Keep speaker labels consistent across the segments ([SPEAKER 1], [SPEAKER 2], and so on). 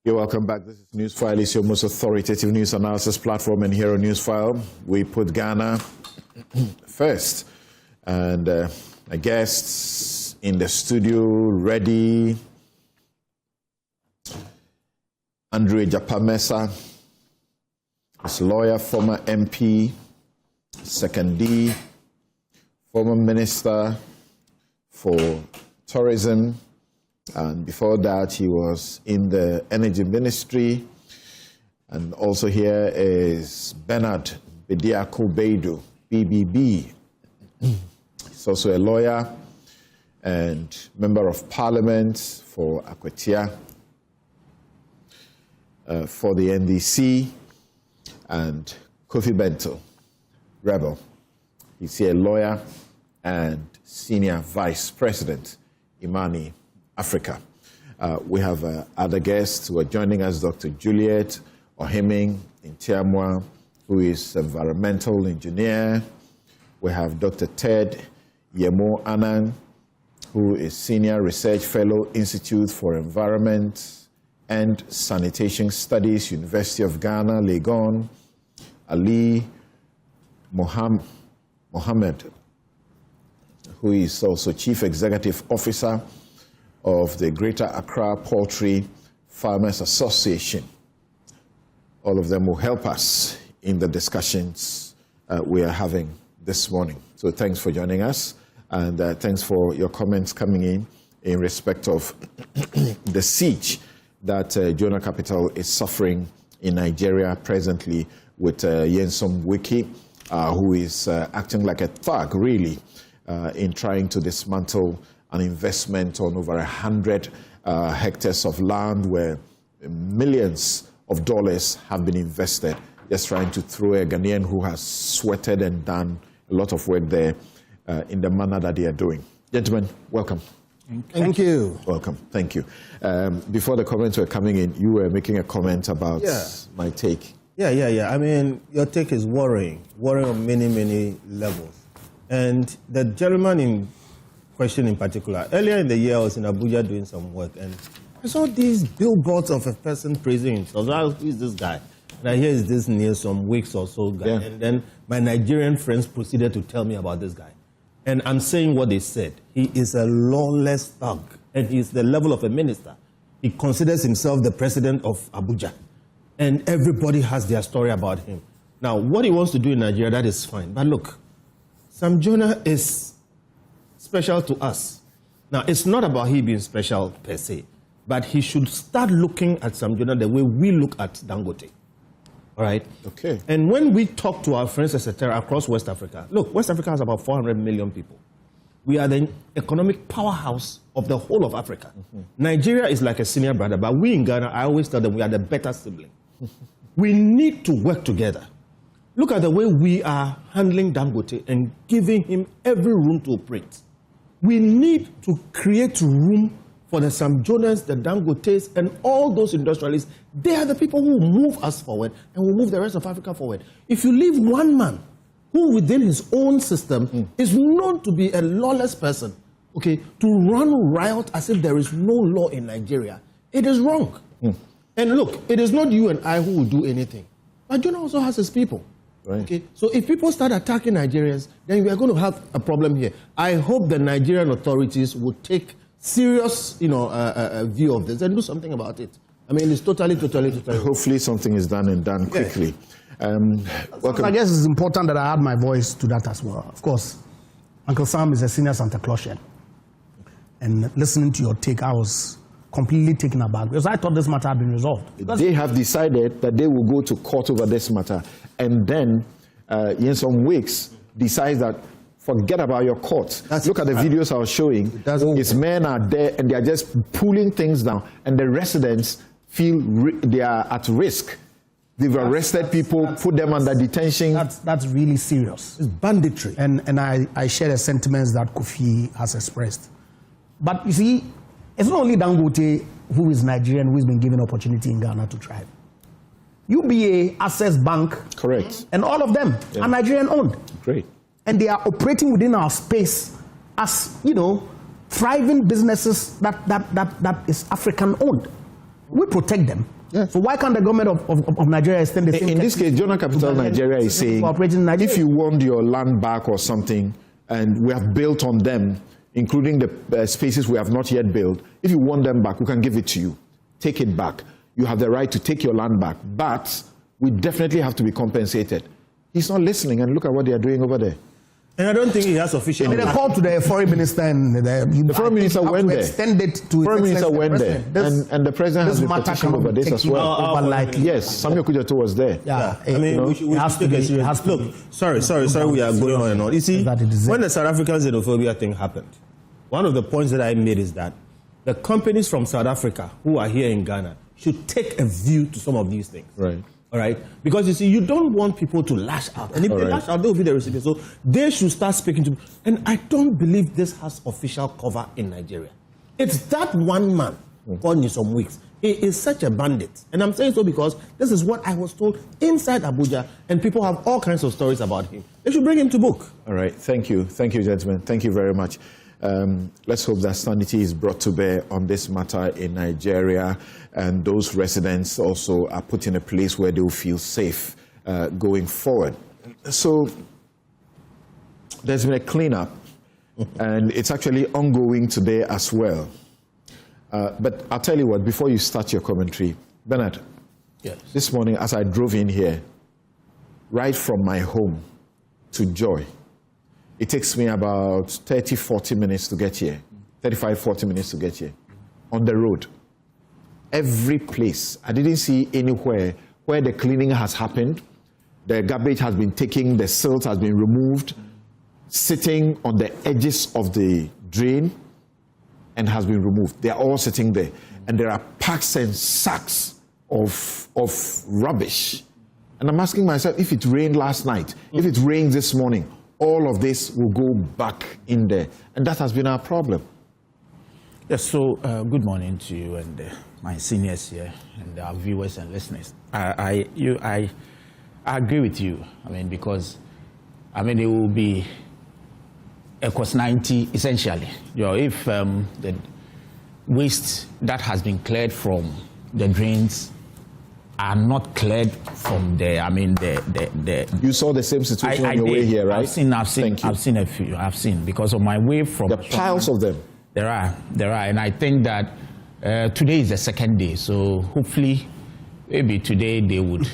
[SPEAKER 1] You're welcome back. This is Newsfile. It's your most authoritative news analysis platform, and here on Newsfile, we put Ghana first. And my guests in the studio ready. Andrew Japamesa, his lawyer, former MP, Second D, former Minister for Tourism, and before that he was in the Energy Ministry. And also here is Bernard Bediako-Beidu, BBB. He's also a lawyer and Member of Parliament for Akwetia, for the NDC, and Kofi Bento, Rebel. He's here, lawyer and Senior Vice President, Imani Africa. We have other guests who are joining us, Dr. Juliet Ohiming Intiamwa, who is environmental engineer. We have Dr. Ted Yemo Hanan, who is Senior Research Fellow, Institute for Environment and Sanitation Studies, University of Ghana, Legon. Ali Mohammed, who is also Chief Executive Officer of the Greater Accra Poultry Farmers Association. All of them will help us in the discussions we are having this morning. So thanks for joining us, and thanks for your comments coming in respect of the siege that Jonah Capital is suffering in Nigeria presently, with Nyesom Wiki, who is acting like a thug, really, in trying to dismantle an investment on over 100 hectares of land where millions of dollars have been invested, just trying to throw a Ghanaian who has sweated and done a lot of work there in the manner that they are doing. Gentlemen, welcome.
[SPEAKER 2] Thank you.
[SPEAKER 1] Welcome. Thank you. Before the comments were coming in, you were making a comment about my take.
[SPEAKER 2] Yeah. I mean, your take is worrying on many levels. And the gentleman in question in particular, earlier in the year, I was in Abuja doing some work, and I saw these billboards of a person praising himself. So who is this guy? And I hear is this near some weeks or so guy. Yeah. And then my Nigerian friends proceeded to tell me about this guy. And I'm saying what they said. He is a lawless thug, and he's the level of a minister. He considers himself the president of Abuja. And everybody has their story about him. Now, what he wants to do in Nigeria, that is fine. But look, Sam Jonah is special to us. Now, it's not about he being special per se, but he should start looking at Sam Jonah the way we look at Dangote. All right?
[SPEAKER 1] Okay.
[SPEAKER 2] And when we talk to our friends, etc., across West Africa, look, West Africa has about 400 million people. We are the economic powerhouse of the whole of Africa. Mm-hmm. Nigeria is like a senior brother, but we in Ghana, I always tell them we are the better sibling. We need to work together. Look at the way we are handling Dangote and giving him every room to operate. We need to create room for the Sam Jonas, the Dangotes, and all those industrialists. They are the people who move us forward and will move the rest of Africa forward. If you leave one man who within his own system is known to be a lawless person, okay, to run riot as if there is no law in Nigeria, it is wrong. And look, it is not you and I who will do anything. But Jonah also has his people. Right. Okay? So if people start attacking Nigerians, then we are going to have a problem here. I hope the Nigerian authorities will take serious, view of this and do something about it. I mean, it's totally.
[SPEAKER 1] Hopefully something is done and done quickly.
[SPEAKER 3] Welcome. I guess it's important that I add my voice to that as well. Of course, Uncle Sam is a senior Santa Clausian. And listening to your take, I was completely taken aback because I thought this matter had been resolved.
[SPEAKER 1] They have decided that they will go to court over this matter, and then in some weeks decides that forget about your court. Look at the videos I was showing. His men are there and they are just pulling things down, and the residents feel they are at risk. They've arrested people, put them under detention.
[SPEAKER 3] That's really serious.
[SPEAKER 2] It's banditry.
[SPEAKER 3] And I share the sentiments that Kofi has expressed. But you see, it's not only Dangote who is Nigerian who has been given opportunity in Ghana to thrive. UBA, Access Bank,
[SPEAKER 1] correct,
[SPEAKER 3] and all of them are Nigerian owned.
[SPEAKER 1] Great.
[SPEAKER 3] And they are operating within our space as, thriving businesses that is African owned. We protect them.
[SPEAKER 1] Yeah.
[SPEAKER 3] So why can't the government of Nigeria extend the same?
[SPEAKER 1] In this case, Jonah Capital Nigeria is saying, if you want your land back or something, and we have built on them, including the spaces we have not yet built, if you want them back, we can give it to you. Take it back. You have the right to take your land back, but we definitely have to be compensated. He's not listening, and look at what they are doing over there.
[SPEAKER 2] And I don't think he has official.
[SPEAKER 3] They called to the foreign minister, and the
[SPEAKER 1] foreign minister went there.
[SPEAKER 3] Extend it to
[SPEAKER 1] foreign minister went there, and the president has been petitioning over this as well. Yes, Samuel Kujato was there.
[SPEAKER 2] Yeah, I mean, we should take it serious. Look, sorry, we are going on and on. You see, when the South African xenophobia thing happened, one of the points that I made is that the companies from South Africa who are here in Ghana should take a view to some of these things.
[SPEAKER 1] Right.
[SPEAKER 2] All right? Because you see, you don't want people to lash out. And if they lash out, they will be the recipients. So they should start speaking to. And I don't believe this has official cover in Nigeria. It's that one man called Nyesom Weeks. He is such a bandit. And I'm saying so because this is what I was told inside Abuja, and people have all kinds of stories about him. They should bring him to book.
[SPEAKER 1] All right. Thank you. Thank you, gentlemen. Thank you very much. Let's hope that sanity is brought to bear on this matter in Nigeria, and those residents also are put in a place where they will feel safe going forward. So there's been a cleanup, and it's actually ongoing today as well. But I'll tell you what, before you start your commentary, Bernard,
[SPEAKER 2] yes.
[SPEAKER 1] This morning as I drove in here, right from my home to Joy, it takes me about 30, 40 minutes to get here, 35, 40 minutes to get here, on the road. Every place, I didn't see anywhere where the cleaning has happened, the garbage has been taken, the silt has been removed, sitting on the edges of the drain and has been removed. They're all sitting there. And there are packs and sacks of rubbish. And I'm asking myself, if it rained last night, if it rains this morning, all of this will go back in there. And that has been our problem.
[SPEAKER 4] Yes, so good morning to you and my seniors here and our viewers and listeners. I agree with you. I mean, because, I mean, it will be a cost 90 essentially. You know, if the waste that has been cleared from the drains are not cleared from the, I mean,
[SPEAKER 1] You saw the same situation on your way here, right?
[SPEAKER 4] I've seen a few. I've seen because of my way from.
[SPEAKER 1] The piles of them.
[SPEAKER 4] There are, and I think that today is the second day. So hopefully, maybe today they would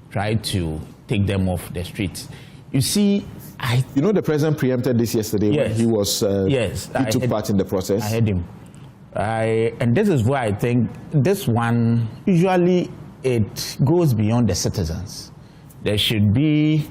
[SPEAKER 4] try to take them off the streets. You see,
[SPEAKER 1] you know, the president preempted this yesterday when he was. He took part in the process.
[SPEAKER 4] I heard him. And this is where I think this one, usually it goes beyond the citizens. There should be,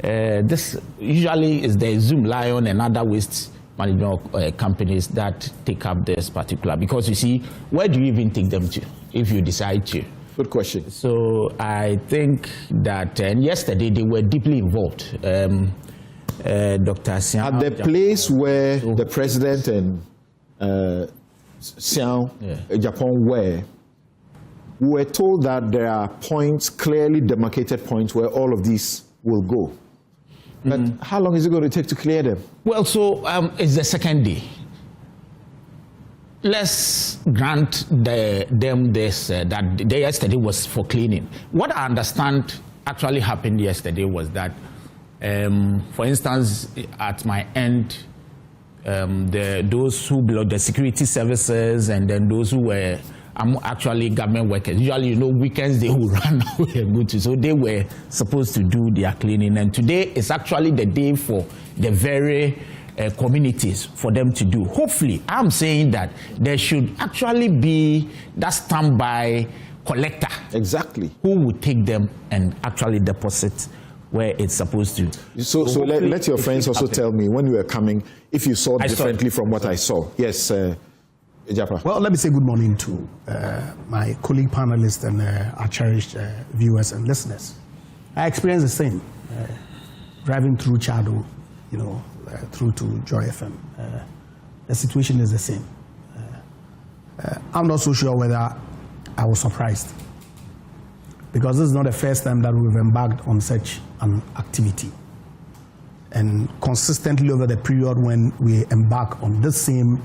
[SPEAKER 4] this usually is the Zoom Lion and other waste management companies that take up this particular, because you see, where do you even take them to if you decide to?
[SPEAKER 1] Good question.
[SPEAKER 4] So I think that, and yesterday they were deeply involved. Dr. Sian.
[SPEAKER 1] At the place where the president and Sian, Japan were, we were told that there are points, clearly demarcated points, where all of these will go. But how long is it going to take to clear them?
[SPEAKER 4] Well, so it's the second day. Let's grant them this, that yesterday was for cleaning. What I understand actually happened yesterday was that, for instance, at my end, those who belong the security services and then those who were actually government workers. Usually, you know, weekends they will run away and go to. So they were supposed to do their cleaning. And today is actually the day for the very communities for them to do. Hopefully, I'm saying that there should actually be that standby collector.
[SPEAKER 1] Exactly.
[SPEAKER 4] Who would take them and actually deposit where it's supposed to.
[SPEAKER 1] So let your friends also tell me, when you were coming, if you saw differently from what I saw. Yes, Japa.
[SPEAKER 3] Well, let me say good morning to my colleague panelists and our cherished viewers and listeners. I experienced the same, driving through Chado, you know, through to Joy FM. The situation is the same. I'm not so sure whether I was surprised, because this is not the first time that we've embarked on such an activity. And consistently over the period when we embark on this same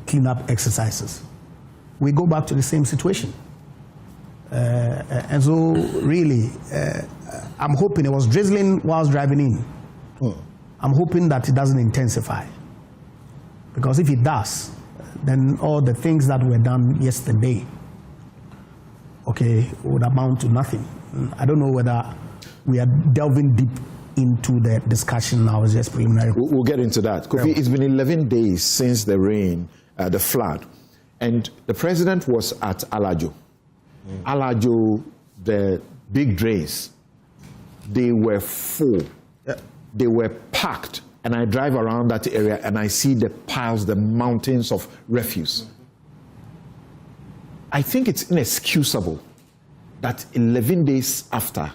[SPEAKER 3] cleanup exercises, we go back to the same situation. And so, really, I'm hoping it was drizzling whilst driving in. I'm hoping that it doesn't intensify. Because if it does, then all the things that were done yesterday, okay, would amount to nothing. I don't know whether we are delving deep into the discussion now. It's just preliminary.
[SPEAKER 1] We'll get into that. Kofi, it's been 11 days since the rain, the flood, and the president was at Alajo. Alajo, the big drains, they were full.
[SPEAKER 2] Yeah.
[SPEAKER 1] They were packed. And I drive around that area and I see the piles, the mountains of refuse. I think it's inexcusable that 11 days after,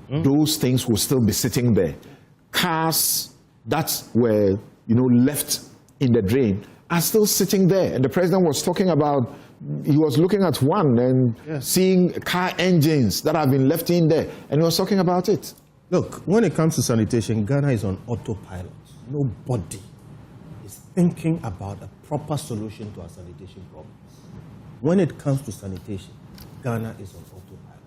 [SPEAKER 1] those things will still be sitting there. Cars that were, left in the drain are still sitting there. And the president was talking about, he was looking at one and seeing car engines that have been left in there. And he was talking about it.
[SPEAKER 2] Look, when it comes to sanitation, Ghana is on autopilot. Nobody is thinking about a proper solution to our sanitation problems. When it comes to sanitation, Ghana is on autopilot.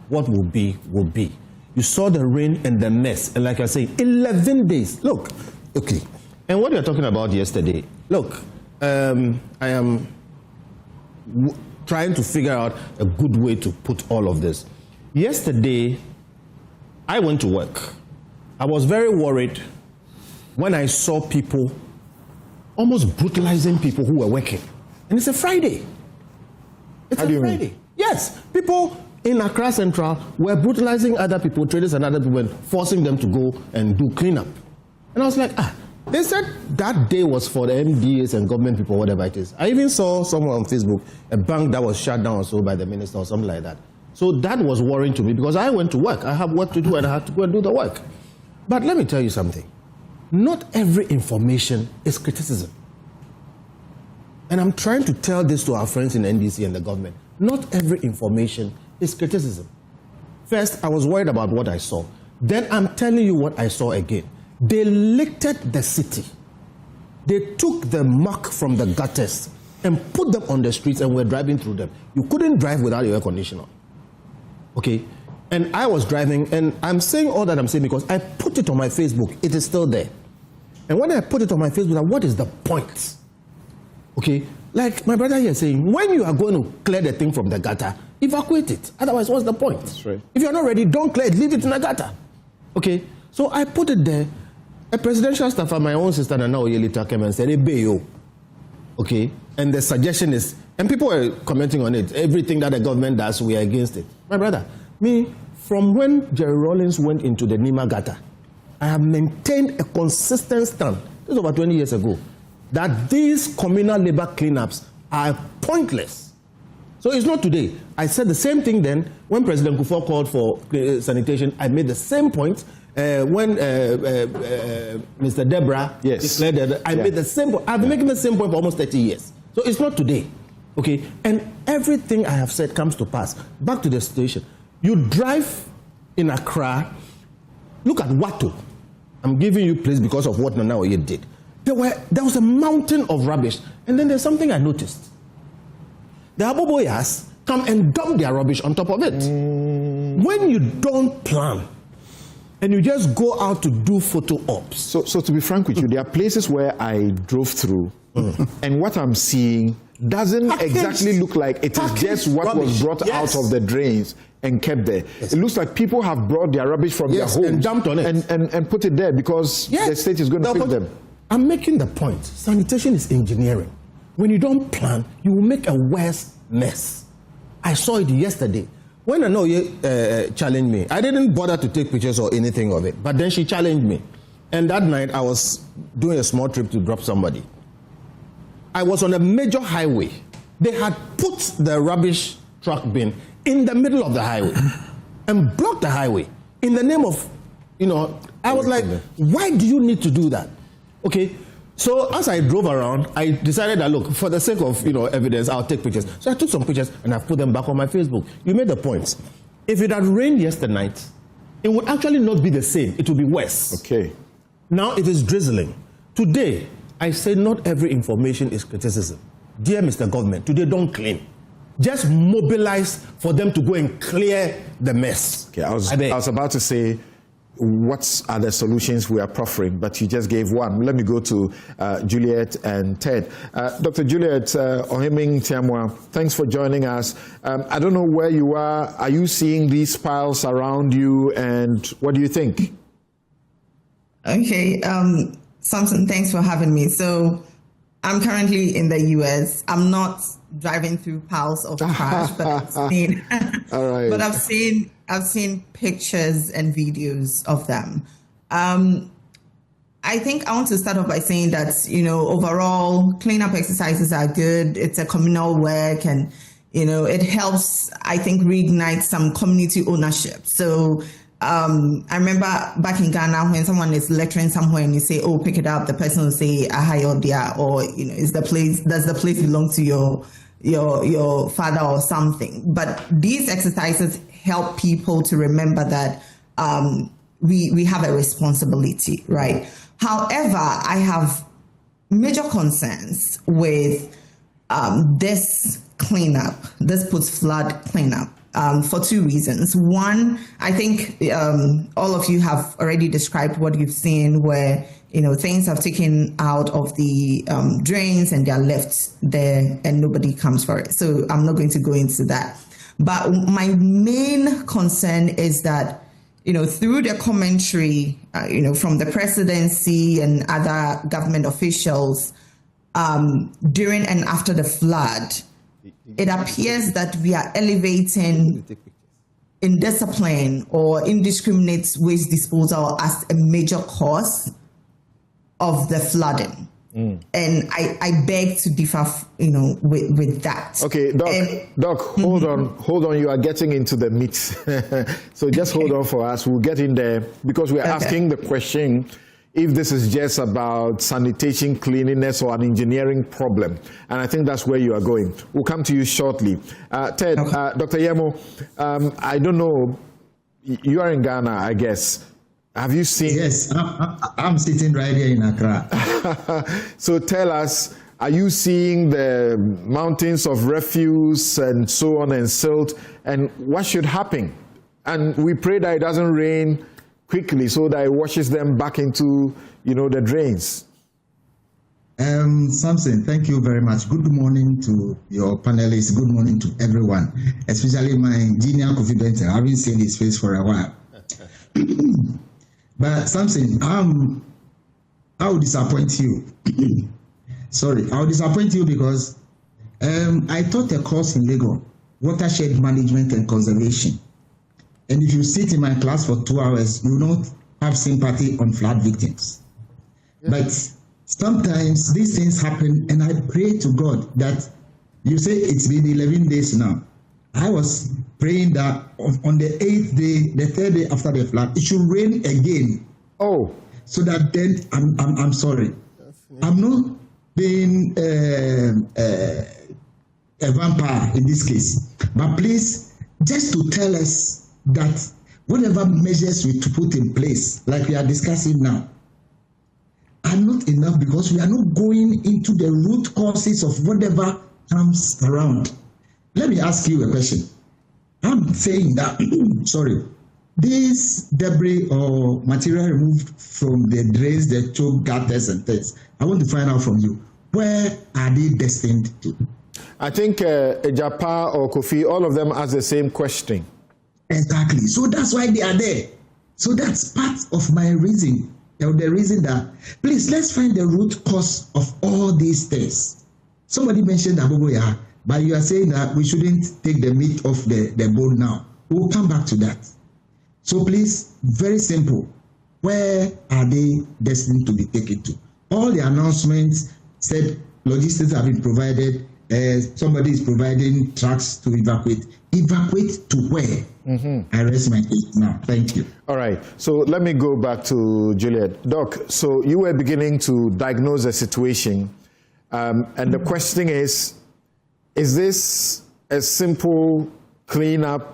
[SPEAKER 2] What will be, will be. You saw the rain and the mess, and like I say, 11 days. Look, okay. And what you were talking about yesterday, look, I am trying to figure out a good way to put all of this. Yesterday, I went to work. I was very worried when I saw people almost brutalizing people who were working. And it's a Friday. It's a Friday. Yes, people in Accra Central were brutalizing other people, traders and other people, and forcing them to go and do cleanup. And I was like, they said that day was for the MDAs and government people, whatever it is. I even saw someone on Facebook, a bank that was shut down or so by the minister or something like that. So that was worrying to me because I went to work. I have work to do and I had to go and do the work. But let me tell you something. Not every information is criticism. And I'm trying to tell this to our friends in NDC and the government. Not every information is criticism. First, I was worried about what I saw. Then I'm telling you what I saw again. They lifted the city. They took the muck from the gutters and put them on the streets and were driving through them. You couldn't drive without your air conditioner. Okay? And I was driving, and I'm saying all that I'm saying because I put it on my Facebook. It is still there. And when I put it on my Facebook, what is the point? Okay? Like my brother here is saying, when you are going to clear the thing from the gutter, evacuate it. Otherwise, what's the point?
[SPEAKER 1] That's right.
[SPEAKER 2] If you're not ready, don't clear it. Leave it in the gutter. Okay? So I put it there. A presidential staffer, my own sister, Nana Oyelita, came and said, okay? And the suggestion is, and people were commenting on it, everything that the government does, we are against it. My brother, me, from when Jerry Rawlings went into the Nima Gata, I have maintained a consistent stand, this is over 20 years ago, that these communal labor cleanups are pointless. So it's not today. I said the same thing then. When President Akufo called for sanitation, I made the same point. When Mr. Deborah declared that, I made the same point. I've been making the same point for almost 30 years. So it's not today. Okay? And everything I have said comes to pass. Back to the situation. You drive in Accra, look at Wato. I'm giving you place because of what Nana Oye did. There was a mountain of rubbish. And then there's something I noticed. The Aboboyas come and dump their rubbish on top of it. When you don't plan, and you just go out to do photo ops.
[SPEAKER 1] So to be frank with you, there are places where I drove through, and what I'm seeing doesn't exactly look like it is just what was brought out of the drains and kept there. It looks like people have brought their rubbish from their homes
[SPEAKER 2] and dumped on it
[SPEAKER 1] and put it there because the state is going to pick them.
[SPEAKER 2] I'm making the point. Sanitation is engineering. When you don't plan, you will make a worse mess. I saw it yesterday. When Anoye challenged me, I didn't bother to take pictures or anything of it. But then she challenged me. And that night, I was doing a small trip to drop somebody. I was on a major highway. They had put the rubbish truck bin in the middle of the highway and blocked the highway in the name of, I was like, why do you need to do that? Okay. So as I drove around, I decided that, look, for the sake of, evidence, I'll take pictures. So I took some pictures and I've put them back on my Facebook. You made the point. If it had rained yesterday night, it would actually not be the same. It would be worse.
[SPEAKER 1] Okay.
[SPEAKER 2] Now it is drizzling. Today, I say not every information is criticism. dear Mr. Government, today don't clean. Just mobilize for them to go and clear the mess.
[SPEAKER 1] Okay, I was about to say, what are the solutions we are proffering? But you just gave one. Let me go to Juliet and Ted. Dr. Juliet Ohiming Tiamwa, thanks for joining us. I don't know where you are. Are you seeing these piles around you, and what do you think?
[SPEAKER 5] Okay, Samson, thanks for having me. So I'm currently in the US. I'm not driving through piles of trash, but I've seen,
[SPEAKER 1] all right.
[SPEAKER 5] but I've seen pictures and videos of them. I think I want to start off by saying that, overall cleanup exercises are good. It's a communal work, and, it helps, I think, reignite some community ownership. So I remember back in Ghana, when someone is lecturing somewhere and you say, oh, pick it up, the person will say, aha, or dear, or, does the place belong to your father or something? But these exercises help people to remember that we have a responsibility, right? However, I have major concerns with this cleanup, this post-flood cleanup. For two reasons. One, I think all of you have already described what you've seen, where things have taken out of the drains and they're left there and nobody comes for it. So I'm not going to go into that. But my main concern is that through the commentary, from the presidency and other government officials during and after the flood, it appears that we are elevating indiscipline or indiscriminate waste disposal as a major cause of the flooding. And I beg to differ, with that.
[SPEAKER 1] Okay, Doc, hold on. You are getting into the meat. So just hold on for us. We'll get in there, because we're asking the question if this is just about sanitation, cleanliness, or an engineering problem. And I think that's where you are going. We'll come to you shortly. Ted, okay. Dr. Yemo, I don't know, you are in Ghana, I guess. Have you seen?
[SPEAKER 6] Yes, I'm sitting right here in Accra.
[SPEAKER 1] So tell us, are you seeing the mountains of refuse and so on and silt, and what should happen? And we pray that it doesn't rain quickly so that it washes them back into, the drains.
[SPEAKER 6] Samson, thank you very much. Good morning to your panelists. Good morning to everyone, especially my engineer Akufo-Addo. I haven't seen his face for a while. But Samson, I will disappoint you. Sorry, I will disappoint you because I taught a course in Lagos, watershed management and conservation. And if you sit in my class for 2 hours, you will not have sympathy on flood victims. Yeah. But sometimes these things happen, and I pray to God that, you say it's been 11 days now. I was praying that on the 8th day, the 3rd day after the flood, it should rain again.
[SPEAKER 1] Oh.
[SPEAKER 6] So that then, I'm sorry. I'm not being a vampire in this case. But please, just to tell us that whatever measures we to put in place, like we are discussing now, are not enough, because we are not going into the root causes of whatever comes around. Let me ask you a question. I'm saying that, sorry, this debris or material removed from the drains, the choke gutters and things, I want to find out from you, where are they destined to?
[SPEAKER 1] I think Ejapa or Kofi, all of them ask the same question.
[SPEAKER 6] Exactly. So that's why they are there. So that's part of my reason. The reason that, please, let's find the root cause of all these things. Somebody mentioned Aboboya, but you are saying that we shouldn't take the meat off the bone now. We'll come back to that. So please, very simple. Where are they destined to be taken to? All the announcements said logistics have been provided. Somebody is providing trucks to evacuate. Evacuate to where? I rest my case now. Thank you.
[SPEAKER 1] All right. So let me go back to Juliet. Doc, so you were beginning to diagnose a situation. And the question is this a simple cleanup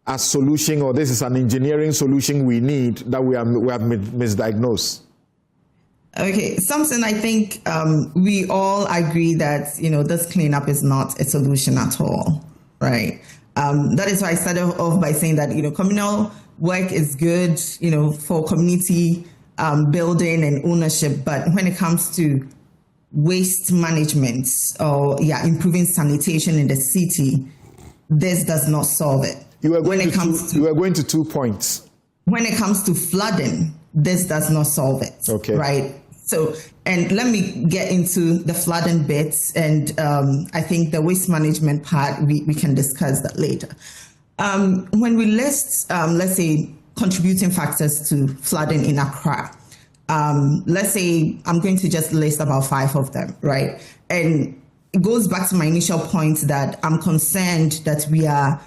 [SPEAKER 1] as solution, or this is an engineering solution we need that we have misdiagnosed?
[SPEAKER 5] Okay, Samson, I think we all agree that, this cleanup is not a solution at all, right? That is why I started off by saying that, communal work is good, for community building and ownership. But when it comes to waste management or, improving sanitation in the city, this does not solve it.
[SPEAKER 1] You were going to 2 points.
[SPEAKER 5] When it comes to flooding, this does not solve it. Okay. Right? So, and let me get into the flooding bits, and I think the waste management part, we can discuss that later. When we list, let's say, contributing factors to flooding in Accra, let's say I'm going to just list about 5 of them, right? And it goes back to my initial point that I'm concerned that we are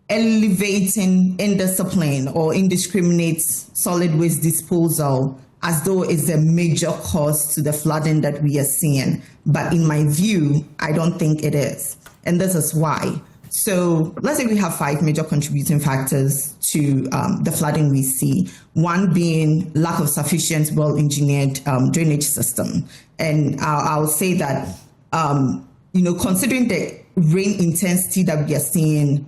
[SPEAKER 5] elevating indiscipline or indiscriminate solid waste disposal as though it's a major cause to the flooding that we are seeing. But in my view, I don't think it is. And this is why. So let's say we have 5 major contributing factors to the flooding we see. One being lack of sufficient, well-engineered drainage system. And I'll say that, considering the rain intensity that we are seeing,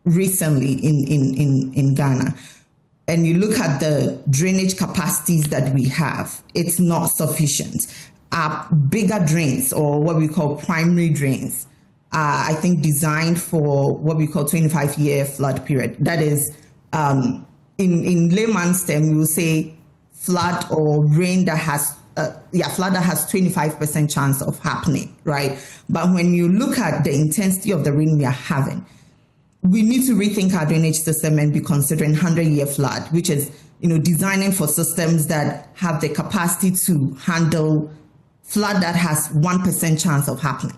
[SPEAKER 5] recently in Ghana, and you look at the drainage capacities that we have, it's not sufficient. Our bigger drains, or what we call primary drains, are, I think, designed for what we call 25-year flood period. That is, in layman's term, we will say flood or rain that has, flood that has 25% chance of happening, right? But when you look at the intensity of the rain we are having, we need to rethink our drainage system and be considering 100-year flood, which is, designing for systems that have the capacity to handle flood that has 1% chance of happening,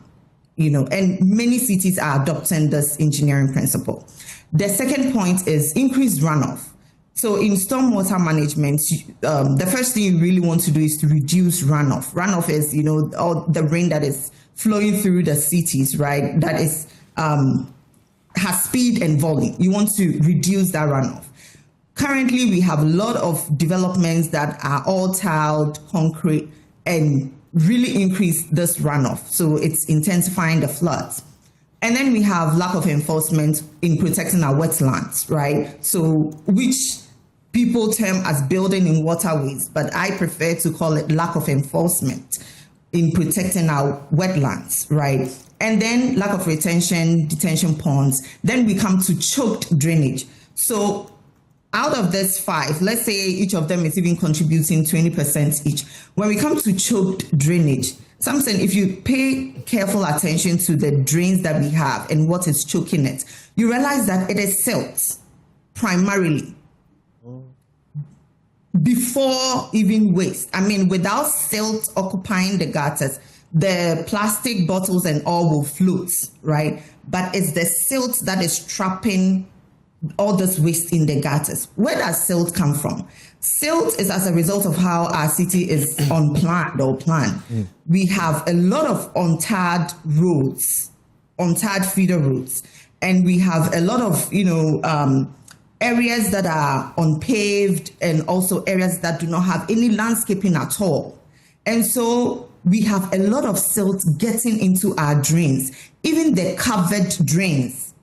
[SPEAKER 5] and many cities are adopting this engineering principle. The second point is increased runoff. So in stormwater management, the first thing you really want to do is to reduce runoff. Runoff is, all the rain that is flowing through the cities, right? That is, has speed and volume. You want to reduce that runoff. Currently, we have a lot of developments that are all tiled, concrete, and really increase this runoff. So it's intensifying the floods. And then we have lack of enforcement in protecting our wetlands, right? So which people term as building in waterways, but I prefer to call it lack of enforcement in protecting our wetlands, right? And then lack of detention ponds. Then we come to choked drainage. So out of this 5, let's say each of them is even contributing 20% each. When we come to choked drainage, Samson, if you pay careful attention to the drains that we have and what is choking it, you realize that it is silt, primarily. Before even waste. I mean, without silt occupying the gutters, the plastic bottles and all will float, right? But it's the silt that is trapping all this waste in the gutters. Where does silt come from? Silt is as a result of how our city is unplanned or planned. We have a lot of untarred roads, untarred feeder roads, and we have a lot of, areas that are unpaved and also areas that do not have any landscaping at all. And so we have a lot of silt getting into our drains. Even the covered drains,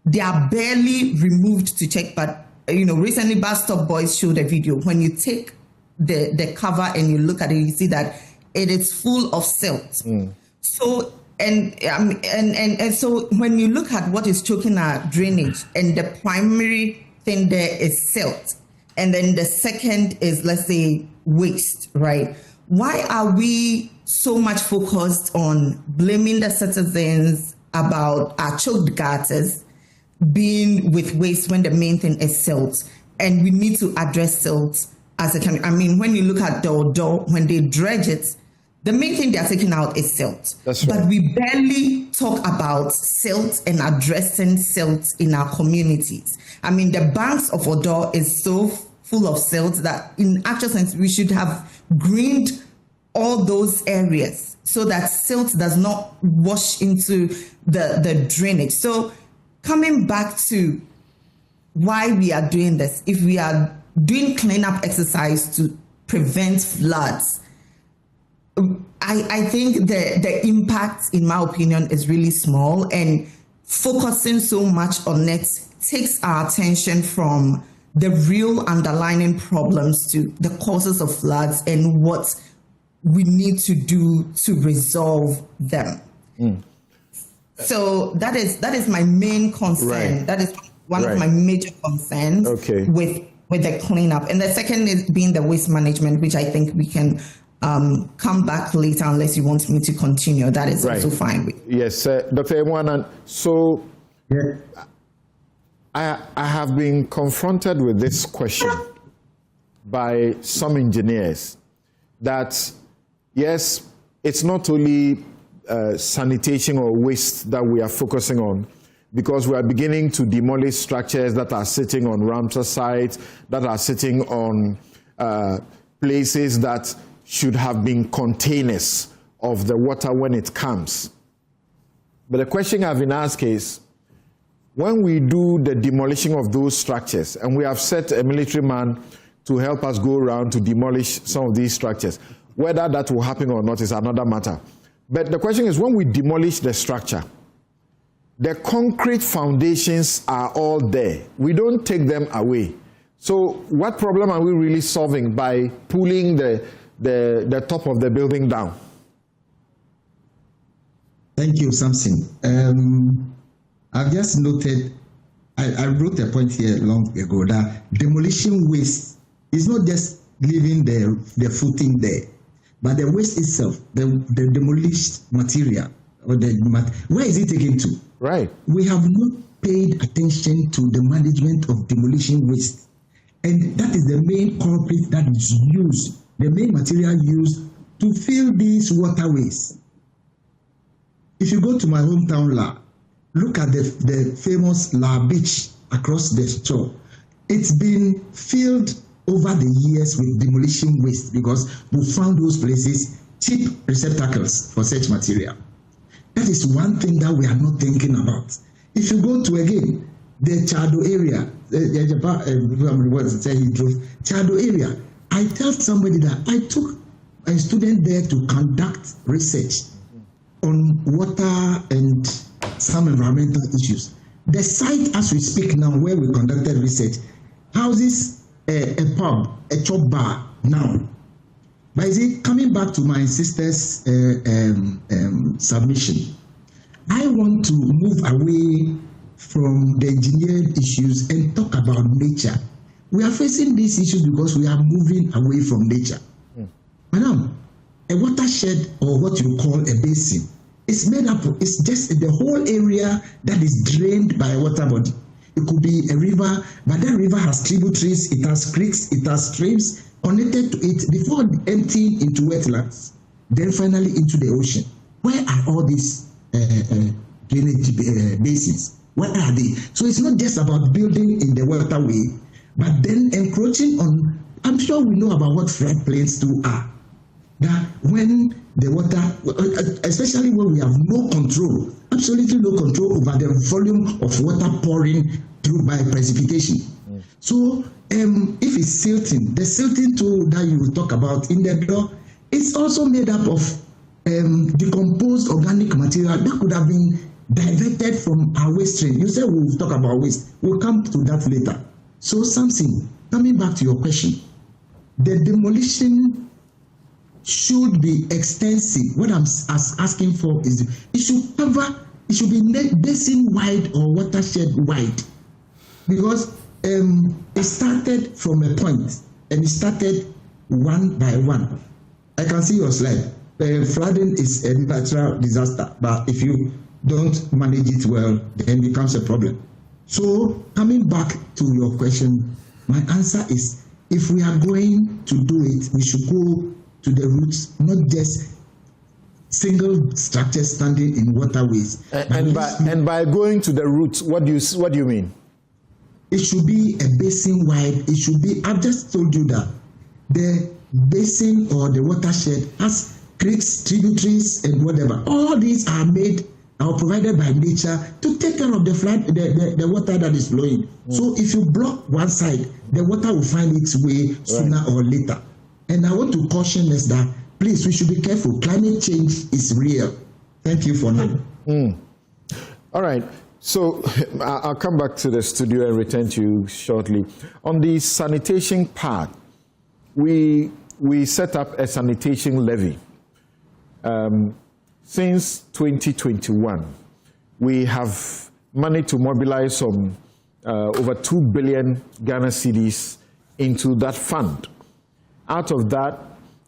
[SPEAKER 5] they are barely removed to check. But, recently Bus Stop Boys showed a video. When you take the cover and you look at it, you see that it is full of silt. So, and so when you look at what is choking our drainage, and the primary thing there is silt, and then the second is, let's say, waste, right? Why are we so much focused on blaming the citizens about our choked gutters being with waste when the main thing is silt? And we need to address silt as a community. I mean, when you look at the Odo, when they dredge it, the main thing they're taking out is silt. That's right. But we barely talk about silt and addressing silt in our communities. I mean, the banks of Odo is so full of silt that in actual sense, we should have greened all those areas so that silt does not wash into the drainage. So coming back to why we are doing this, if we are doing cleanup exercise to prevent floods, I think the impact, in my opinion, is really small, and focusing so much on it takes our attention from the real underlying problems to the causes of floods and what we need to do to resolve them. So that is my main concern.
[SPEAKER 1] Right.
[SPEAKER 5] That is one of my major concerns with the cleanup. And the second is being the waste management, which I think we can come back later unless you want me to continue. That is also fine with me.
[SPEAKER 1] Yes, Dr. Emwanan. So I have been confronted with this question by some engineers that, yes, it's not only sanitation or waste that we are focusing on, because we are beginning to demolish structures that are sitting on Ramsar sites, that are sitting on places that should have been containers of the water when it comes. But the question I've been asked is, when we do the demolition of those structures, and we have set a military man to help us go around to demolish some of these structures, whether that will happen or not is another matter. But the question is, when we demolish the structure, the concrete foundations are all there. We don't take them away. So what problem are we really solving by pulling the top of the building down?
[SPEAKER 6] Thank you, Samson. I've just noted, I wrote a point here long ago that demolition waste is not just leaving the footing there, but the waste itself, the demolished material, or where is it taken to?
[SPEAKER 1] Right.
[SPEAKER 6] We have not paid attention to the management of demolition waste. And that is the main culprit that is used, the main material used to fill these waterways. If you go to my hometown, La, look at the famous La Beach across the shore. It's been filled over the years with demolition waste because we found those places cheap receptacles for such material. That is one thing that we are not thinking about. If you go to, again, the Chado area, Chado area, I tell somebody that I took a student there to conduct research on water and some environmental issues. The site, as we speak now, where we conducted research, houses a pub, a chop bar now. But is it coming back to my sister's submission? I want to move away from the engineered issues and talk about nature. We are facing these issues because we are moving away from nature. Madam, a watershed, or what you call a basin, is made up of, it's just the whole area that is drained by a water body. It could be a river, but that river has tributaries, it has creeks, it has streams connected to it before emptying into wetlands, then finally into the ocean. Where are all these drainage basins? Where are they? So it's not just about building in the waterway, but then encroaching on, I'm sure we know about what floodplains too are. That when the water, especially when we have no control, absolutely no control over the volume of water pouring through by precipitation. So if it's silting, the silting tool that you will talk about in the door, it's also made up of decomposed organic material that could have been diverted from our waste stream. You said we'll talk about waste. We'll come to that later. So Samson, coming back to your question, the demolition should be extensive. What I'm asking for is it should cover, it should be basin wide or watershed wide, because it started from a point and it started one by one. I can see your slide. Flooding is a natural disaster, but if you don't manage it well, then it becomes a problem. So coming back to your question, my answer is, if we are going to do it, we should go to the roots, not just single structures standing in waterways.
[SPEAKER 1] And by going to the roots, what do you mean?
[SPEAKER 6] It should be a basin wide. It should be, I've just told you that the basin or the watershed has creeks, tributaries, and whatever. All these are made or provided by nature to take care of the flood, the water that is flowing. So if you block one side, the water will find its way sooner or later. And I want to caution us that, please, we should be careful. Climate change is real. Thank you for now.
[SPEAKER 1] All right. So I'll come back to the studio and return to you shortly. On the sanitation part, we set up a sanitation levy. Since 2021, we have managed to mobilize some over 2 billion Ghana cedis into that fund. Out of that,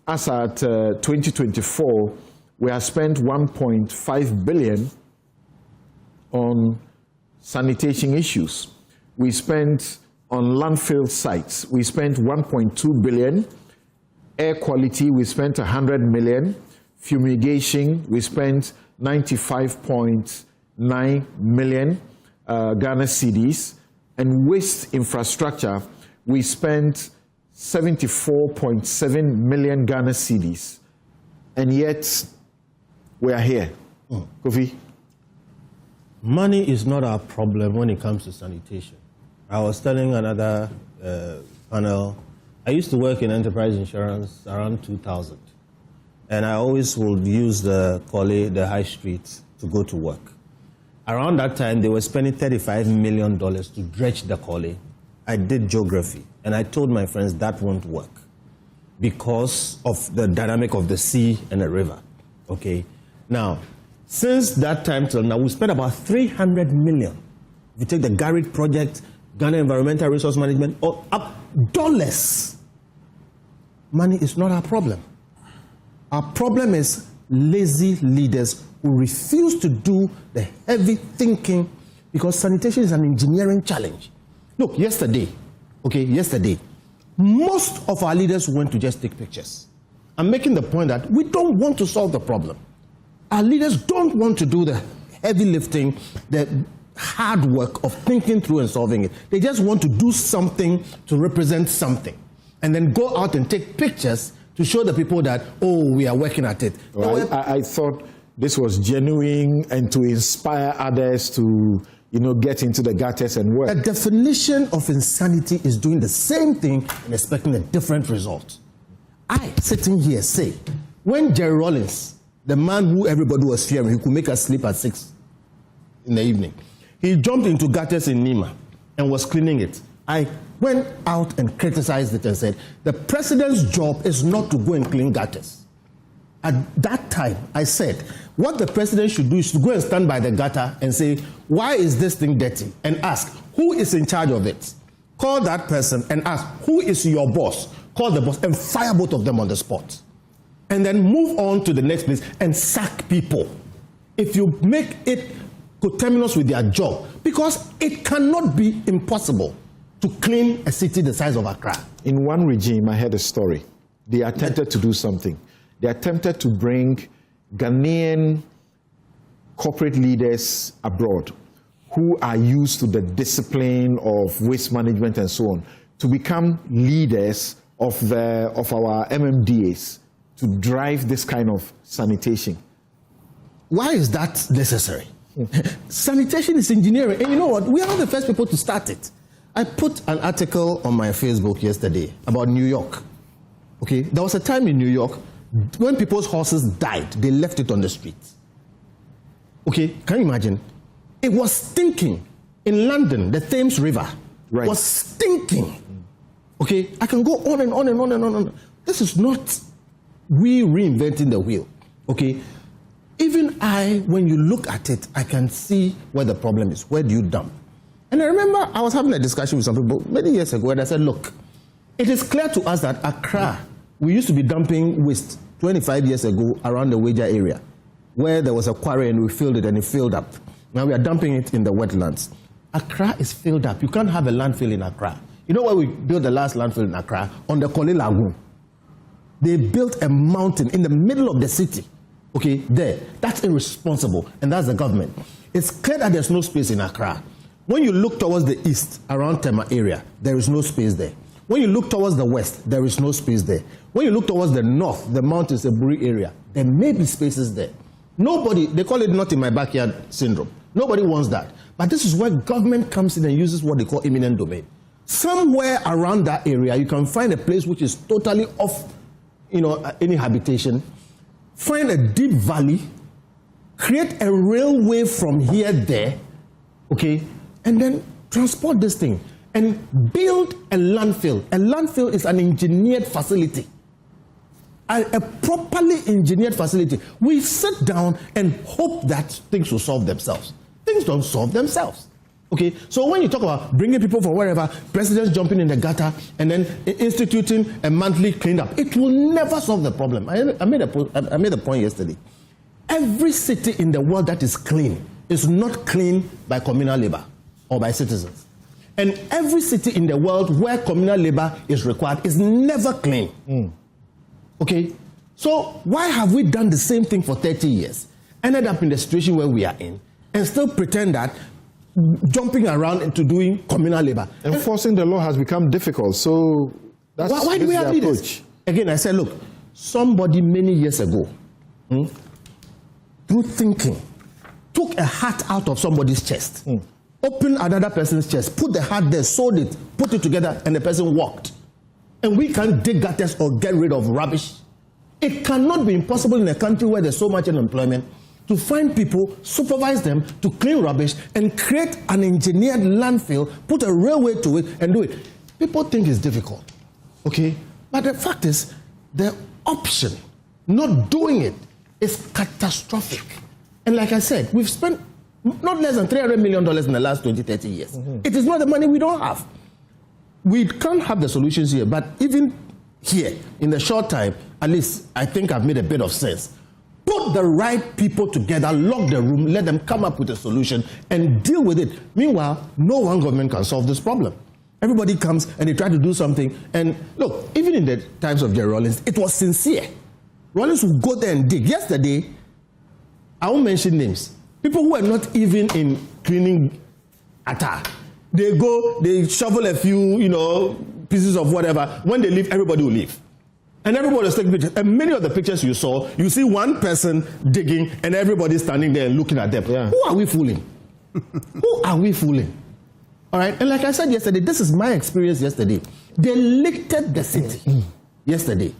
[SPEAKER 1] as at 2024, we have spent 1.5 billion on sanitation issues. We spent on landfill sites, we spent 1.2 billion. Air quality, we spent 100 million. Fumigation, we spent 95.9 million Ghana cedis. And waste infrastructure, we spent 74.7 million Ghana cedis. And yet, we are here. Kofi?
[SPEAKER 2] Money is not our problem when it comes to sanitation. I was telling another panel, I used to work in enterprise insurance around 2000. And I always would use the Kole, the high street, to go to work. Around that time, they were spending $35 million to dredge the Kole. I did geography, and I told my friends that won't work because of the dynamic of the sea and the river. Okay? Now, since that time till now, we spent about 300 million. If you take the Garrett project, Ghana Environmental Resource Management, or up dollars. Money is not our problem. Our problem is lazy leaders who refuse to do the heavy thinking because sanitation is an engineering challenge. Look, yesterday, most of our leaders went to just take pictures. I'm making the point that we don't want to solve the problem. Our leaders don't want to do the heavy lifting, the hard work of thinking through and solving it. They just want to do something to represent something and then go out and take pictures to show the people that, oh, we are working at it.
[SPEAKER 1] Well, I thought this was genuine and to inspire others to, get into the gutters and work.
[SPEAKER 2] The definition of insanity is doing the same thing and expecting a different result. I, sitting here, say, when Jerry Rollins, the man who everybody was fearing, he could make us sleep at 6 in the evening, he jumped into gutters in Nima and was cleaning it. I went out and criticized it and said, the president's job is not to go and clean gutters. At that time, I said, what the president should do is to go and stand by the gutter and say, why is this thing dirty? And ask, who is in charge of it? Call that person and ask, who is your boss? Call the boss and fire both of them on the spot. And then move on to the next place and sack people. If you make it coterminous with their job, because it cannot be impossible to clean a city the size of Accra.
[SPEAKER 1] In one regime, I heard a story. They attempted to do something. They attempted to bring Ghanaian corporate leaders abroad who are used to the discipline of waste management and so on to become leaders of our MMDAs to drive this kind of sanitation.
[SPEAKER 2] Why is that necessary? Sanitation is engineering. And you know what? We are not the first people to start it. I put an article on my Facebook yesterday about New York. Okay, there was a time in New York when people's horses died, they left it on the streets. Okay, can you imagine? It was stinking. In London, the Thames River was stinking. Okay, I can go on and on and on and on. This is not we reinventing the wheel. Okay, even when you look at it, I can see where the problem is. Where do you dump? And I remember I was having a discussion with some people many years ago, and I said, look, it is clear to us that Accra, we used to be dumping waste 25 years ago around the Wager area, where there was a quarry and we filled it and it filled up. Now we are dumping it in the wetlands. Accra is filled up. You can't have a landfill in Accra. You know where we built the last landfill in Accra? On the Kole Lagoon. They built a mountain in the middle of the city. Okay, there. That's irresponsible, and that's the government. It's clear that there's no space in Accra. When you look towards the east, around Tema area, there is no space there. When you look towards the west, there is no space there. When you look towards the north, the mountains, the Buri area, there may be spaces there. Nobody, they call it not in my backyard syndrome. Nobody wants that. But this is where government comes in and uses what they call eminent domain. Somewhere around that area, you can find a place which is totally off any habitation, find a deep valley, create a railway from here there, okay, and then transport this thing and build a landfill. A landfill is an engineered facility, a properly engineered facility. We sit down and hope that things will solve themselves. Things don't solve themselves. Okay, so when you talk about bringing people from wherever, presidents jumping in the gutter, and then instituting a monthly cleanup, it will never solve the problem. I made a point yesterday. Every city in the world that is clean is not clean by communal labor or by citizens. And every city in the world where communal labor is required is never clean. Okay, so why have we done the same thing for 30 years, ended up in the situation where we are in, and still pretend that jumping around into doing communal labor?
[SPEAKER 1] Enforcing the law has become difficult, so that's
[SPEAKER 2] why do we have this? Again, I said, look, somebody many years ago, through thinking, took a hat out of somebody's chest, opened another person's chest, put the hat there, sewed it, put it together, and the person walked. And we can't dig gutters or get rid of rubbish. It cannot be impossible in a country where there's so much unemployment to find people, supervise them to clean rubbish and create an engineered landfill, put a railway to it and do it. People think it's difficult, okay? But the fact is, the option, not doing it, is catastrophic. And like I said, we've spent not less than $300 million in the last 20, 30 years. It is not the money we don't have. We can't have the solutions here, but even here, in the short time, at least I think I've made a bit of sense. Put the right people together, lock the room, let them come up with a solution and deal with it. Meanwhile, no one government can solve this problem. Everybody comes and they try to do something. And look, even in the times of Jerry Rawlings, it was sincere. Rawlings would go there and dig. Yesterday, I won't mention names. People who are not even in cleaning attire. They go, they shovel a few, pieces of whatever. When they leave, everybody will leave. And everybody is taking pictures. And many of the pictures you saw, you see one person digging and everybody standing there and looking at them. Yeah. Who are we fooling? Who are we fooling? All right. And like I said yesterday, this is my experience yesterday. They lifted the city yesterday.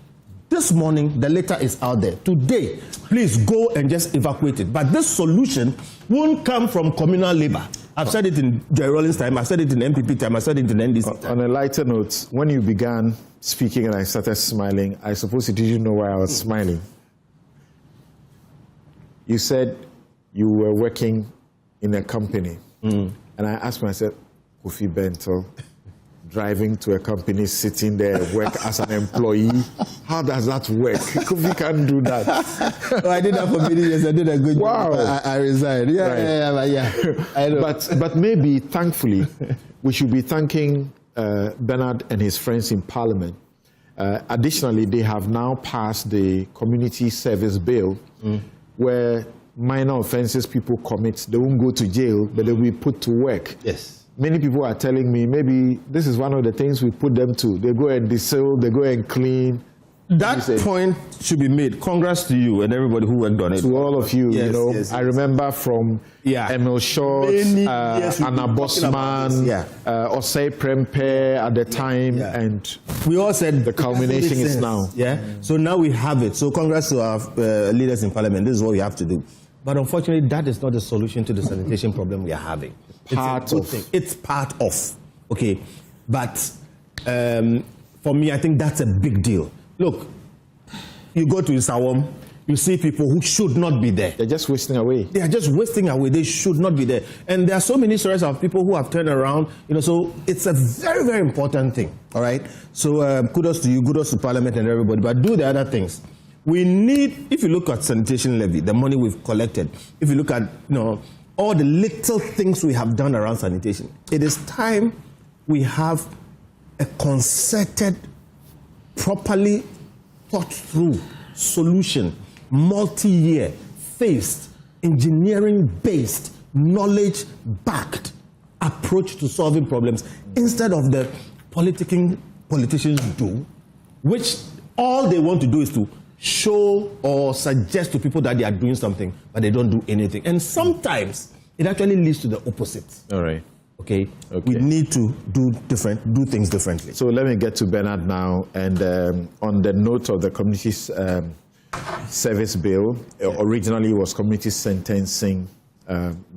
[SPEAKER 2] This morning, the letter is out there. Today, please go and just evacuate it. But this solution won't come from communal labor. I've said it in Jerry Rawlings' time, I've said it in MPP time, I've said it in NDC time.
[SPEAKER 1] On a lighter note, when you began speaking and I started smiling, I suppose you didn't know why I was smiling. You said you were working in a company. And I asked myself, Kofi Bento, driving to a company, sitting there, work as an employee. How does that work? Kofi can't do that.
[SPEAKER 2] Oh, I did that for many years. I did a good job. I resigned. Yeah. I know.
[SPEAKER 1] But maybe, thankfully, we should be thanking Bernard and his friends in Parliament. Additionally, they have now passed the Community Service Bill, where minor offenses people commit, they won't go to jail, but they'll be put to work.
[SPEAKER 2] Yes.
[SPEAKER 1] Many people are telling me maybe this is one of the things we put them to. They go and distill, they go and clean.
[SPEAKER 2] That point should be made. Congrats to you and everybody who worked on it.
[SPEAKER 1] To all of you, yes. I remember from Emil Short, Anna Bosman, Osei Prempe at the time, and
[SPEAKER 2] we all said
[SPEAKER 1] the culmination is now.
[SPEAKER 2] Yeah. So now we have it. So congrats to our leaders in Parliament. This is what we have to do. But unfortunately, that is not the solution to the sanitation problem we are having. It's part of. Okay. But for me, I think that's a big deal. Look, you go to Isawam, you see people who should not be there.
[SPEAKER 1] They're just wasting away.
[SPEAKER 2] They are just wasting away. They should not be there. And there are so many stories of people who have turned around. So it's a very, very important thing. All right? So kudos to you, kudos to Parliament and everybody. But do the other things. We need, if you look at sanitation levy, the money we've collected, if you look at all the little things we have done around sanitation, it is time we have a concerted, properly thought through solution, multi-year, phased, engineering-based, knowledge-backed approach to solving problems instead of the politicians do, which all they want to do is to show or suggest to people that they are doing something, but they don't do anything. And sometimes it actually leads to the opposite.
[SPEAKER 1] All right.
[SPEAKER 2] Okay? We need to do things differently.
[SPEAKER 1] So let me get to Bernard now. And on the note of the community service bill, originally it was community sentencing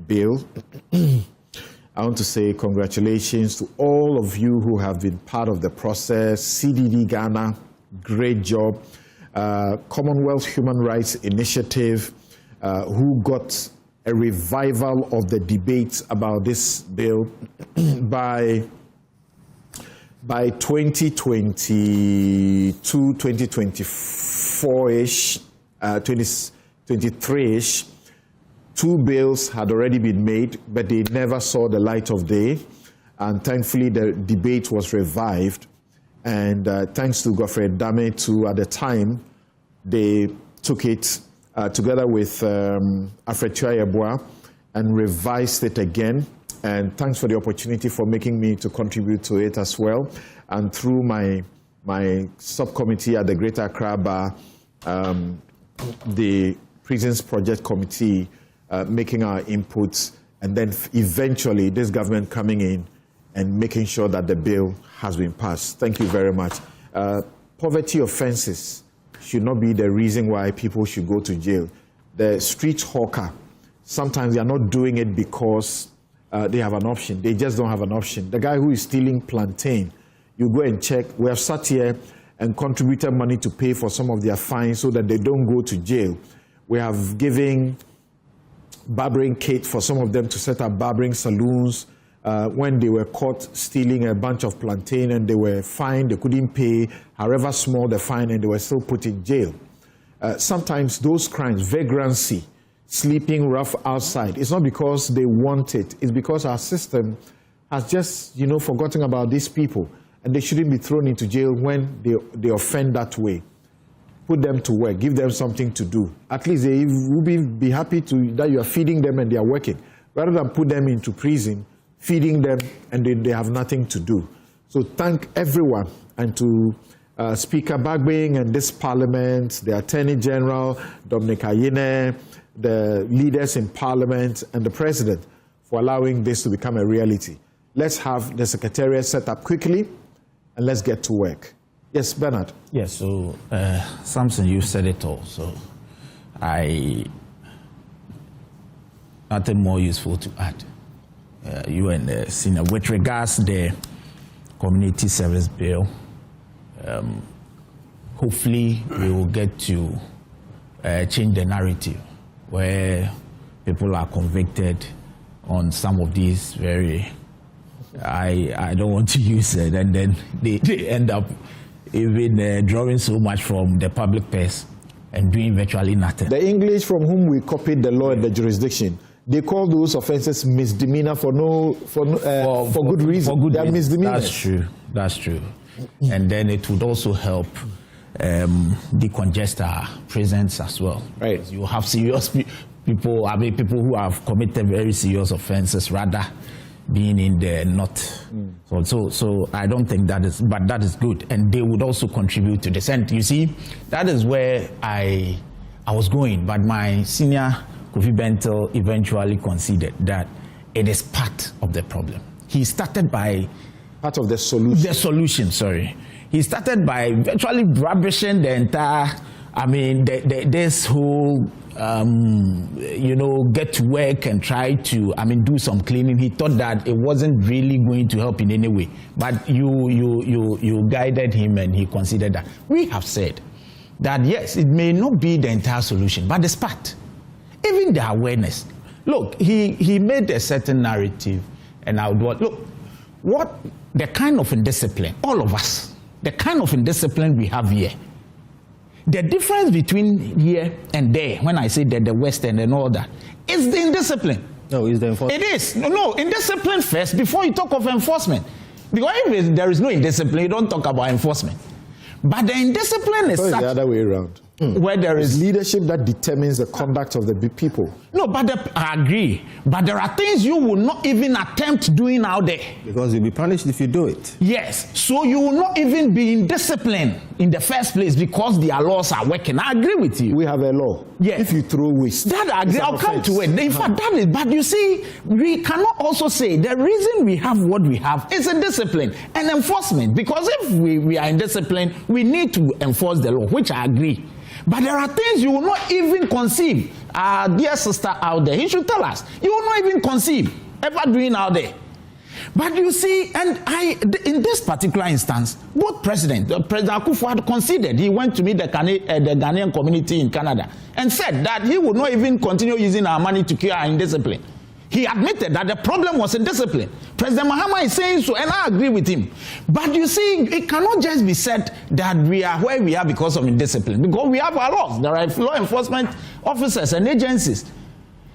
[SPEAKER 1] bill. I want to say congratulations to all of you who have been part of the process. CDD Ghana, great job. Commonwealth Human Rights Initiative, who got a revival of the debates about this bill by 2022, 2024-ish, 2023-ish, 2 bills had already been made, but they never saw the light of day. And thankfully, the debate was revived. And thanks to Godfrey Dame, too, at the time, they took it together with Alfred Tuayeboa and revised it again. And thanks for the opportunity for making me to contribute to it as well. And through my subcommittee at the Greater Accra Bar, the Prisons Project Committee, making our inputs, and then eventually this government coming in and making sure that the bill has been passed. Thank you very much. Poverty offenses should not be the reason why people should go to jail. The street hawker, sometimes they are not doing it because they have an option. They just don't have an option. The guy who is stealing plantain, you go and check. We have sat here and contributed money to pay for some of their fines so that they don't go to jail. We have given barbering kit for some of them to set up barbering saloons. When they were caught stealing a bunch of plantain and they were fined, they couldn't pay, however small the fine, and they were still put in jail. Sometimes those crimes, vagrancy, sleeping rough outside, it's not because they want it, it's because our system has just, forgotten about these people, and they shouldn't be thrown into jail when they offend that way. Put them to work, give them something to do. At least they will be happy that you are feeding them and they are working, rather than put them into prison, feeding them, and they have nothing to do. So thank everyone, and to Speaker Bagbing and this Parliament, the Attorney General, Dominic Ayine, the leaders in Parliament, and the President for allowing this to become a reality. Let's have the Secretariat set up quickly, and let's get to work. Yes, Bernard.
[SPEAKER 4] Yes, so Samson, you said it all. So nothing more useful to add. You and the senior, with regards to the community service bill, hopefully we will get to change the narrative where people are convicted on some of these very, I don't want to use it, and then they end up even drawing so much from the public purse and doing virtually nothing.
[SPEAKER 1] The English from whom we copied the law and the jurisdiction, they call those offenses misdemeanor for good reason. For good
[SPEAKER 4] reason.
[SPEAKER 1] Misdemeanors.
[SPEAKER 4] That's true. And then it would also help decongest our prisons as well.
[SPEAKER 1] Right.
[SPEAKER 4] You have serious people, people who have committed very serious offenses rather being in there, not. So I don't think that is, but that is good. And they would also contribute to this. And you see, that is where I was going, but my senior Kofi Bentel eventually conceded that it is part of the problem. He started by...
[SPEAKER 1] Part of the solution.
[SPEAKER 4] The solution, sorry. He started by virtually rubbishing the entire, this whole, get to work and try to, do some cleaning. He thought that it wasn't really going to help in any way. But you guided him and he considered that. We have said that, yes, it may not be the entire solution, but it's part. Even the awareness. Look, he made a certain narrative, and I would want, look, what the kind of indiscipline, all of us, the kind of indiscipline we have here, the difference between here and there, when I say that the Western and all that, is the indiscipline.
[SPEAKER 2] No, it's the enforcement.
[SPEAKER 4] It is. No, indiscipline first before you talk of enforcement. Because if there is no indiscipline, you don't talk about enforcement. But the indiscipline is
[SPEAKER 1] so
[SPEAKER 4] such.
[SPEAKER 1] It's the other way around.
[SPEAKER 4] where there is
[SPEAKER 1] leadership that determines the conduct of the people.
[SPEAKER 4] No, but I agree. But there are things you will not even attempt doing out there.
[SPEAKER 2] Because you'll be punished if you do it.
[SPEAKER 4] Yes. So you will not even be in discipline in the first place because their laws are working. I agree with you.
[SPEAKER 1] We have a law.
[SPEAKER 4] Yes.
[SPEAKER 1] If you throw waste.
[SPEAKER 4] That I agree. I'll come to it. In fact, that is. But you see, we cannot also say the reason we have what we have is a discipline and enforcement. Because if we are in discipline, we need to enforce the law, which I agree. But there are things you will not even conceive. Our dear sister out there, he should tell us. You will not even conceive ever doing out there. But you see, and in this particular instance, both President Akufo-Addo conceded. He went to meet the Ghanaian community in Canada and said that he would not even continue using our money to cure our indiscipline. He admitted that the problem was in discipline. President Mahama is saying so, and I agree with him. But you see, it cannot just be said that we are where we are because of indiscipline. Because we have our laws. There are law enforcement officers and agencies.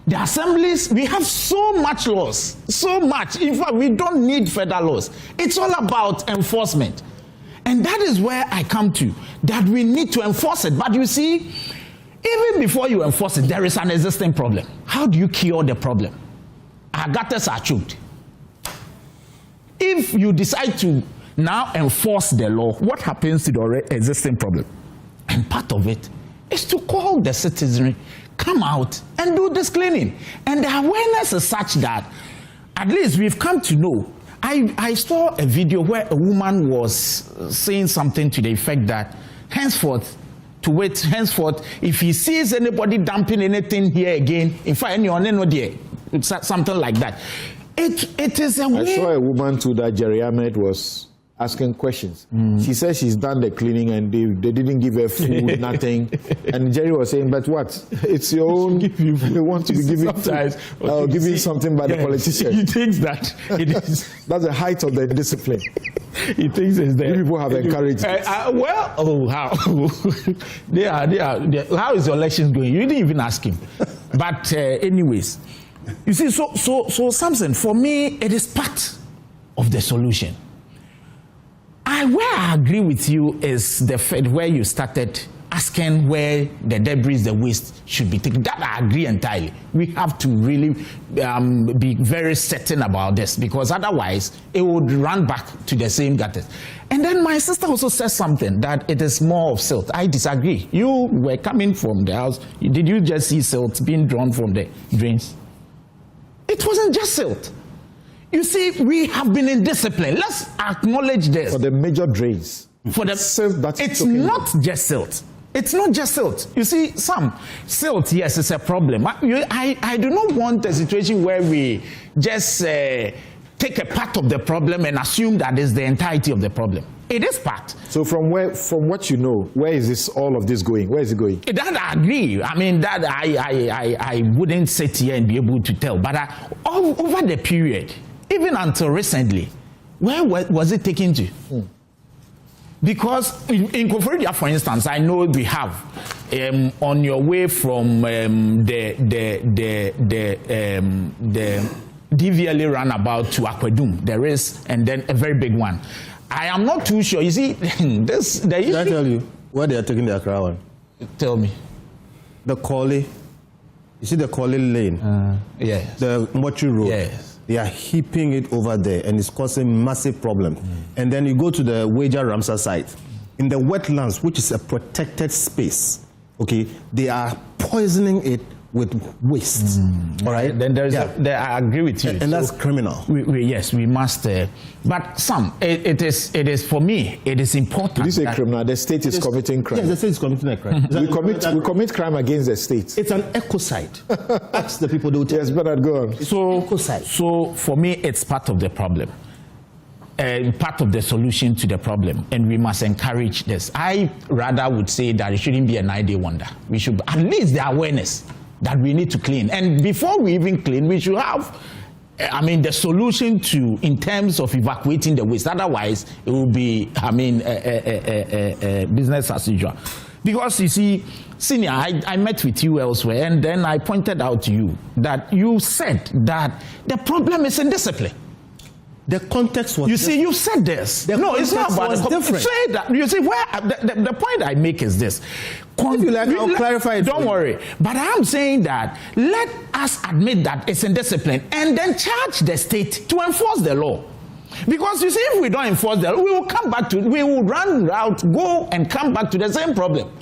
[SPEAKER 4] The assemblies, we have so much laws. So much. In fact, we don't need federal laws. It's all about enforcement. And that is where I come to, that we need to enforce it. But you see, even before you enforce it, there is an existing problem. How do you cure the problem? Our gutters are choked. If you decide to now enforce the law, what happens to the existing problem? And part of it is to call the citizenry, come out and do this cleaning. And the awareness is such that at least we've come to know. I saw a video where a woman was saying something to the effect that henceforth, if he sees anybody dumping anything here again, in fact, something like that. It is a way.
[SPEAKER 1] I saw a woman too that Jerry Ahmed was asking questions. She says she's done the cleaning and they didn't give her food, nothing. And Jerry was saying, but what? It's your own. They want to be giving giving something by the politician.
[SPEAKER 4] He thinks that it is.
[SPEAKER 1] That's the height of the discipline.
[SPEAKER 4] He thinks it's there.
[SPEAKER 1] People have encouraged it.
[SPEAKER 4] How? they are. How is your elections going? You didn't even ask him. But anyways, you see, so Samson, for me, it is part of the solution. Where I agree with you is the fact where you started asking where the debris, the waste should be taken. That I agree entirely. We have to really be very certain about this, because otherwise it would run back to the same gutters. And then my sister also says something that it is more of silt. I disagree. You were coming from the house. Did you just see silt being drawn from the drains? It wasn't just silt. You see, we have been in discipline. Let's acknowledge this.
[SPEAKER 1] For the major drains.
[SPEAKER 4] For the silt, it's not just silt. It's not just silt. You see, silt, yes, it's a problem. I do not want a situation where we just take a part of the problem and assume that is the entirety of the problem. It is part. So from what you know, where is all of this going? Where is it going? That I agree. I mean, that I wouldn't sit here and be able to tell. But over the period, even until recently, where was it taken to? Because in Akufo-Addo, for instance, I know we have on your way from the DVLA runabout to Akwadum, there is, and then a very big one. I am not too sure. You see, this. Did I tell you where they are taking the Accra one? Tell me. The Korle. You see the Korle lane? Yes. The Mochi Road. Yes. They are heaping it over there, and it's causing massive problems. And then you go to the Wager Ramsar site. In the wetlands, which is a protected space, okay, they are poisoning it with waste. All right? Then I agree with you. And that's criminal. Yes, we must. But it is for me, it is important. Did you say criminal? The state is committing crime. Yes, the state is committing a crime. we commit crime against the state. It's an ecocide. That's the people do. Yes, but go on. So for me, it's part of the problem. Part of the solution to the problem, and we must encourage this. I rather would say that it shouldn't be an idle wonder. We should at least the awareness that we need to clean, and before we even clean, we should have, the solution in terms of evacuating the waste. Otherwise, it will be, business as usual. Because you see, Senior, I met with you elsewhere, and then I pointed out to you that you said that the problem is indiscipline.
[SPEAKER 2] The context was
[SPEAKER 4] You see, you said this. No, it's not about the
[SPEAKER 2] different.
[SPEAKER 4] Say that. You see, where the point I make is this.
[SPEAKER 2] If you like, I'll clarify it.
[SPEAKER 4] Don't worry. But I'm saying that let us admit that it's indiscipline and then charge the state to enforce the law. Because you see, if we don't enforce the law, we will come back to, we will run out, go and come back to the same problem.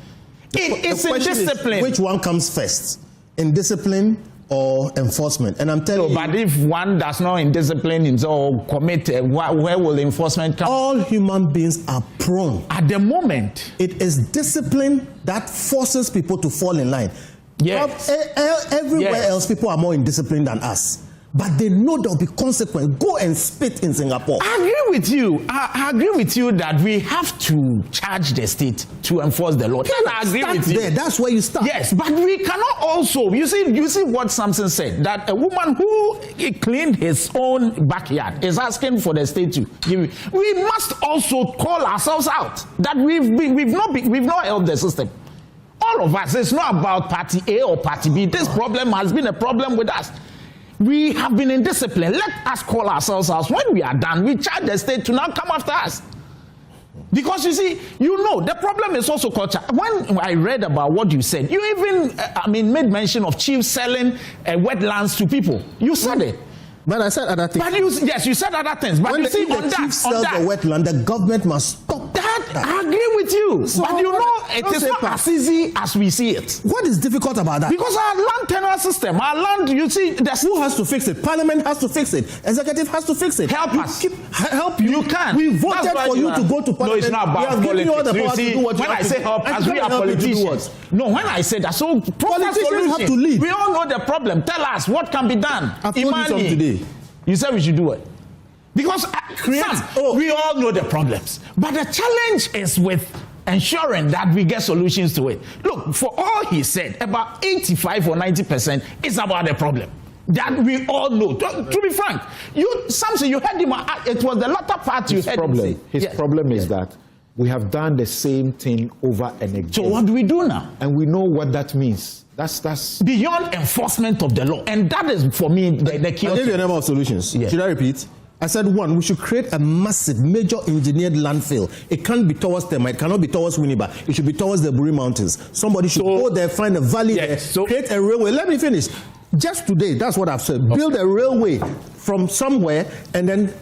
[SPEAKER 4] It's indiscipline.
[SPEAKER 2] Which one comes first? Indiscipline or enforcement? And I'm telling you.
[SPEAKER 4] But if one does not indiscipline himself or commit, where will enforcement come?
[SPEAKER 2] All human beings are prone.
[SPEAKER 4] At the moment.
[SPEAKER 2] It is discipline that forces people to fall in line.
[SPEAKER 4] Yes.
[SPEAKER 2] Everywhere else, people are more indisciplined than us. But they know there will be consequence. Go and spit in Singapore.
[SPEAKER 4] I agree with you. I agree with you that we have to charge the state to enforce the law. I agree with you.
[SPEAKER 2] That's where you start.
[SPEAKER 4] Yes, but we cannot also. You see what Samson said, that a woman who cleaned his own backyard is asking for the state to give. We must also call ourselves out that we've not helped the system. All of us. It's not about party A or party B. This problem has been a problem with us. We have been indisciplined. Let us call ourselves out. When we are done, we charge the state to now come after us. Because you see, the problem is also culture. When I read about what you said, you even, made mention of chiefs selling wetlands to people. You said it.
[SPEAKER 2] But I said other things.
[SPEAKER 4] But you said other things. But
[SPEAKER 2] when
[SPEAKER 4] you see,
[SPEAKER 2] the chief sells the wetland, the government must stop that.
[SPEAKER 4] I agree with you.
[SPEAKER 2] So
[SPEAKER 4] but it is not as easy as we see it.
[SPEAKER 2] What is difficult about that?
[SPEAKER 4] Because our land tenure system, our land, you see,
[SPEAKER 2] who has to fix it? Parliament has to fix it. Executive has to fix it.
[SPEAKER 4] Help us.
[SPEAKER 2] Help you.
[SPEAKER 4] You can.
[SPEAKER 2] We voted for you to go to Parliament.
[SPEAKER 4] No, it's not about politics.
[SPEAKER 2] We have given you all the power to do what you
[SPEAKER 4] when
[SPEAKER 2] have
[SPEAKER 4] I say
[SPEAKER 2] to
[SPEAKER 4] help
[SPEAKER 2] do.
[SPEAKER 4] us, we are politicians. No, when I say that, so
[SPEAKER 2] politicians have to lead.
[SPEAKER 4] We all know the problem. Tell us what can be done.
[SPEAKER 2] I've told you something today.
[SPEAKER 4] You said we should do it. Because we all know the problems. But the challenge is with ensuring that we get solutions to it. Look, for all he said, about 85 or 90% is about the problem. That we all know. To be frank, Samson, you heard him. It was the latter part you heard him say.
[SPEAKER 1] His problem is that we have done the same thing over and again.
[SPEAKER 4] So what do we do now?
[SPEAKER 1] And we know what that means. That's
[SPEAKER 4] beyond enforcement of the law. And that is, for me, the key.
[SPEAKER 2] I gave you a number of solutions. Yes. Should I repeat? I said, one, we should create a massive, major engineered landfill. It can't be towards Tema, it cannot be towards Winneba. It should be towards the Buri Mountains. Somebody should go there, find a valley there, create a railway. Let me finish. Just today, that's what I've said. Build a railway from somewhere and then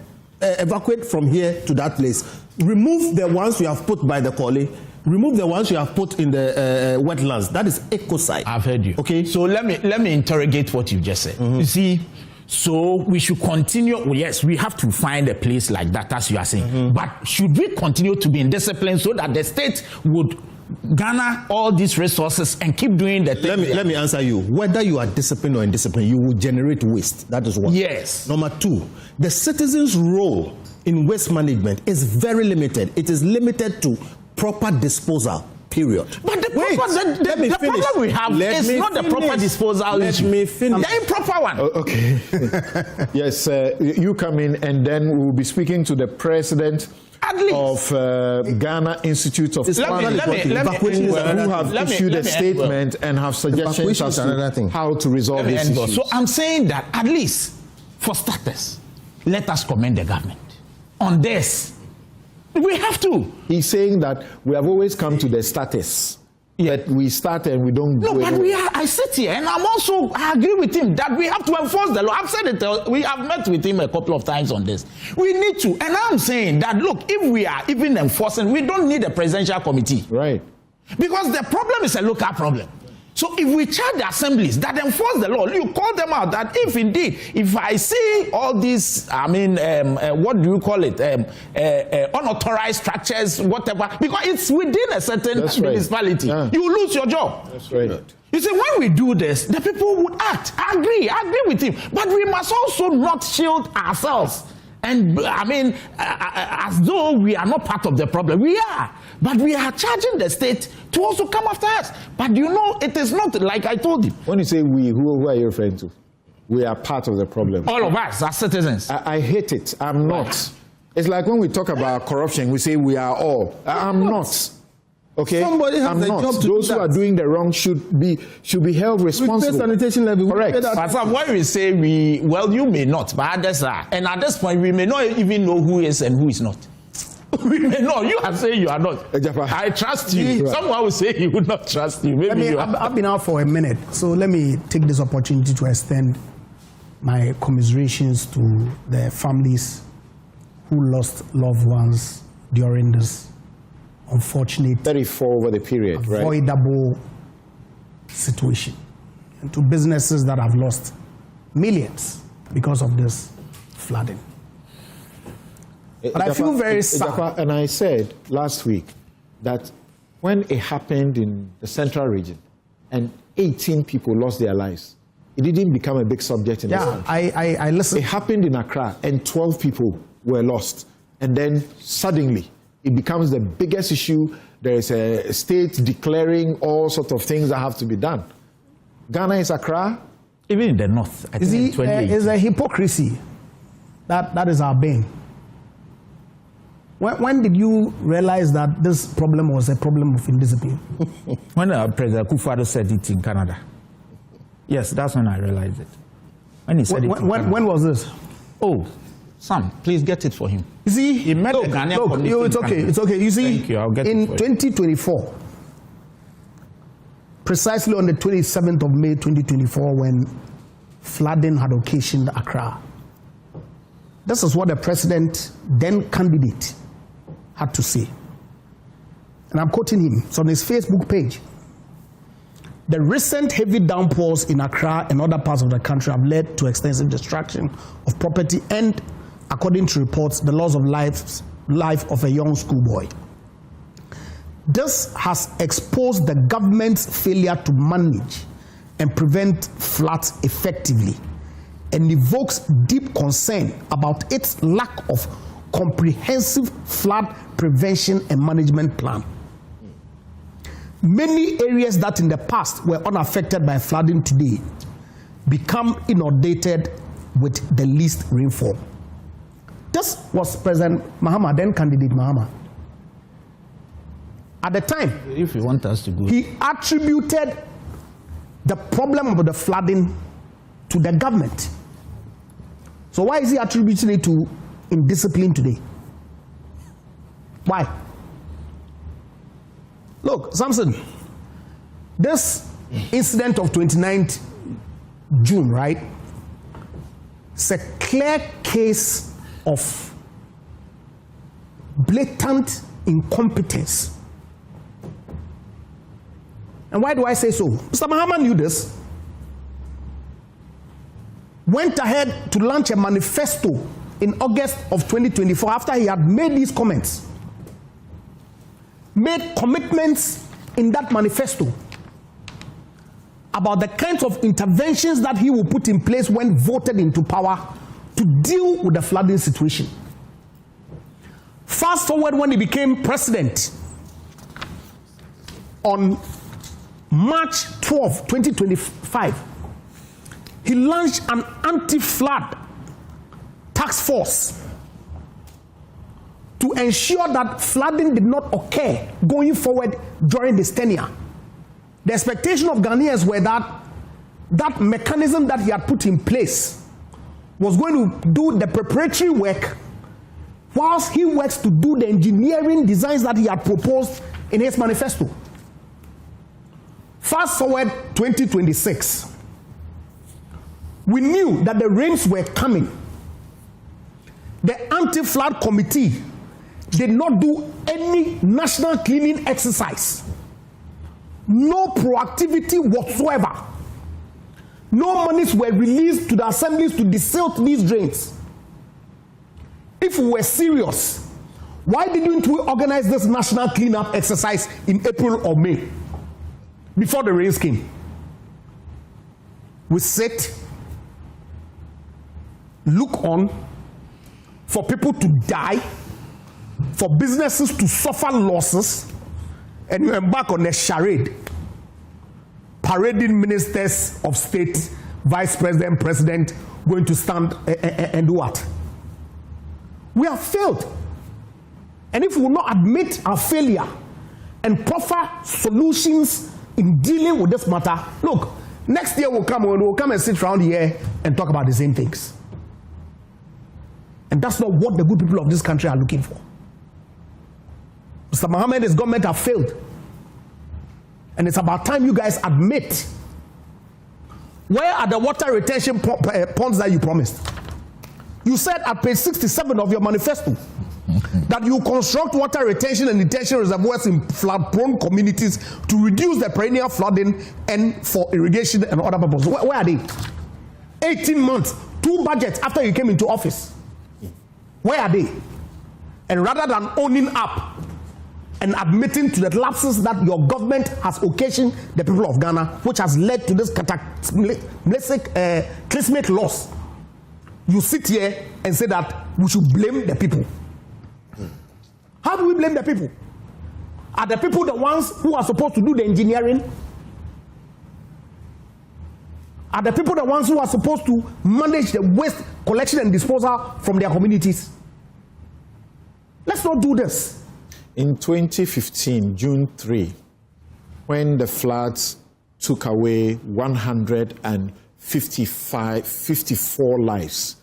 [SPEAKER 2] evacuate from here to that place. Remove the ones you have put by the Koli. Remove the ones you have put in the wetlands. That is ecocide.
[SPEAKER 4] I've heard you.
[SPEAKER 2] Okay.
[SPEAKER 4] So let me interrogate what you just said. You see, so we should continue. Well, yes, we have to find a place like that, as you are saying. But should we continue to be in discipline so that the state would garner all these resources and keep doing the thing?
[SPEAKER 2] Let me answer you. Whether you are disciplined or indisciplined, you will generate waste. That is one.
[SPEAKER 4] Yes.
[SPEAKER 2] Number two, the citizen's role in waste management is very limited. It is limited to proper disposal, period.
[SPEAKER 4] But the problem we have is not the proper disposal issue.
[SPEAKER 2] Let me finish.
[SPEAKER 4] The improper one.
[SPEAKER 1] Okay. Yes, you come in and then we will be speaking to the president of Ghana Institute of Planning, who have issued a statement and have suggestions as to how to resolve this issue.
[SPEAKER 4] So I'm saying that at least, for starters, let us commend the government on this. We have to.
[SPEAKER 1] He's saying that we have always come to the status. That we start and we don't go
[SPEAKER 4] but I sit here and I agree with him that we have to enforce the law. I've said it, we have met with him a couple of times on this. We need to. And I'm saying that, look, if we are even enforcing, we don't need a presidential committee.
[SPEAKER 1] Right.
[SPEAKER 4] Because the problem is a local problem. So if we charge the assemblies that enforce the law, you call them out that if I see all these, what do you call it, unauthorized structures, whatever, because it's within a certain municipality, you lose your job.
[SPEAKER 1] That's right.
[SPEAKER 4] You see, when we do this, the people would act. I agree with him. But we must also not shield ourselves. And as though we are not part of the problem. We are. But we are charging the state to also come after us. But it is not like I told you.
[SPEAKER 1] When you say we, who are you referring to? We are part of the problem.
[SPEAKER 4] All of us as citizens.
[SPEAKER 1] I hate it. I'm not. It's like when we talk about corruption, we say we are all. I'm not. Okay,
[SPEAKER 2] Somebody has
[SPEAKER 1] I'm
[SPEAKER 2] a
[SPEAKER 1] not.
[SPEAKER 2] job to
[SPEAKER 1] Those
[SPEAKER 2] do
[SPEAKER 1] who are
[SPEAKER 2] that.
[SPEAKER 1] doing the wrong should be held responsible.
[SPEAKER 2] Sanitation levy.
[SPEAKER 1] Correct.
[SPEAKER 4] But when we say we, well, you may not, but others are. And at this point, we may not even know who is and who is not. We may know. You are saying you are not. I trust you.
[SPEAKER 1] Right.
[SPEAKER 4] Someone will say he would not trust you. Maybe you are.
[SPEAKER 3] I've been out for a minute, so let me take this opportunity to extend my commiserations to the families who lost loved ones during this unfortunate,
[SPEAKER 1] 34 over the period, right?
[SPEAKER 3] avoidable situation, and to businesses that have lost millions because of this flooding. But I feel very sad.
[SPEAKER 1] And I said last week that when it happened in the central region and 18 people lost their lives, it didn't become a big subject in this country.
[SPEAKER 3] I listened.
[SPEAKER 1] It happened in Accra and 12 people were lost. And then suddenly it becomes the biggest issue. There is a state declaring all sorts of things that have to be done. Ghana is Accra.
[SPEAKER 4] Even in the north, I think
[SPEAKER 3] It's a hypocrisy. That is our bane. When did you realize that this problem was a problem of indiscipline?
[SPEAKER 4] When President Akufo-Addo said it in Canada. Yes, that's when I realized it. When he said
[SPEAKER 3] when was this?
[SPEAKER 4] Oh, Sam, please get it for him.
[SPEAKER 3] You see,
[SPEAKER 4] He met the Ghanaian community
[SPEAKER 3] it's
[SPEAKER 4] in
[SPEAKER 3] okay,
[SPEAKER 4] Canada.
[SPEAKER 3] it's okay. You see,
[SPEAKER 4] Thank you, I'll get
[SPEAKER 3] in
[SPEAKER 4] it for you.
[SPEAKER 3] 2024, precisely on the 27th of May 2024, when flooding had occasioned Accra, this is what the president, then candidate, had to say. And I'm quoting him. It's on his Facebook page. The recent heavy downpours in Accra and other parts of the country have led to extensive destruction of property and, according to reports, the loss of life of a young schoolboy. This has exposed the government's failure to manage and prevent floods effectively, and evokes deep concern about its lack of comprehensive flood prevention and management plan. Many areas that in the past were unaffected by flooding today become inundated with the least rainfall. This was President Mahama, then candidate Mahama. At the time,
[SPEAKER 4] If you want us to go.
[SPEAKER 3] he attributed the problem of the flooding to the government. So why is he attributing it to indiscipline today? Why? Look, Samson, this incident of 29th June, right? It's a clear case of blatant incompetence. And why do I say so? Mr. Mahama knew this. Went ahead to launch a manifesto in August of 2024 after he had made these comments. Made commitments in that manifesto about the kinds of interventions that he will put in place when voted into power to deal with the flooding situation. Fast forward when he became president on March 12, 2025, he launched an anti-flood task force to ensure that flooding did not occur going forward during this tenure. The expectation of Ghanaians were that that mechanism that he had put in place was going to do the preparatory work whilst he works to do the engineering designs that he had proposed in his manifesto. Fast forward 2026. We knew that the rains were coming. The anti-flood committee did not do any national cleaning exercise. No proactivity whatsoever. No monies were released to the assemblies to desilt these drains. If we were serious, why didn't we organize this national cleanup exercise in April or May before the rains came? We sit, look on for people to die, for businesses to suffer losses, and you embark on a charade, parading ministers of state, vice president, president, going to stand and do what? We have failed. And if we will not admit our failure and proffer solutions in dealing with this matter, look, next year we'll come and sit around here and talk about the same things. And that's not what the good people of this country are looking for. Mr. Mohammed, his government have failed. And it's about time you guys admit, where are the water retention ponds that you promised? You said at page 67 of your manifesto that you construct water retention and detention reservoirs in flood-prone communities to reduce the perennial flooding and for irrigation and other purposes. Where are they? 18 months, 2 budgets after you came into office. Where are they? And rather than owning up and admitting to the lapses that your government has occasioned the people of Ghana, which has led to this cataclysmic loss, you sit here and say that we should blame the people. How do we blame the people? Are the people the ones who are supposed to do the engineering? Are the people the ones who are supposed to manage the waste collection and disposal from their communities? Let's not do this.
[SPEAKER 1] In 2015, June 3, when the floods took away 154 lives,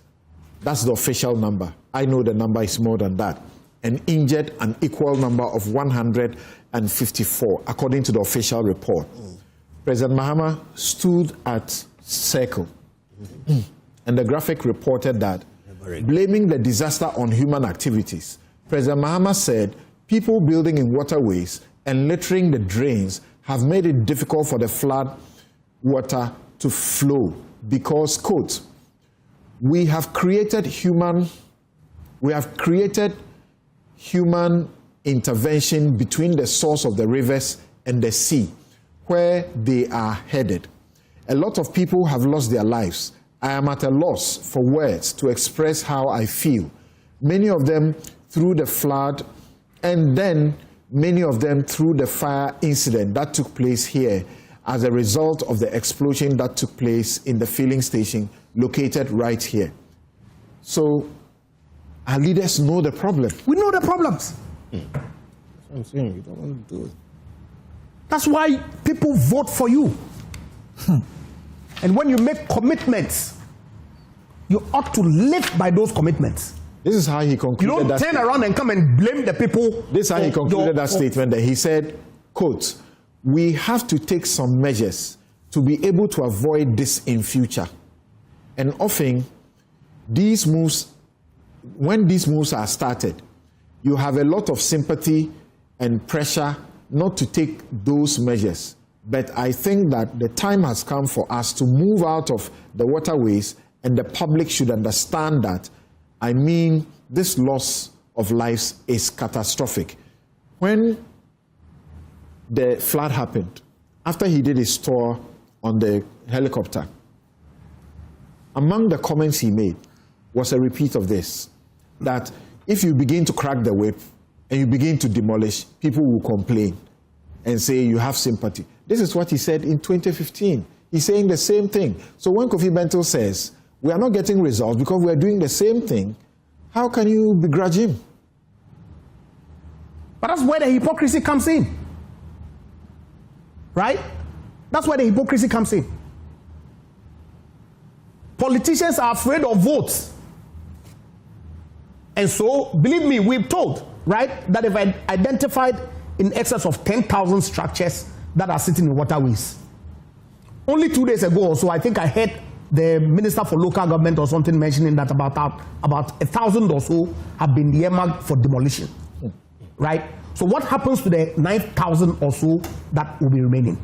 [SPEAKER 1] that's the official number. I know the number is more than that. And injured an equal number of 154, according to the official report. President Mahama stood at Circle, and the graphic reported that, blaming the disaster on human activities, President Mahama said, people building in waterways and littering the drains have made it difficult for the flood water to flow because, quote, we have created human intervention between the source of the rivers and the sea, where they are headed. A lot of people have lost their lives. I am at a loss for words to express how I feel. Many of them through the flood, and then many of them through the fire incident that took place here as a result of the explosion that took place in the filling station located right here. So our leaders know the problem.
[SPEAKER 3] We know the problems.
[SPEAKER 1] I'm saying you don't want to do it.
[SPEAKER 3] That's why people vote for you. And when you make commitments, you ought to live by those commitments.
[SPEAKER 1] This is how he concluded that.
[SPEAKER 3] You don't turn around and come and blame the people.
[SPEAKER 1] This is how he concluded that statement. That he said, quote, we have to take some measures to be able to avoid this in future. And often, these moves, when these moves are started, you have a lot of sympathy and pressure not to take those measures. But I think that the time has come for us to move out of the waterways, and the public should understand that. I mean, this loss of lives is catastrophic. When the flood happened, after he did his tour on the helicopter, among the comments he made was a repeat of this, that if you begin to crack the whip and you begin to demolish, people will complain and say you have sympathy. This is what he said in 2015. He's saying the same thing. So when Kofi Bento says, we are not getting results because we are doing the same thing, how can you begrudge him?
[SPEAKER 3] But that's where the hypocrisy comes in. Right? That's where the hypocrisy comes in. Politicians are afraid of votes. And so, believe me, we've told, right, that if I identified in excess of 10,000 structures that are sitting in waterways. Only 2 days ago or so, I think I heard the Minister for Local Government or something mentioning that about 1,000 or so have been earmarked for demolition. Right? So what happens to the 9,000 or so that will be remaining?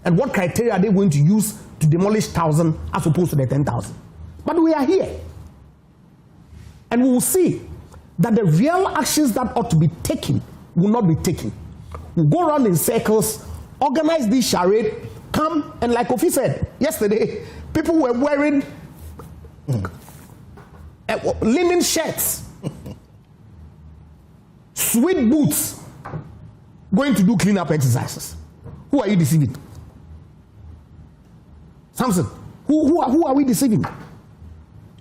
[SPEAKER 3] And what criteria are they going to use to demolish 1,000 as opposed to the 10,000? But we are here. And we will see that the real actions that ought to be taken will not be taken. We'll go around in circles, organize this charade, come, and like Kofi said yesterday, people were wearing linen shirts, sweet boots, going to do cleanup exercises. Who are you deceiving? Samson, who are we deceiving?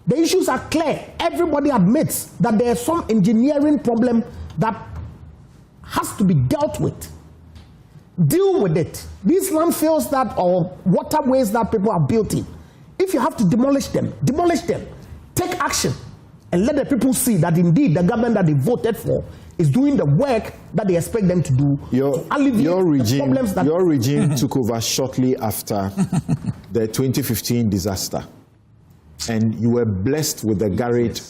[SPEAKER 3] The issues are clear. Everybody admits that there's some engineering problem that has to be dealt with. deal with it. These landfills that or waterways that people are built in, if you have to demolish them, take action, and let the people see that indeed the government that they voted for is doing the work that they expect them to do to alleviate the problems that...
[SPEAKER 1] Your regime took over shortly after the 2015 disaster, and you were blessed with the Garrett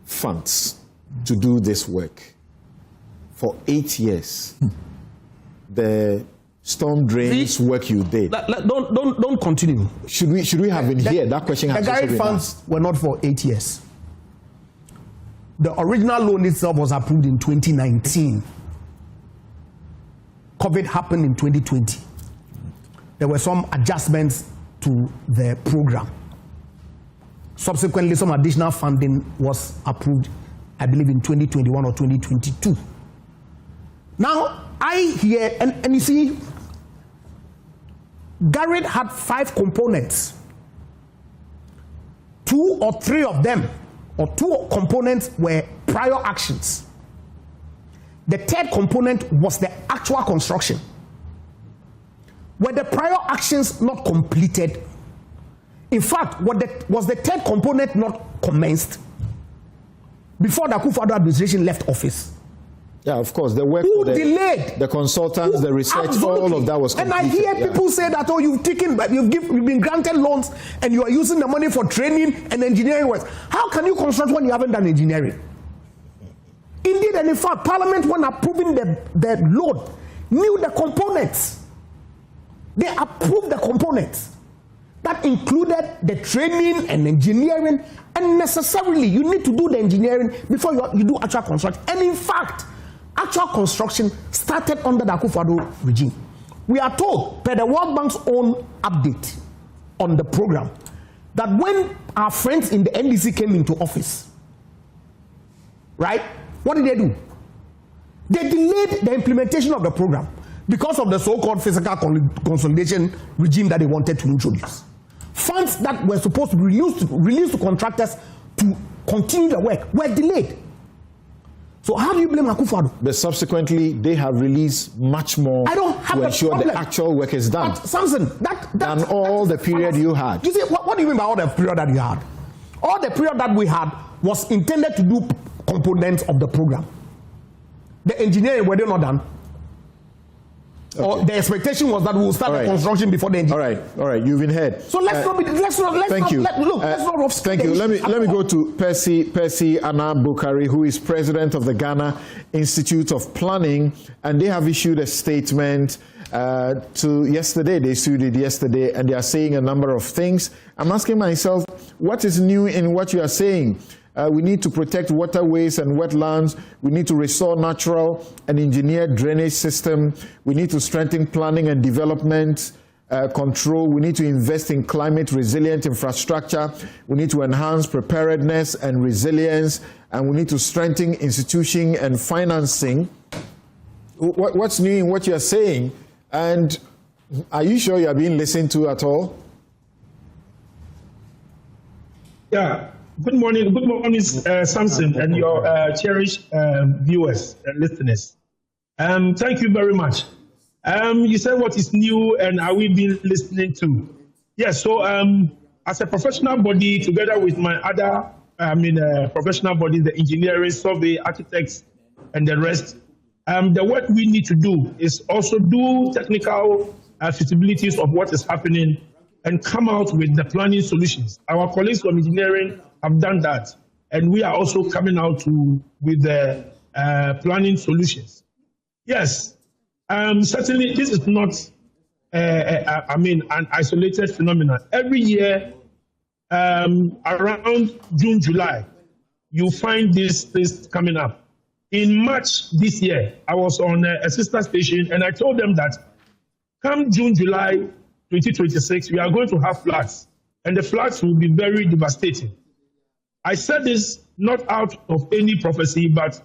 [SPEAKER 1] funds to do this work. For 8 years, the storm drains work you did.
[SPEAKER 3] Don't continue.
[SPEAKER 1] Should we have been here? That question has
[SPEAKER 3] the Garrett funds were not for 8 years. The original loan itself was approved in 2019. COVID happened in 2020. There were some adjustments to the program. Subsequently, some additional funding was approved, I believe, in 2021 or 2022. Now, I hear, and you see, Garrett had 5 components. 2 or 3 of them, or 2 components were prior actions. The 3rd component was the actual construction. Were the prior actions not completed? In fact, was the 3rd component not commenced before the Akufo-Addo administration left office?
[SPEAKER 1] Yeah, of course. The work,
[SPEAKER 3] delayed?
[SPEAKER 1] The consultants, the research,
[SPEAKER 3] Absolutely.
[SPEAKER 1] all of that was completed.
[SPEAKER 3] And I hear people say that, oh, you've been granted loans and you are using the money for training and engineering work. How can you construct when you haven't done engineering? Indeed, and in fact, Parliament, when approving the loan, knew the components. They approved the components. That included the training and engineering, and necessarily you need to do the engineering before you do actual construction. And in fact, actual construction started under the Akufo-Addo regime. We are told, per the World Bank's own update on the program, that when our friends in the NDC came into office, right, what did they do? They delayed the implementation of the program because of the so-called fiscal consolidation regime that they wanted to introduce. Funds that were supposed to be released to contractors to continue the work were delayed. So how do you blame Akufo-Addo?
[SPEAKER 1] But subsequently, they have released much more to ensure the actual work is done.
[SPEAKER 3] But Samson,
[SPEAKER 1] than all the period you had.
[SPEAKER 3] You see, what do you mean by all the period that you had? All the period that we had was intended to do components of the program. The engineering, were they not done? Okay. Or the expectation was that we will start the construction before the engineering.
[SPEAKER 1] All right, you've been heard.
[SPEAKER 3] So let's not
[SPEAKER 1] Thank you. Let me go to Percy Anna-Bukhari, who is president of the Ghana Institute of Planning, and they have issued a statement yesterday. They issued it yesterday, and they are saying a number of things. I'm asking myself, what is new in what you are saying? We need to protect waterways and wetlands. We need to restore natural and engineered drainage system. We need to strengthen planning and development control. We need to invest in climate resilient infrastructure. We need to enhance preparedness and resilience. And we need to strengthen institution and financing. What's new in what you're saying? And are you sure you're being listened to at all?
[SPEAKER 7] Yeah. Good morning, Samson, and your cherished viewers and listeners. Thank you very much. You said what is new and are we being listening to? Yes, so as a professional body, together with my other professional bodies, the engineering, survey, architects, and the rest, the work we need to do is also do technical feasibilities of what is happening and come out with the planning solutions. Our colleagues from engineering have done that, and we are also coming out with the planning solutions. Yes, certainly this is not, an isolated phenomenon. Every year, around June, July, you find this coming up. In March this year, I was on a sister station, and I told them that come June, July 2026, we are going to have floods, and the floods will be very devastating. I said this not out of any prophecy, but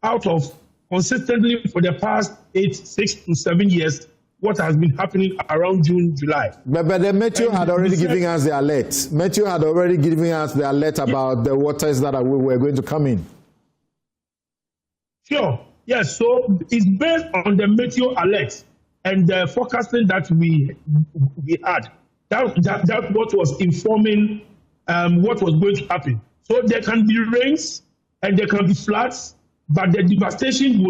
[SPEAKER 7] out of consistently for the past 6 to 7 years, what has been happening around June, July.
[SPEAKER 1] But the Meteo had already given us the alert. Meteo had already given us the alert about the waters that were going to come in.
[SPEAKER 7] Sure. Yes. So it's based on the Meteo alert and the forecasting that we had, that what was informing what was going to happen. So there can be rains and there can be floods, but the devastation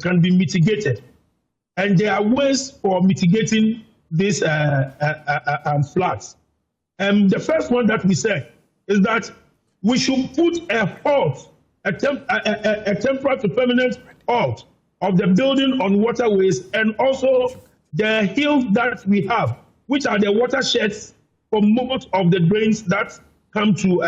[SPEAKER 7] can be mitigated. And there are ways for mitigating these floods. The first one that we said is that we should put a halt, a temporary to permanent halt of the building on waterways and also the hills that we have, which are the watersheds for most of the drains that come to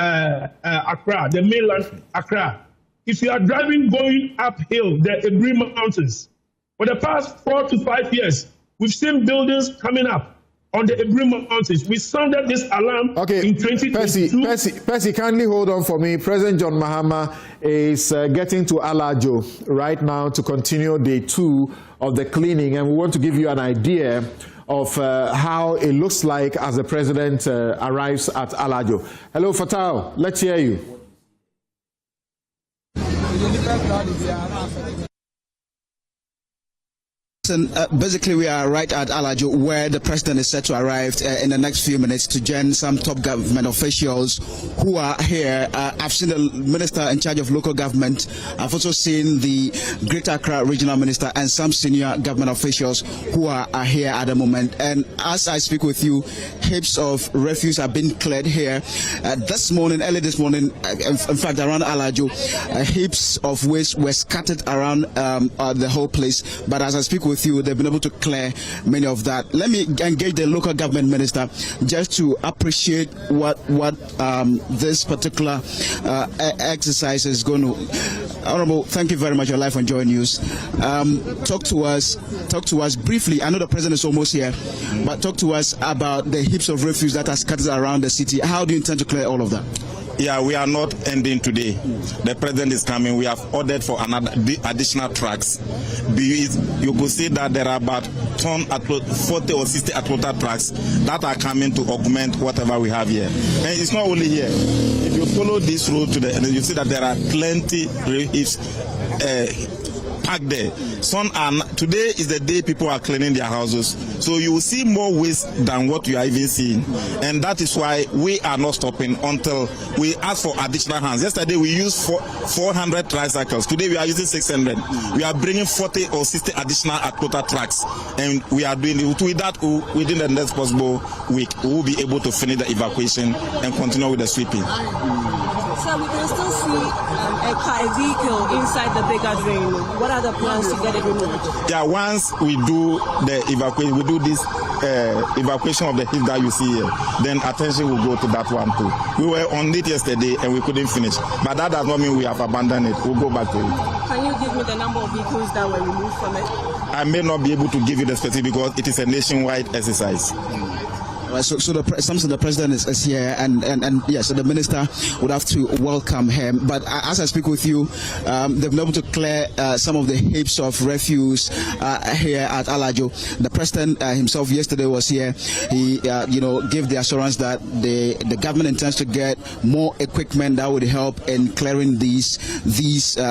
[SPEAKER 7] Accra, the mainland Accra. If you are driving going uphill, the Ebri Mountains, for the past 4 to 5 years, we've seen buildings coming up on the Ebri Mountains. We sounded this alarm in 2022.
[SPEAKER 1] Percy, kindly hold on for me. President John Mahama is getting to Alajo right now to continue day 2 of the cleaning, and we want to give you an idea of how it looks like as the president arrives at Alajo. Hello, Fatao. Let's hear you.
[SPEAKER 8] Basically, we are right at Alajo, where the president is set to arrive in the next few minutes to join some top government officials who are here. I've seen the minister in charge of local government. I've also seen the Greater Accra regional minister and some senior government officials who are here at the moment. And as I speak with you, heaps of refuse have been cleared here. This morning, early this morning, in fact, around Alajo, heaps of waste were scattered around the whole place. But as I speak with you, they've been able to clear many of that. Let me engage the local government minister just to appreciate what this particular exercise is going to. Honorable, thank you very much. Your Life on Joy News. Talk to us briefly. I know the president is almost here, but talk to us about the heaps of refuse that are scattered around the city. How do you intend to clear all of that?
[SPEAKER 9] Yeah, we are not ending today. The president is coming. We have ordered for another additional trucks. You could see that there are about 40 or 60 Atlanta trucks that are coming to augment whatever we have here. And it's not only here. If you follow this road you see that there are plenty packed there. Today is the day people are cleaning their houses, so you will see more waste than what you are even seeing, and that is why we are not stopping until we ask for additional hands. Yesterday we used 400 tricycles. Today we are using 600. We are bringing 40 or 60 additional Akota trucks, and we are doing it. With that, within the next possible week, we will be able to finish the evacuation and continue with the sweeping.
[SPEAKER 10] So we can still see a car vehicle inside the bigger drain. What are the plans to get it removed?
[SPEAKER 9] Yeah, once we do the evacuation, we do this evacuation of the heap that you see here, then attention will go to that one too. We were on it yesterday and we couldn't finish, but that does not mean we have abandoned it. We'll go back to it.
[SPEAKER 10] Can you give me the number of vehicles that were removed from it?
[SPEAKER 9] I may not be able to give you the specific because it is a nationwide exercise.
[SPEAKER 8] So the president is here, and yes, so the minister would have to welcome him. But as I speak with you, they've been able to clear some of the heaps of refuse here at Alajo. The president himself yesterday was here. He gave the assurance that the government intends to get more equipment that would help in clearing these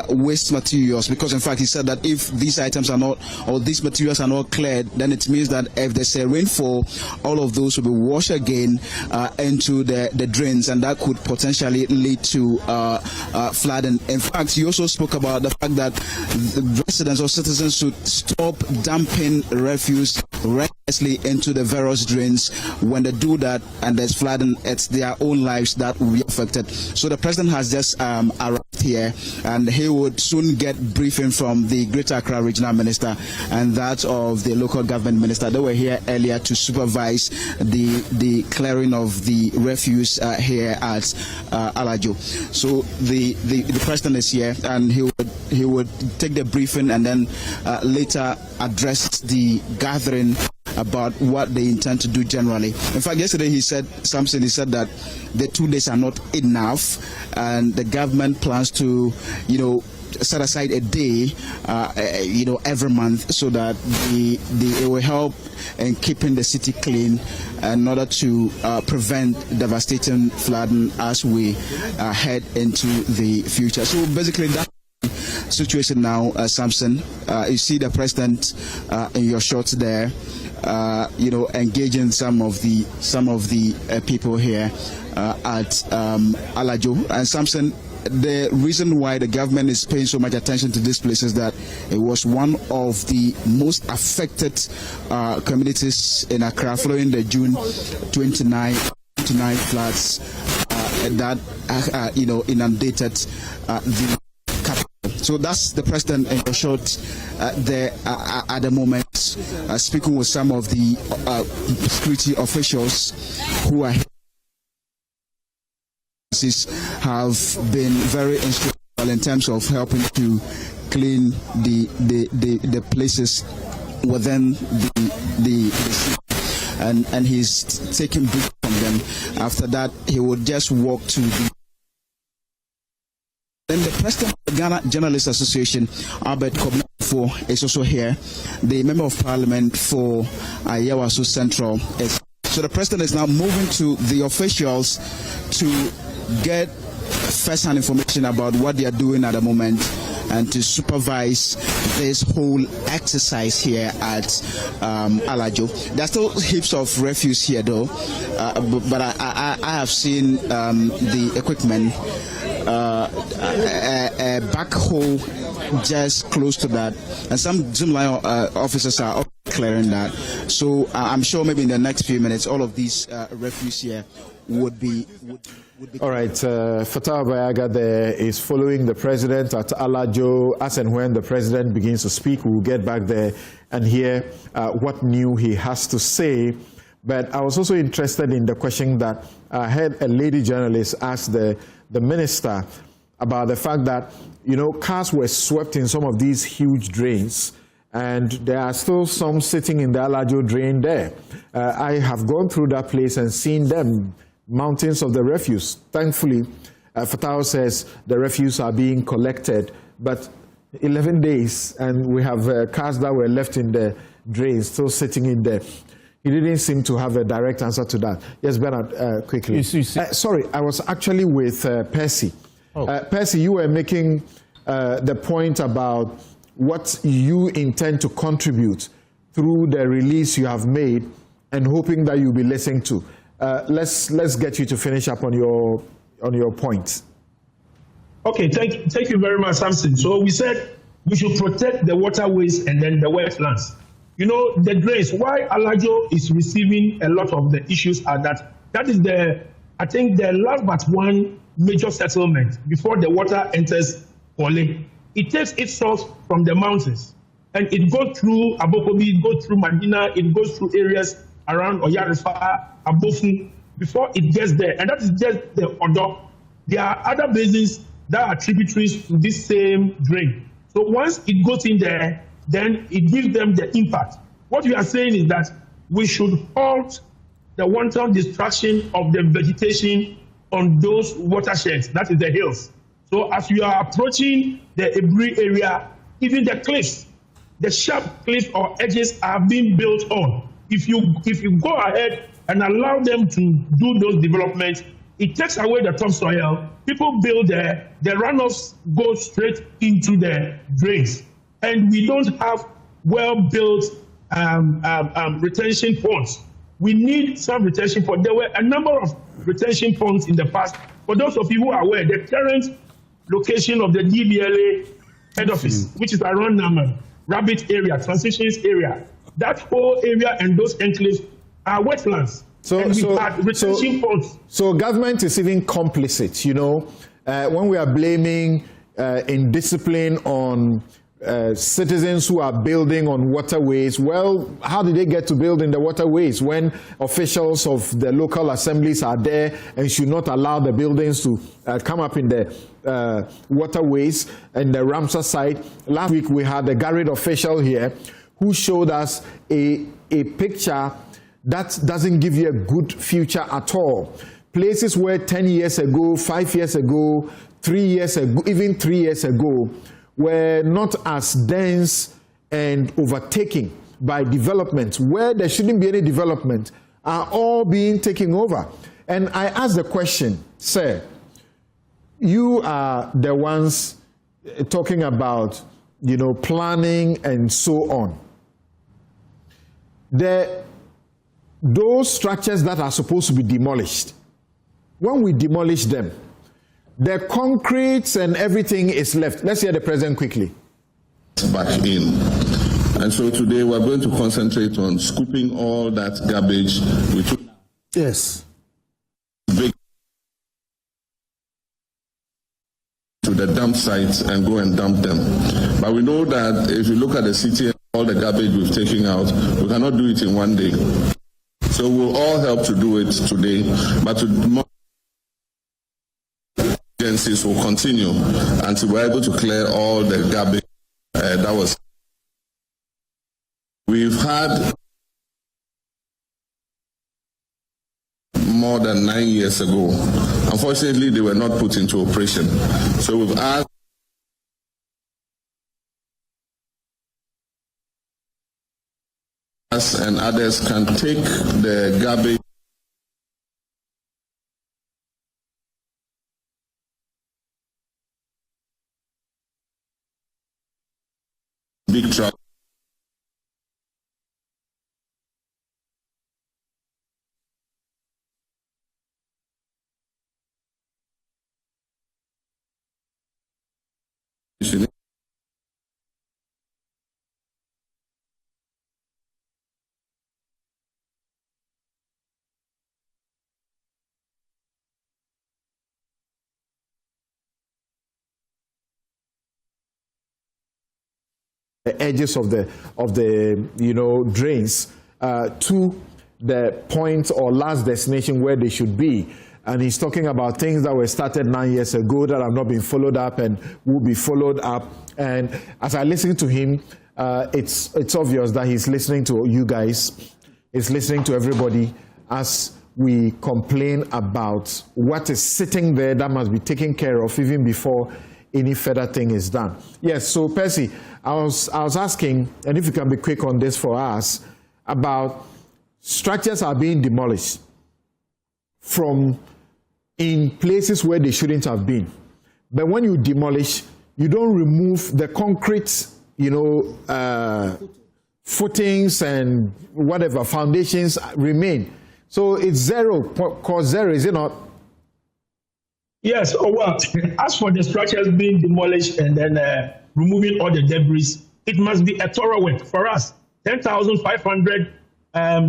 [SPEAKER 8] waste materials. Because in fact, he said that if these items are not, or these materials are not cleared, then it means that if there's a rainfall, all of those will be washed again into the drains, and that could potentially lead to flooding. In fact, you also spoke about the fact that the residents or citizens should stop dumping refuse recklessly into the various drains. When they do that and there's flooding, it's their own lives that will be affected. So the president has just arrived here, and he would soon get briefing from the Greater Accra regional minister and that of the local government minister. They were here earlier to supervise the clearing of the refuse here at Alajo. So the president is here, and he would take the briefing and then later address the gathering about what they intend to do generally. In fact, yesterday he said that the 2 days are not enough, and the government plans to, set aside a day, every month, so that it will help in keeping the city clean in order to prevent devastating flooding as we head into the future. So basically, situation now, Samson. You see the president in your shots there, engaging some of the people here at Alajo. And Samson, the reason why the government is paying so much attention to this place is that it was one of the most affected communities in Accra following the June 29 floods that inundated the capital. So that's the president in your shot there at the moment, speaking with some of the security officials who are here. Have been very instrumental in terms of helping to clean the places within the city, and he's taking break from them. After that, he will just walk to the. Then the president of the Ghana Journalists Association, Albert Kobnafo, is also here. The member of parliament for Ayawaso Central is. So the president is now moving to the officials to get first-hand information about what they are doing at the moment and to supervise this whole exercise here at Alajo. There are still heaps of refuse here though, but I have seen the equipment, a backhoe just close to that, and some Zoom line officers are clearing that. So I'm sure maybe in the next few minutes all of these refuse here would be
[SPEAKER 1] all right. Fattah Bayaga there is following the president at Alajo. As and when the president begins to speak, we'll get back there and hear what new he has to say. But I was also interested in the question that I had a lady journalist ask the minister about the fact that, cars were swept in some of these huge drains, and there are still some sitting in the Alajo drain there. I have gone through that place and seen them, mountains of the refuse. Thankfully, Fattah says the refuse are being collected, but 11 days, and we have cars that were left in the drains still sitting in there. He didn't seem to have a direct answer to that. Yes, Bernard, quickly. Sorry, I was actually with Percy. Percy, you were making the point about what you intend to contribute through the release you have made and hoping that you'll be listened to. Let's get you to finish up on your point.
[SPEAKER 7] Okay, thank you very much, Samson. So we said we should protect the waterways and then the wetlands. The drains. Why Alajo is receiving a lot of the issues are that is the last but one major settlement before the water enters Pole. It takes its source from the mountains, and it goes through Abokobi, it goes through Madina, it goes through areas around Oyarifa, Abofu, before it gets there. And that is just the Odo. There are other basins that are tributaries to this same drain. So once it goes in there, then it gives them the impact. What we are saying is that we should halt the wanton destruction of the vegetation on those watersheds, that is the hills. So as you are approaching the Ebri area, even the cliffs, the sharp cliffs or edges are being built on. If you go ahead and allow them to do those developments, it takes away the topsoil. People build there, the runoffs go straight into the drains, and we don't have well-built retention ponds. We need some retention ponds. There were a number of retention ponds in the past. For those of you who are aware, the current location of the DBLA head office, which is around Naman, Rabbit area, Transitions area, that whole area and those enclaves are wetlands.
[SPEAKER 1] So government is even complicit, when we are blaming indiscipline on citizens who are building on waterways. Well, how did they get to build in the waterways when officials of the local assemblies are there and should not allow the buildings to come up in the waterways and the Ramsar site? Last week we had a Garrett official here who showed us a picture that doesn't give you a good future at all. Places where 10 years ago, 5 years ago, 3 years ago, even 3 years ago, were not as dense and overtaken by development, where there shouldn't be any development, are all being taken over. And I ask the question, sir, you are the ones talking about, planning and so on. Those structures that are supposed to be demolished, when we demolish them, the concrete and everything is left. Let's hear the president quickly.
[SPEAKER 11] Back in. And so today we're going to concentrate on scooping all that garbage we took.
[SPEAKER 3] Yes.
[SPEAKER 11] To the dump sites and go and dump them. But we know that if you look at the city and all the garbage we've taken out, we cannot do it in one day. So we'll all help to do it today, but agencies will continue until we're able to clear all the garbage that was. We've had more than 9 years ago. Unfortunately, they were not put into operation. So we've asked us and others can take the garbage big truck.
[SPEAKER 1] The edges of the drains to the point or last destination where they should be. And he's talking about things that were started 9 years ago that have not been followed up and will be followed up. And as I listen to him, it's obvious that he's listening to you guys. He's listening to everybody as we complain about what is sitting there that must be taken care of even before any further thing is done. Yes, so Percy, I was asking, and if you can be quick on this for us, about structures are being demolished from in places where they shouldn't have been. But when you demolish, you don't remove the concrete, footings and whatever, foundations remain. So it's zero, cause zero, is it not?
[SPEAKER 7] Yes, well, as for the structures being demolished and then removing all the debris, it must be a thorough work. For us, 10,500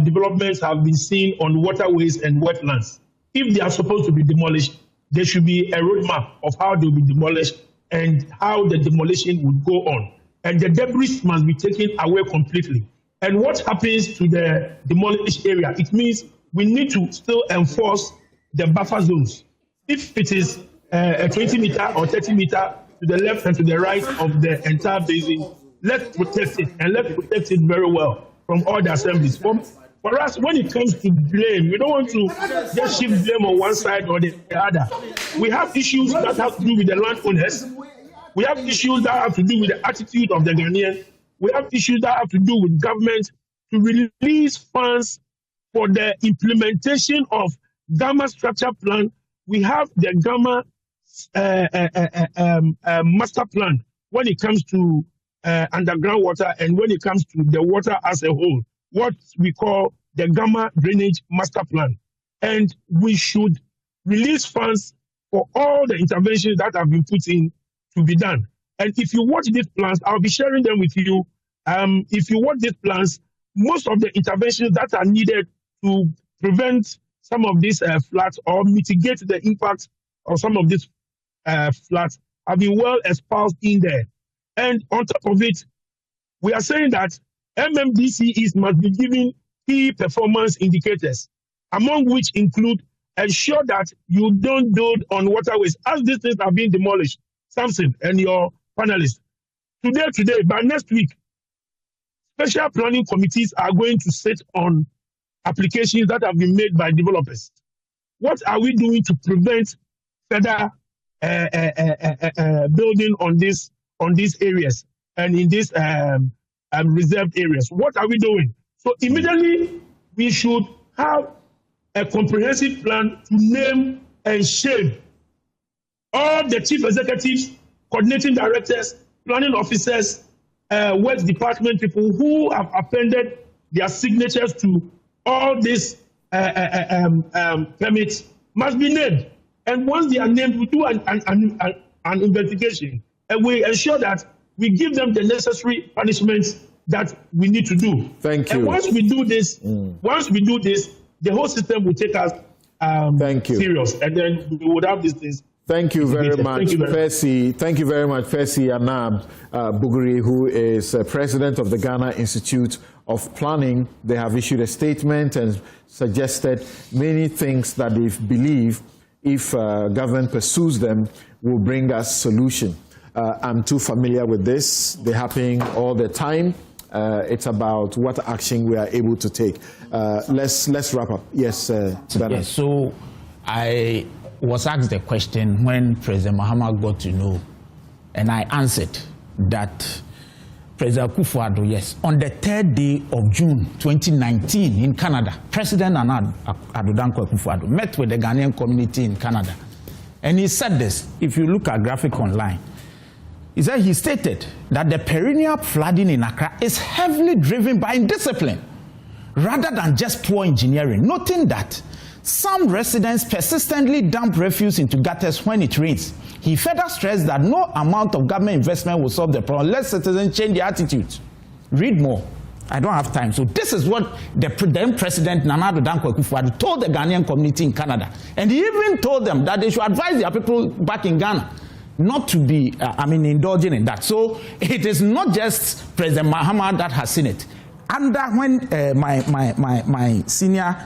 [SPEAKER 7] developments have been seen on waterways and wetlands. If they are supposed to be demolished, there should be a roadmap of how they will be demolished and how the demolition would go on. And the debris must be taken away completely. And what happens to the demolished area? It means we need to still enforce the buffer zones. If it is a 20 meter or 30 meter to the left and to the right of the entire basin, let's protect it, and let's protect it very well from all the assemblies. For us, when it comes to blame, we don't want to just shift blame on one side or the other. We have issues that have to do with the landowners. We have issues that have to do with the attitude of the Ghanaian. We have issues that have to do with government to release funds for the implementation of Gamma structure plan. We have the Gamma master plan when it comes to underground water and when it comes to the water as a whole, what we call the Gamma drainage master plan. And we should release funds for all the interventions that have been put in to be done. And if you watch these plans, I'll be sharing them with you. If you watch these plans, most of the interventions that are needed to prevent some of these floods or mitigate the impact of some of these floods have been well espoused in there. And on top of it, we are saying that MMDCEs must be given key performance indicators, among which include ensure that you don't build on waterways as these things are being demolished. Samson and your panelists. Today, by next week, special planning committees are going to sit on applications that have been made by developers. What are we doing to prevent further building on these areas and in these reserved areas? What are we doing? So immediately we should have a comprehensive plan to name and shame all the chief executives coordinating directors, planning officers, works department people who have appended their signatures to all these permits must be named. And once they are named, we do an investigation, and we ensure that we give them the necessary punishments that we need to do.
[SPEAKER 1] Thank you.
[SPEAKER 7] And once we do this, the whole system will take us serious, and then we would have these things.
[SPEAKER 1] Thank you very much, Percy. Thank you very much, Percy Anab Buguri, who is president of the Ghana Institute of Planning. They have issued a statement and suggested many things that they believe, if government pursues them, will bring us solution. I'm too familiar with this. They're happening all the time. It's about what action we are able to take. Let's wrap up. Yes, Bernard.
[SPEAKER 4] Yes, so I was asked the question when President Mahama got to know, and I answered that President Akufo-Addo, yes, on the 3rd day of June 2019 in Canada, President Nana Addo Dankwa Akufo-Addo met with the Ghanaian community in Canada. And he said this, if you look at graphic online, he stated that the perennial flooding in Accra is heavily driven by indiscipline rather than just poor engineering, noting that some residents persistently dump refuse into gutters when it rains. He further stressed that no amount of government investment will solve the problem unless citizens change their attitudes. Read more. I don't have time. So this is what the then President Nana Addo Dankwa Akufo-Addo told the Ghanaian community in Canada. And he even told them that they should advise their people back in Ghana not to be, indulging in that. So it is not just President Mahama that has seen it. And that when my senior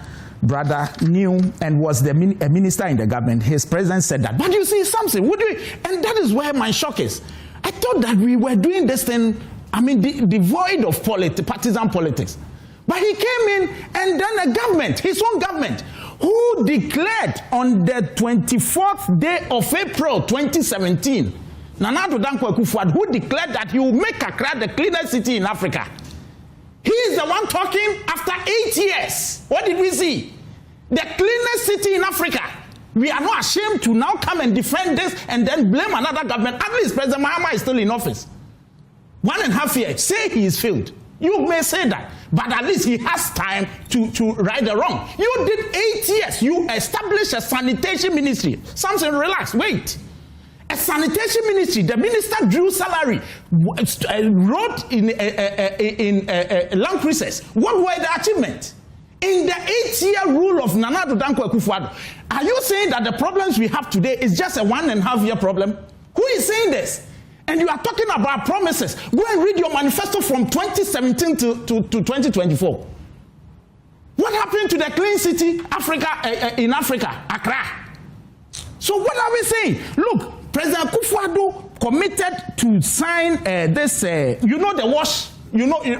[SPEAKER 4] brother knew and was a minister in the government, his president said that. But you see something, and that is where my shock is. I thought that we were doing this thing, devoid of partisan politics. But he came in, and then a government, his own government, who declared on the 24th day of April 2017, Nana Addo Dankwa Akufo-Addo, who declared that he will make Accra the cleanest city in Africa. He is the one talking after 8 years. What did we see? The cleanest city in Africa. We are not ashamed to now come and defend this and then blame another government. At least President Mahama is still in office. 1.5 years. Say he is failed. You may say that. But at least he has time to right the wrong. You did 8 years. You established a sanitation ministry. Samson, relax. Wait. A sanitation ministry, the minister drew salary, wrote in land cruises. What were the achievements? In the 8-year rule of Nana Addo Dankwa Akufo-Addo, are you saying that the problems we have today is just a 1.5 year problem? Who is saying this? And you are talking about promises. Go and read your manifesto from 2017 to 2024. What happened to the clean city in Africa, Accra? So what are we saying? Look, President Akufo-Addo committed to sign the WASH.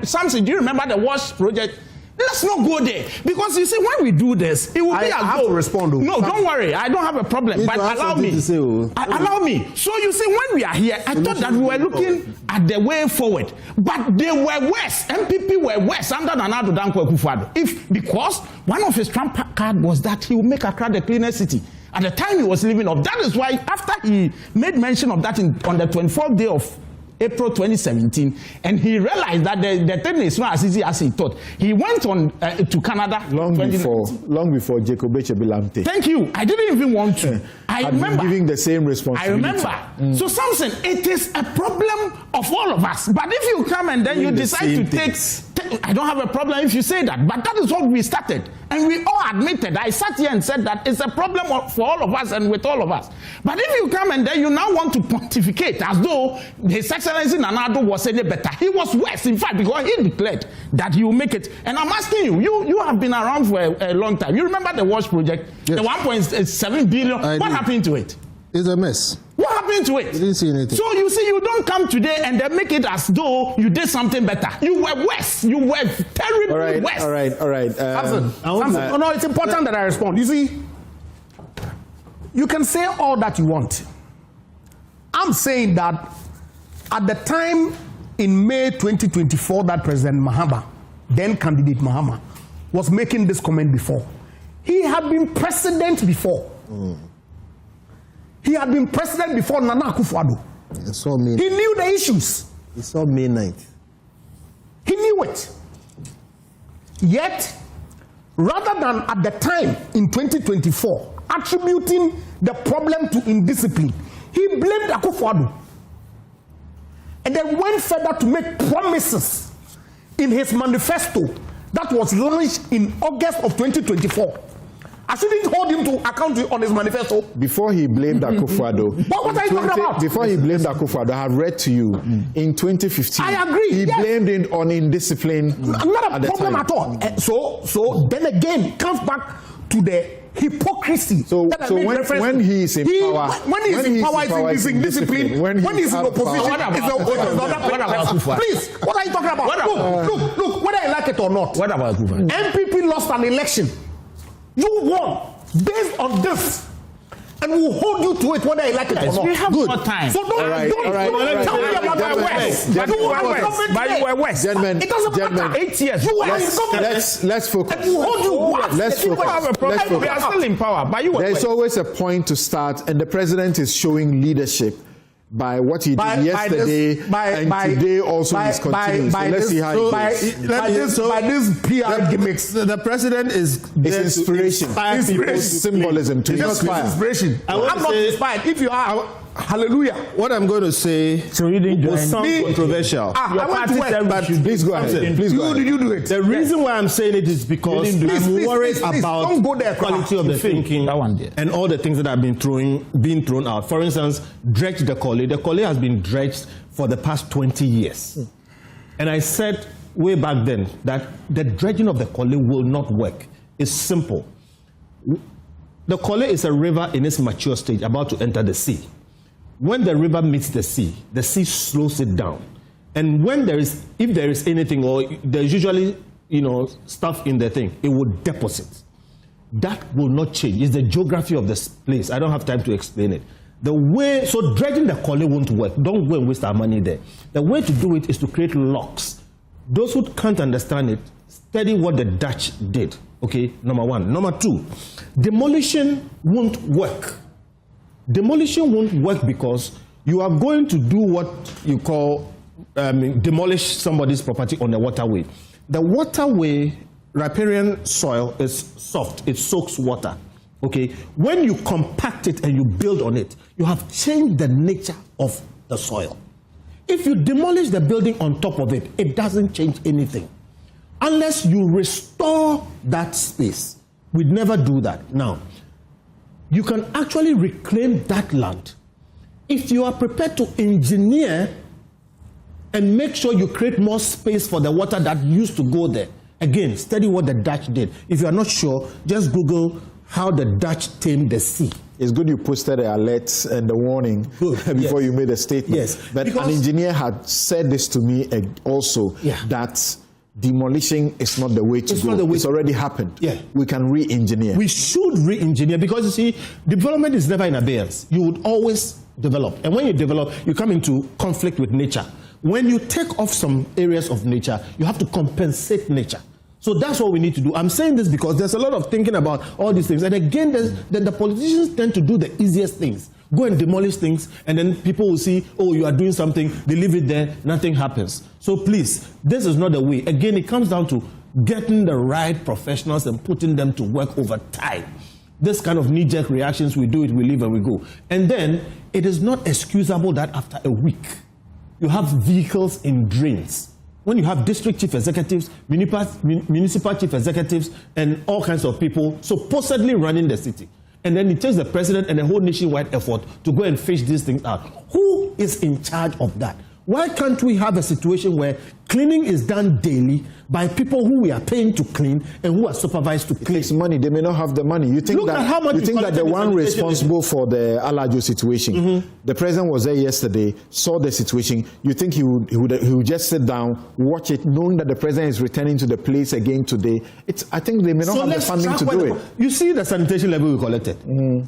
[SPEAKER 4] Samson, do you remember the WASH project? Let's not go there. Because you see, when we do this, it will be
[SPEAKER 3] I have to respond.
[SPEAKER 4] No, don't worry. I don't have a problem. But allow me. Allow me. So you see, when we are here, I thought that we were looking at the way forward. But they were worse. MPP were worse under Nana Addo Dankwa Akufo-Addo. Because one of his trump card was that he would make Accra the cleanest city. At the time he was leaving off. That is why after he made mention of that on the 24th day of April 2017, and he realized that the thing is not as easy as he thought. He went on to Canada
[SPEAKER 1] long before Jacob Echebilante.
[SPEAKER 4] Thank you. I didn't even want to. I remember
[SPEAKER 1] giving the same responsibility.
[SPEAKER 4] I remember. So Samson, it is a problem of all of us. But if you come and then you decide to take, I don't have a problem if you say that. But that is what we started, and we all admitted. I sat here and said that it's a problem for all of us and with all of us. But if you come and then you now want to pontificate as though His Excellency Nana Addo was any better, he was worse. In fact, because he declared that he will make it. And I'm asking you have been around for a long time. You remember the WASH project, yes. The 1.7 billion. What happened to it?
[SPEAKER 12] It's a mess.
[SPEAKER 4] What happened to it?
[SPEAKER 12] You didn't see anything.
[SPEAKER 4] So you see, you don't come today and then make it as though you did something better. You were worse. You were terribly worse.
[SPEAKER 1] All right.
[SPEAKER 3] Samson, no, it's important that I respond. You see, you can say all that you want. I'm saying that at the time in May 2024 that President Mahama, then candidate Mahama, was making this comment before, he had been president before. He had been president before Nana Akufo-Addo.
[SPEAKER 2] He saw May.
[SPEAKER 3] He knew the issues.
[SPEAKER 2] He saw May 9th.
[SPEAKER 3] He knew it. Yet, rather than at the time in 2024 attributing the problem to indiscipline, he blamed Akufo-Addo and then went further to make promises in his manifesto that was launched in August of 2024. I shouldn't hold him to account on his manifesto.
[SPEAKER 1] Before he blamed Akufo-Addo.
[SPEAKER 3] What are you talking about?
[SPEAKER 1] Before he blamed Akufo-Addo, I have read to you in 2015.
[SPEAKER 3] I agree.
[SPEAKER 1] He blamed it on indiscipline.
[SPEAKER 3] Not a problem at all. So then again, comes back to the hypocrisy.
[SPEAKER 1] So when he is in power,
[SPEAKER 3] when he is in power, it's indiscipline. When he's in opposition, it's another person. Please, what are you talking about? Look, whether you like it or not.
[SPEAKER 4] What about Akufo?
[SPEAKER 3] MPP lost an election. You won based on this, and we'll hold you to it whether you like it or not.
[SPEAKER 4] We have more time.
[SPEAKER 3] So don't tell me about my West.
[SPEAKER 4] But you were West.
[SPEAKER 1] Gentlemen,
[SPEAKER 3] it doesn't matter.
[SPEAKER 4] 8 years.
[SPEAKER 3] You were in government.
[SPEAKER 1] Let's focus.
[SPEAKER 3] And we'll hold you what?
[SPEAKER 1] Let's
[SPEAKER 4] We have a
[SPEAKER 1] focus.
[SPEAKER 4] problem. We are still in power. But you were
[SPEAKER 1] There's
[SPEAKER 4] West.
[SPEAKER 1] always a point to start, and the president is showing leadership by what he did yesterday, and today also is continuing. So let's see how it goes.
[SPEAKER 3] By this PR gimmicks.
[SPEAKER 2] The president is
[SPEAKER 1] It's inspiration. It's symbolism to inspire.
[SPEAKER 3] Inspiration. I'm not inspired. If you are, hallelujah.
[SPEAKER 2] What I'm going to say will sound controversial.
[SPEAKER 3] I want to work,
[SPEAKER 1] But please go ahead. Please go ahead.
[SPEAKER 3] Did you do it?
[SPEAKER 2] The reason why I'm saying it is because I'm worried about
[SPEAKER 3] don't go there,
[SPEAKER 2] the quality of the thinking
[SPEAKER 4] That one there.
[SPEAKER 2] and all the things that have been thrown out. For instance, dredge the Kole. The Kole has been dredged for the past 20 years. And I said way back then that the dredging of the Kole will not work. It's simple. The Kole is a river in its mature stage, about to enter the sea. When the river meets the sea slows it down. And when if there is anything, or there's usually, stuff in the thing, it will deposit. That will not change. It's the geography of this place. I don't have time to explain it. So dredging the Kole won't work. Don't go and waste our money there. The way to do it is to create locks. Those who can't understand it, study what the Dutch did. Okay, number one. Number two, demolition won't work. Demolition won't work because you are going to do what you call demolish somebody's property on a waterway. The waterway, riparian soil, is soft. It soaks water. Okay, when you compact it and you build on it, you have changed the nature of the soil. If you demolish the building on top of it, it doesn't change anything. Unless you restore that space. We'd never do that. Now, you can actually reclaim that land if you are prepared to engineer and make sure you create more space for the water that used to go there. Again, study what the Dutch did. If you are not sure, just Google how the Dutch tamed the sea.
[SPEAKER 1] It's good you posted the alert and the warning before you made a statement.
[SPEAKER 2] Yes.
[SPEAKER 1] But an engineer had said this to me also, that demolition is not the way to go. It's already happened.
[SPEAKER 2] Yeah.
[SPEAKER 1] We can re-engineer.
[SPEAKER 2] We should re-engineer because, you see, development is never in abeyance. You would always develop. And when you develop, you come into conflict with nature. When you take off some areas of nature, you have to compensate nature. So that's what we need to do. I'm saying this because there's a lot of thinking about all these things. And again, the politicians tend to do the easiest things. Go and demolish things, and then people will see, oh, you are doing something, they leave it there, nothing happens. So please, this is not the way. Again, it comes down to getting the right professionals and putting them to work over time. This kind of knee-jerk reactions, we do it, we leave and we go. And then, it is not excusable that after a week, you have vehicles in drains. When you have district chief executives, municipal chief executives, and all kinds of people supposedly running the city. And then it takes the president and a whole nationwide effort to go and fish these things out. Who is in charge of that? Why can't we have a situation where cleaning is done daily by people who we are paying to clean and who are supervised to clean?
[SPEAKER 1] It takes money. They may not have the money. You think that the one responsible for the Alajo situation, the president was there yesterday, saw the situation. You think he would just sit down, watch it, knowing that the president is returning to the place again today? I think they may not have the funding to do it.
[SPEAKER 2] You see the sanitation level we collected.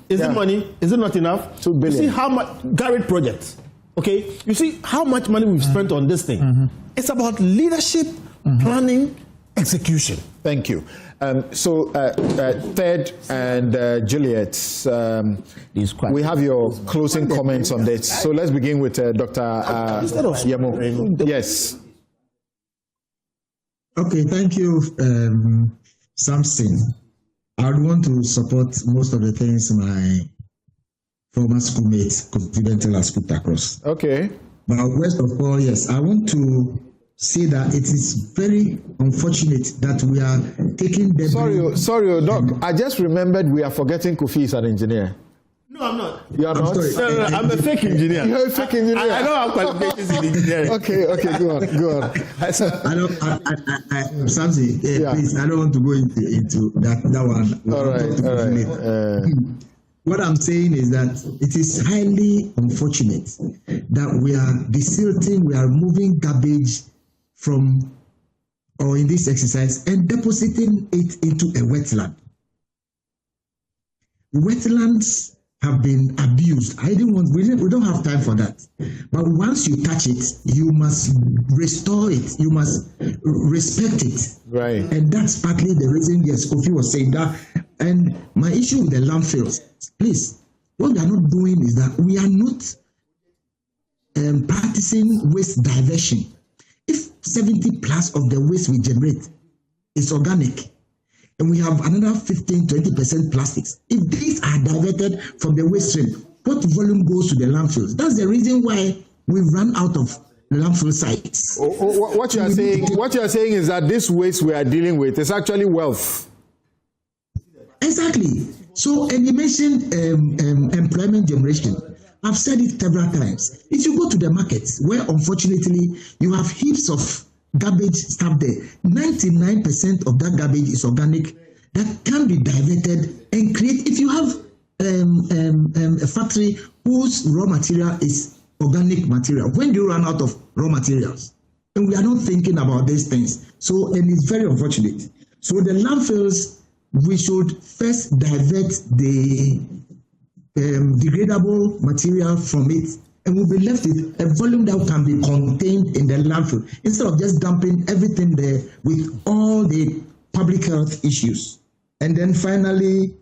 [SPEAKER 2] Is it money? Is it not enough?
[SPEAKER 1] 2 billion.
[SPEAKER 2] You see how much Garrett projects. Okay, you see how much money we've spent on this thing. It's about leadership, planning, execution.
[SPEAKER 1] Thank you. So, Ted and Juliet, we have your closing comments on this. So let's begin with Dr. Yemo. Yes.
[SPEAKER 6] Okay, thank you, Samson. I would want to support most of the things my former schoolmate, Confidential, has put across.
[SPEAKER 1] Okay.
[SPEAKER 6] But first of all, yes, I want to say that it is very unfortunate that we are taking the...
[SPEAKER 1] Sorry, Doc. I just remembered we are forgetting Kofi is an engineer.
[SPEAKER 2] No, I'm not.
[SPEAKER 1] You are not?
[SPEAKER 2] No, I'm a fake engineer.
[SPEAKER 1] You're a fake engineer.
[SPEAKER 2] I don't have qualifications in engineering.
[SPEAKER 1] Okay, go on.
[SPEAKER 6] Samson, please, I don't want to go into that one.
[SPEAKER 1] All right.
[SPEAKER 6] What I'm saying is that it is highly unfortunate that we are desilting, we are moving garbage from, or in this exercise, and depositing it into a wetland. Wetlands have been abused. We don't have time for that. But once you touch it, you must restore it. You must respect it.
[SPEAKER 1] Right.
[SPEAKER 6] And that's partly the reason, yes, Kofi was saying that. And my issue with the landfills, please, what we are not doing is that we are not practicing waste diversion. If 70 plus of the waste we generate is organic, and we have another 15-20% plastics, if these are diverted from the waste stream, what volume goes to the landfills? That's the reason why we run out of landfill sites.
[SPEAKER 1] What you are saying is that this waste we are dealing with is actually wealth.
[SPEAKER 6] Exactly. So, and you mentioned employment generation. I've said it several times. If you go to the markets, where unfortunately you have heaps of garbage stuff there, 99% of that garbage is organic, that can be diverted and create. If you have a factory whose raw material is organic material, when do you run out of raw materials? And we are not thinking about these things. So, and it's very unfortunate. So the landfills, we should first divert the degradable material from it, and we'll be left with a volume that can be contained in the landfill, instead of just dumping everything there with all the public health issues. And then finally,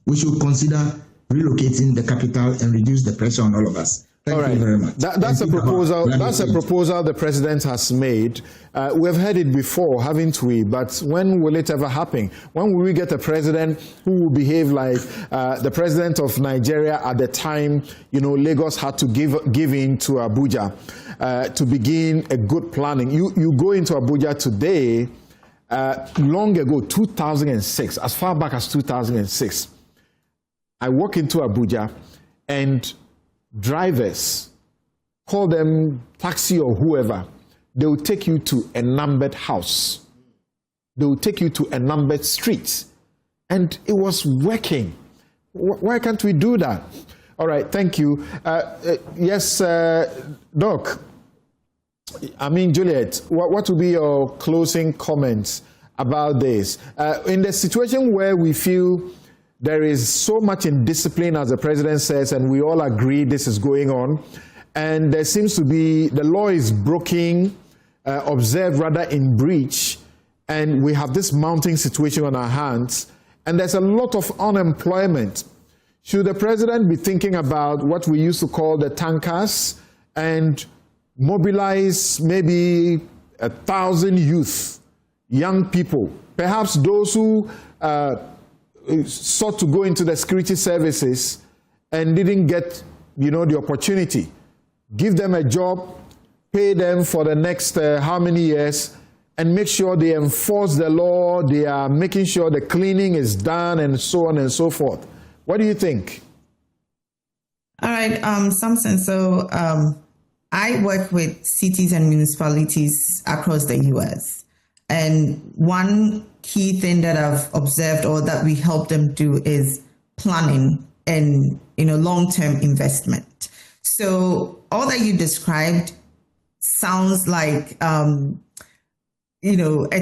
[SPEAKER 6] we should consider relocating the capital and reduce the pressure on all of us. Thank you very much.
[SPEAKER 1] That's a proposal. That's a proposal the president has made. We've heard it before, haven't we? But when will it ever happen? When will we get a president who will behave like the president of Nigeria at the time? You know, Lagos had to give in to Abuja to begin a good planning. You go into Abuja today. Long ago, 2006, as far back as 2006, I walk into Abuja and drivers, call them taxi or whoever, they will take you to a numbered house. They will take you to a numbered street. And it was working. Why can't we do that? All right, thank you. Yes, Doc. Juliet, what will be your closing comments about this? In the situation where we feel there is so much indiscipline, as the president says, and we all agree this is going on, and there seems to be, the law is broken, observed rather in breach, and we have this mounting situation on our hands, and there's a lot of unemployment. Should the president be thinking about what we used to call the tankers and mobilize maybe 1,000 youth, young people, perhaps those who sought to go into the security services and didn't get, the opportunity. Give them a job, pay them for the next how many years, and make sure they enforce the law, they are making sure the cleaning is done, and so on and so forth. What do you think?
[SPEAKER 5] All right, Samson, so I work with cities and municipalities across the U.S. And one key thing that I've observed, or that we help them do, is planning and long-term investment. So all that you described sounds like a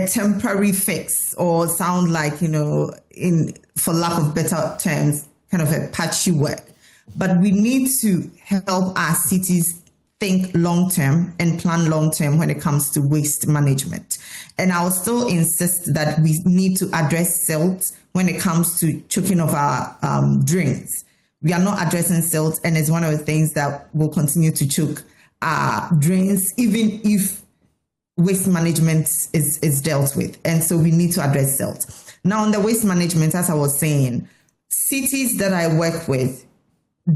[SPEAKER 5] temporary fix, or sound like for lack of better terms, kind of a patchy work. But we need to help our cities think long-term and plan long-term when it comes to waste management. And I'll still insist that we need to address silt when it comes to choking of our drains. We are not addressing silt, and it's one of the things that will continue to choke our drains, even if waste management is dealt with. And so we need to address silt. Now, on the waste management, as I was saying, cities that I work with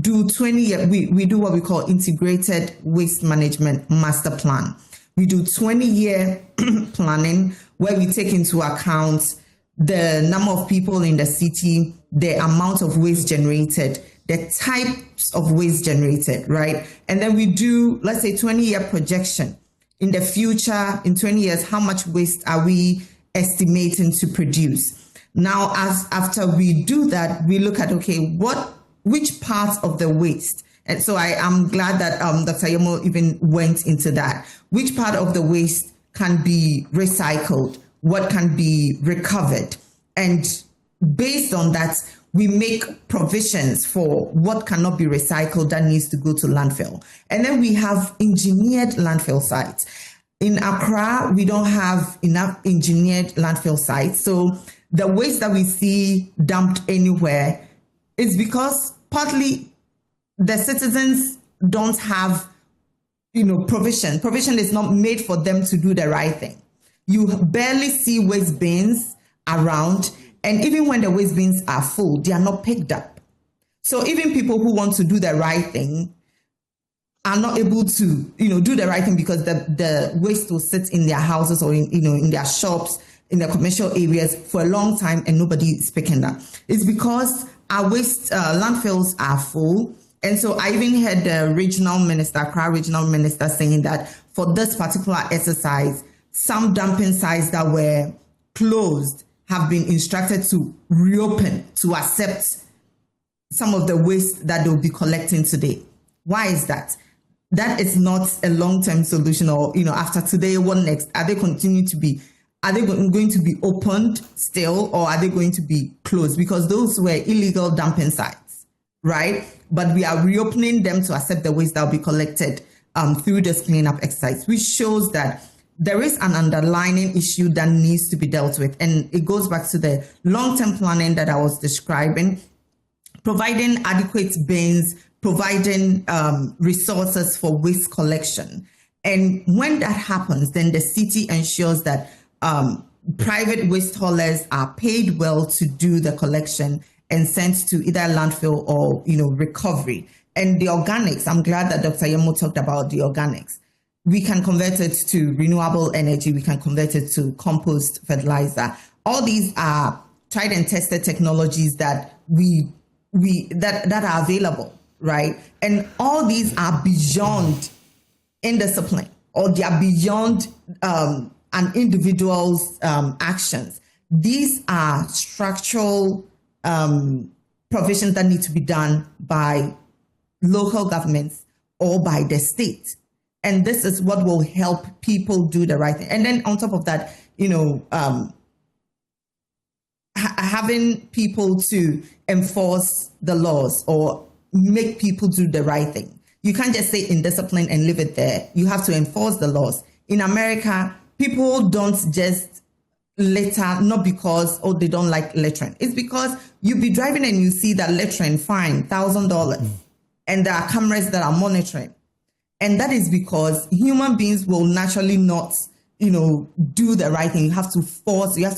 [SPEAKER 5] do 20-year, we do what we call integrated waste management master plan. We do 20-year planning where we take into account the number of people in the city, the amount of waste generated, the types of waste generated, right? And then we do, let's say, 20-year projection. In the future, in 20 years, how much waste are we estimating to produce? Now, after we do that, we look at, okay, which parts of the waste? And so I am glad that Dr. Yemo even went into that. Which part of the waste can be recycled? What can be recovered? And based on that, we make provisions for what cannot be recycled that needs to go to landfill. And then we have engineered landfill sites. In Accra, we don't have enough engineered landfill sites. So the waste that we see dumped anywhere is because partly the citizens don't have, provision. Provision is not made for them to do the right thing. You barely see waste bins around. And even when the waste bins are full, they are not picked up. So even people who want to do the right thing are not able to, do the right thing because the waste will sit in their houses or in their shops, in their commercial areas for a long time and nobody is picking up. It's because our waste landfills are full. And so I even heard the Accra regional minister saying that for this particular exercise, some dumping sites that were closed have been instructed to reopen to accept some of the waste that they'll be collecting today. Why is that? That is not a long-term solution or, after today, what next? Are they going to be opened still or are they going to be closed? Because those were illegal dumping sites, right? But we are reopening them to accept the waste that will be collected through this cleanup exercise, which shows that there is an underlying issue that needs to be dealt with. And it goes back to the long-term planning that I was describing, providing adequate bins, providing resources for waste collection. And when that happens, then the city ensures that private waste haulers are paid well to do the collection and sent to either landfill or, recovery. And the organics, I'm glad that Dr. Yemo talked about the organics. We can convert it to renewable energy. We can convert it to compost fertilizer. All these are tried and tested technologies that that are available, right? And all these are beyond indiscipline, or they are beyond an individual's actions. These are structural provisions that need to be done by local governments or by the state. And this is what will help people do the right thing. And then on top of that, having people to enforce the laws or make people do the right thing. You can't just say indiscipline and leave it there. You have to enforce the laws. In America, people don't just litter, not because, they don't like littering. It's because you be driving and you see that littering, fine, $1,000. And there are cameras that are monitoring. And that is because human beings will naturally not, do the right thing. You have to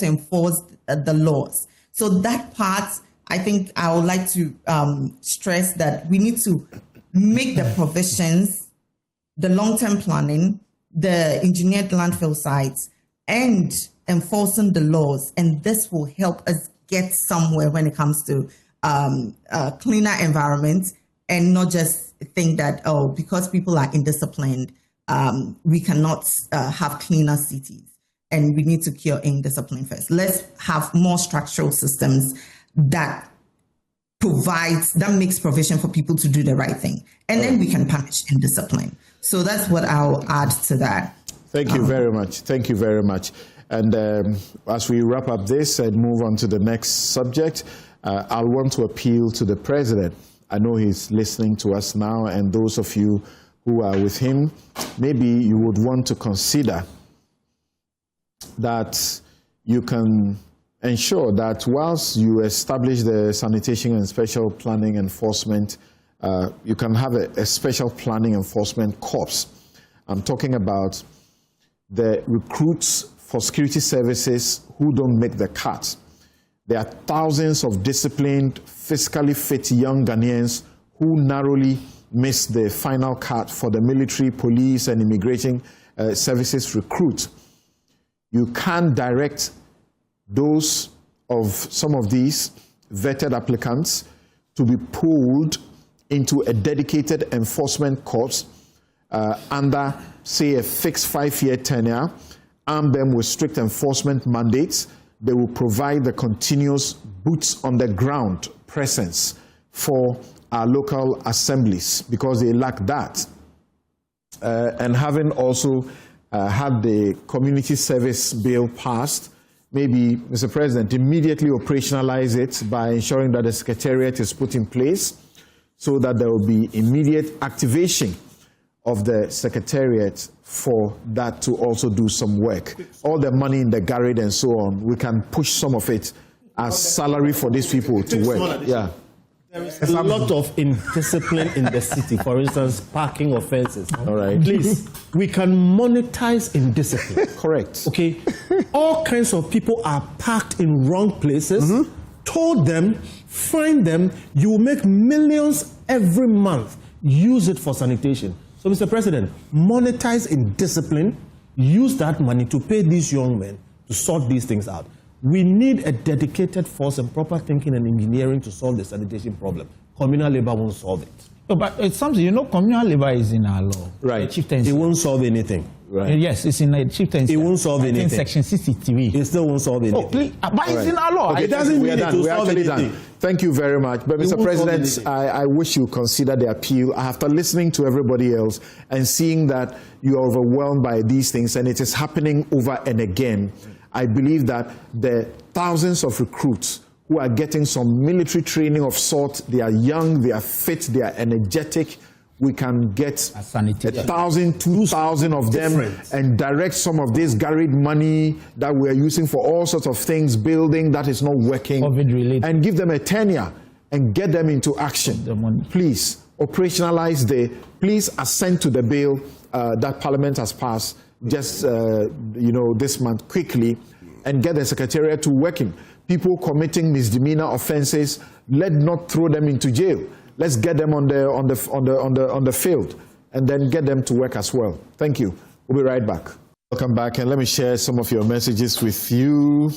[SPEAKER 5] enforce the laws. So that part, I think I would like to stress that we need to make the provisions, the long-term planning, the engineered landfill sites, and enforcing the laws. And this will help us get somewhere when it comes to a cleaner environment, and not just think that, because people are indisciplined, we cannot have cleaner cities, and we need to cure indiscipline first. Let's have more structural systems that makes provision for people to do the right thing, and then we can punish indiscipline. So that's what I'll add to that.
[SPEAKER 1] Thank you very much. Thank you very much. And as we wrap up this and move on to the next subject, I'll want to appeal to the president. I know he's listening to us now, and those of you who are with him, maybe you would want to consider that you can ensure that whilst you establish the sanitation and special planning enforcement, you can have a special planning enforcement corps. I'm talking about the recruits for security services who don't make the cut. There are thousands of disciplined, physically fit young Ghanaians who narrowly miss the final cut for the military, police, and immigration services recruit. You can direct those of some of these vetted applicants to be pulled into a dedicated enforcement corps under, say, a fixed 5-year tenure, arm them with strict enforcement mandates. They will provide the continuous boots on the ground presence for our local assemblies because they lack that. And having also had the community service bill passed, maybe, Mr. President, immediately operationalize it by ensuring that the secretariat is put in place so that there will be immediate activation of the secretariat for that to also do some work. All the money in the garage and so on, we can push some of it as salary for these people to work. Yeah.
[SPEAKER 2] There is a lot of indiscipline in the city. For instance, parking offenses.
[SPEAKER 1] All right.
[SPEAKER 2] Please, we can monetize indiscipline.
[SPEAKER 1] Correct.
[SPEAKER 2] Okay. All kinds of people are parked in wrong places. Told them, find them. You will make millions every month. Use it for sanitation. So, Mr. President, monetize indiscipline. Use that money to pay these young men to sort these things out. We need a dedicated force and proper thinking and engineering to solve the sanitation problem. Communal labor won't solve it.
[SPEAKER 4] No, but it's something, you know, communal labor is in our law.
[SPEAKER 2] Right.
[SPEAKER 4] Chieftaincy.
[SPEAKER 2] It won't solve anything.
[SPEAKER 1] Right.
[SPEAKER 4] Yes, it's in the chieftaincy.
[SPEAKER 2] It won't solve anything.
[SPEAKER 4] Section 63.
[SPEAKER 2] It still won't solve anything.
[SPEAKER 4] Oh, please. But it's in our law.
[SPEAKER 1] Okay,
[SPEAKER 2] it doesn't mean it will
[SPEAKER 1] We're
[SPEAKER 2] solve
[SPEAKER 1] actually
[SPEAKER 2] anything.
[SPEAKER 1] done. Thank you very much. But Mr. President, I wish you consider the appeal. After listening to everybody else and seeing that you are overwhelmed by these things and it is happening over and again, I believe that the thousands of recruits who are getting some military training of sort, they are young, they are fit, they are energetic, we can get 1,000, 2,000 of them and direct some of this garage money that we are using for all sorts of things, building that is not working, and give them a tenure and get them into action. Please operationalize please assent to the bill that Parliament has passed just this month quickly and get the Secretariat to working. People committing misdemeanor offenses, let's not throw them into jail. Let's get them on the field and then get them to work as well. Thank you. We'll be right back. Welcome back, and let me share some of your messages with you.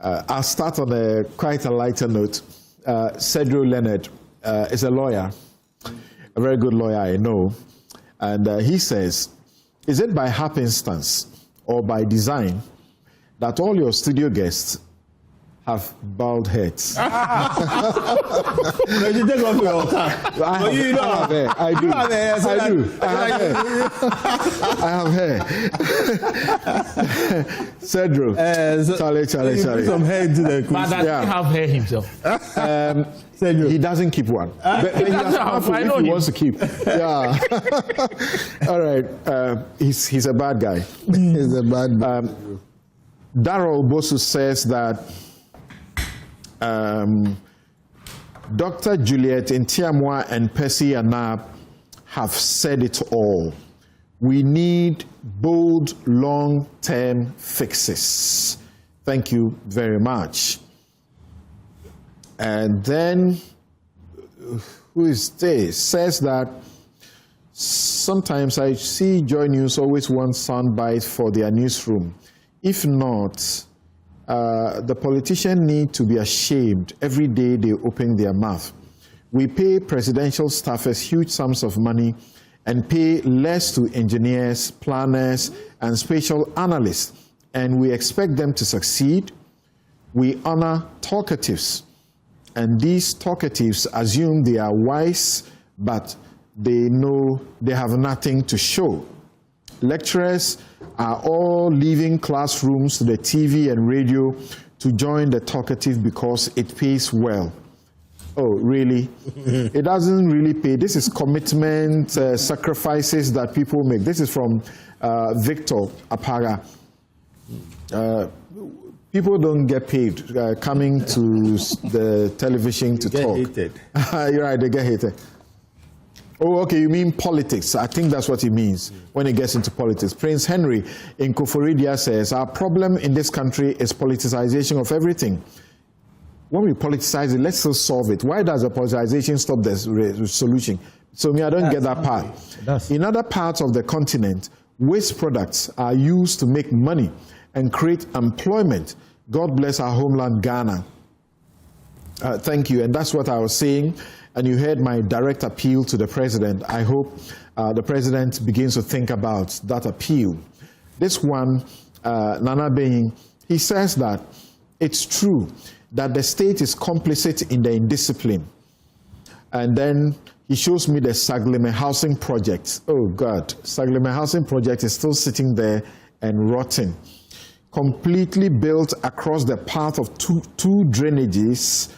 [SPEAKER 1] I'll start on quite a lighter note. Cedro Leonard is a lawyer, a very good lawyer I know, and he says, is it by happenstance or by design that all your studio guests have bald heads?
[SPEAKER 2] You take off your
[SPEAKER 1] I have hair. Cedro. Charlie.
[SPEAKER 2] Some hair into the
[SPEAKER 4] But does he have hair himself?
[SPEAKER 1] He doesn't keep one. But he has half if he wants to keep. Yeah. All right. He's a bad guy. He's a bad guy. Darrell Bosu says that Dr. Juliet Ntiamwa and Percy Anab have said it all. We need bold, long-term fixes. Thank you very much. And then, who is this? Says that sometimes I see Joy News always want soundbite for their newsroom. If not, the politicians need to be ashamed every day they open their mouth. We pay presidential staffers huge sums of money and pay less to engineers, planners, and spatial analysts, and we expect them to succeed. We honor talkatives, and these talkatives assume they are wise, but they know they have nothing to show. Lecturers are all leaving classrooms to the TV and radio to join the talkative because it pays well. Oh, really? It doesn't really pay. This is commitment, sacrifices that people make. This is from Victor Apara. People don't get paid coming to the television to talk.
[SPEAKER 2] Hated.
[SPEAKER 1] You're right, they get hated. Oh, okay, you mean politics. I think that's what he means when he gets into politics. Prince Henry in Koforidua says, our problem in this country is politicization of everything. When we politicize it, let's still solve it. Why does the politicization stop the solution? So I don't get that part. In other parts of the continent, waste products are used to make money and create employment. God bless our homeland, Ghana. Thank you. And that's what I was saying. And you heard my direct appeal to the president. I hope the president begins to think about that appeal. This one, Nana Beyin, he says that it's true that the state is complicit in the indiscipline. And then he shows me the Sagleme housing project. Oh God, Sagleme housing project is still sitting there and rotting. Completely built across the path of two drainages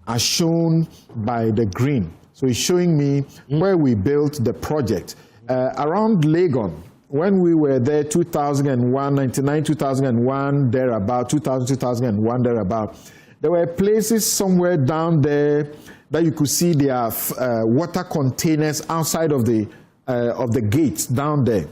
[SPEAKER 1] are shown by the green. So he's showing me where we built the project. Around Legon, when we were there, 2001, 99, 2001, thereabout, 2000, 2001, thereabout, there were places somewhere down there that you could see their water containers outside of the gates down there.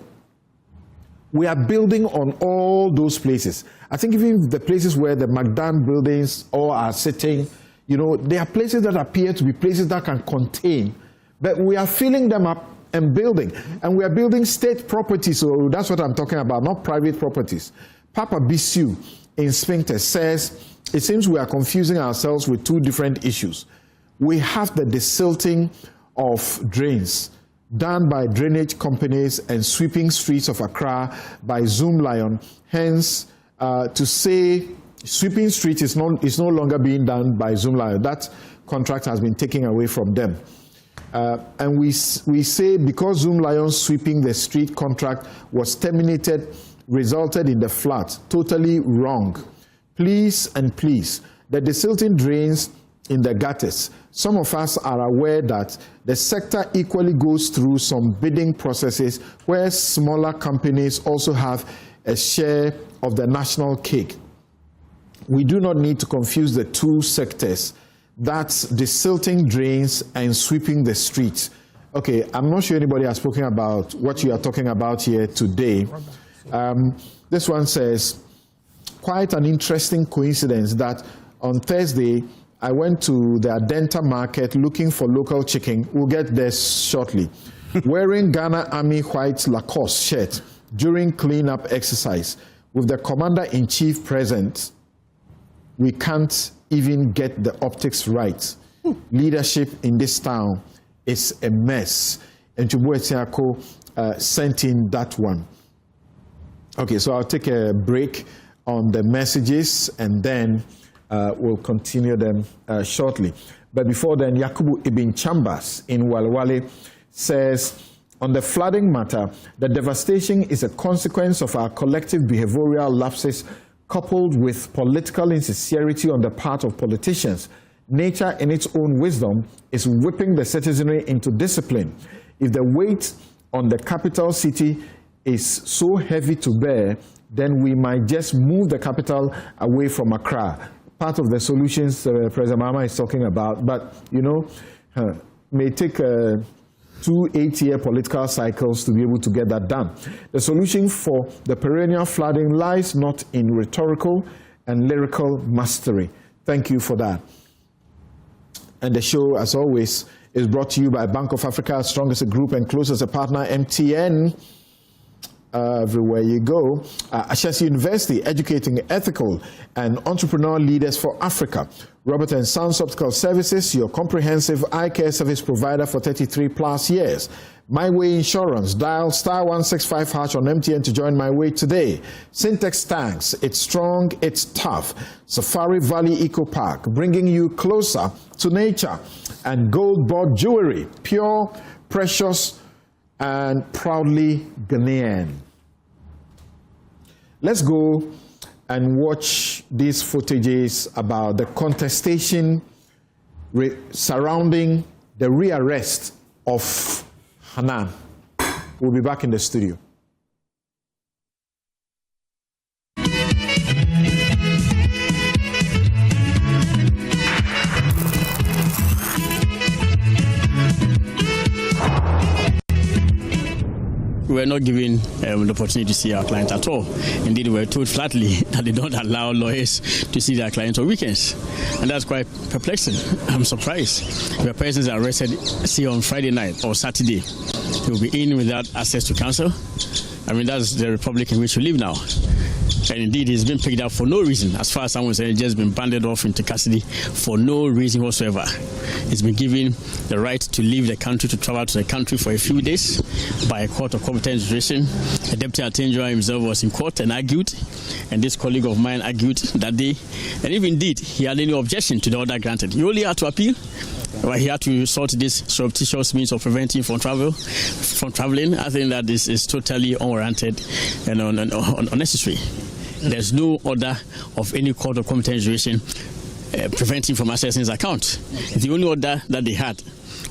[SPEAKER 1] We are building on all those places. I think even the places where the McDan buildings all are sitting, you know, there are places that appear to be places that can contain, but we are filling them up and building. And we are building state property, so that's what I'm talking about, not private properties. Papa Bisu in Sphincter says, it seems we are confusing ourselves with two different issues. We have the desilting of drains done by drainage companies and sweeping streets of Accra by Zoom Lion. Hence, to say sweeping streets is no longer being done by Zoom Lion. That contract has been taken away from them. And we say because Zoom Lion sweeping the street contract was terminated, resulted in the flood. Totally wrong. Please and please, the desilting drains in the gutters. Some of us are aware that the sector equally goes through some bidding processes where smaller companies also have a share of the national cake. We do not need to confuse the two sectors. That's desilting drains and sweeping the streets. Okay, I'm not sure anybody has spoken about what you are talking about here today. This one says, quite an interesting coincidence that on Thursday, I went to the Adenta market looking for local chicken. We'll get there shortly. Wearing Ghana Army white Lacoste shirt during cleanup exercise with the commander-in-chief present, we can't even get the optics right. Leadership in this town is a mess. And Chubuetiako sent in that one. Okay, so I'll take a break on the messages and then we'll continue them shortly. But before then, Yakubu Ibn Chambers in Walwale says, on the flooding matter, the devastation is a consequence of our collective behavioral lapses coupled with political insincerity on the part of politicians. Nature, in its own wisdom, is whipping the citizenry into discipline. If the weight on the capital city is so heavy to bear, then we might just move the capital away from Accra. Part of the solutions President Mahama is talking about, but, you know, may take 2 8-year political cycles to be able to get that done. The solution for the perennial flooding lies not in rhetorical and lyrical mastery. Thank you for that. And the show, as always, is brought to you by Bank of Africa, strong as a group and close as a partner, MTN. Everywhere you go. Ashesi University, educating ethical and entrepreneurial leaders for Africa. Robert & Sons Optical Services, your comprehensive eye care service provider for 33 plus years. My Way Insurance, dial *165# on MTN to join My Way today. Syntex Tanks, it's strong, it's tough. Safari Valley Eco Park, bringing you closer to nature. And Gold Board Jewelry, pure, precious, and proudly Ghanaian. Let's go and watch these footages about the contestation surrounding the rearrest of Hanan. We'll be back in the studio.
[SPEAKER 12] We were not given the opportunity to see our clients at all. Indeed, we were told flatly that they don't allow lawyers to see their clients on weekends. And that's quite perplexing. I'm surprised. If a person is arrested, say on Friday night or Saturday, he will be in without access to counsel. I mean, that's the republic in which we live now. And indeed, he's been picked up for no reason. As far as someone said, he's just been banded off into custody for no reason whatsoever. He's been given the right to leave the country, to travel to the country for a few days by a court of competent jurisdiction. The Deputy Attorney General himself was in court and argued, and this colleague of mine argued that day. And if indeed he had any objection to the order granted, he only had to appeal. But he had to resort to this surreptitious means of preventing from traveling. I think that this is totally unwarranted and unnecessary. There's no order of any court of competent jurisdiction preventing from accessing his account. The only order that they had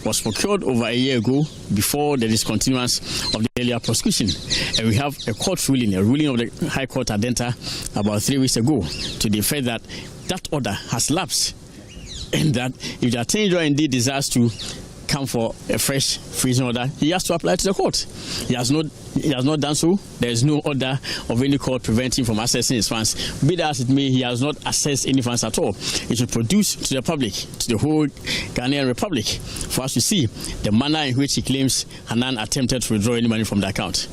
[SPEAKER 12] was procured over a year ago before the discontinuance of the earlier prosecution. And we have a court ruling, a ruling of the High Court Adenta about 3 weeks ago to the effect that that order has lapsed. And that if the Attorney General indeed desires to come for a fresh freezing order, he has to apply to the court. He has not done so. There is no order of any court preventing from accessing his funds. Be that as it may, he has not accessed any funds at all. He should produce to the public, to the whole Ghanaian Republic, for us to see the manner in which he claims Hanan attempted to withdraw any money from the account.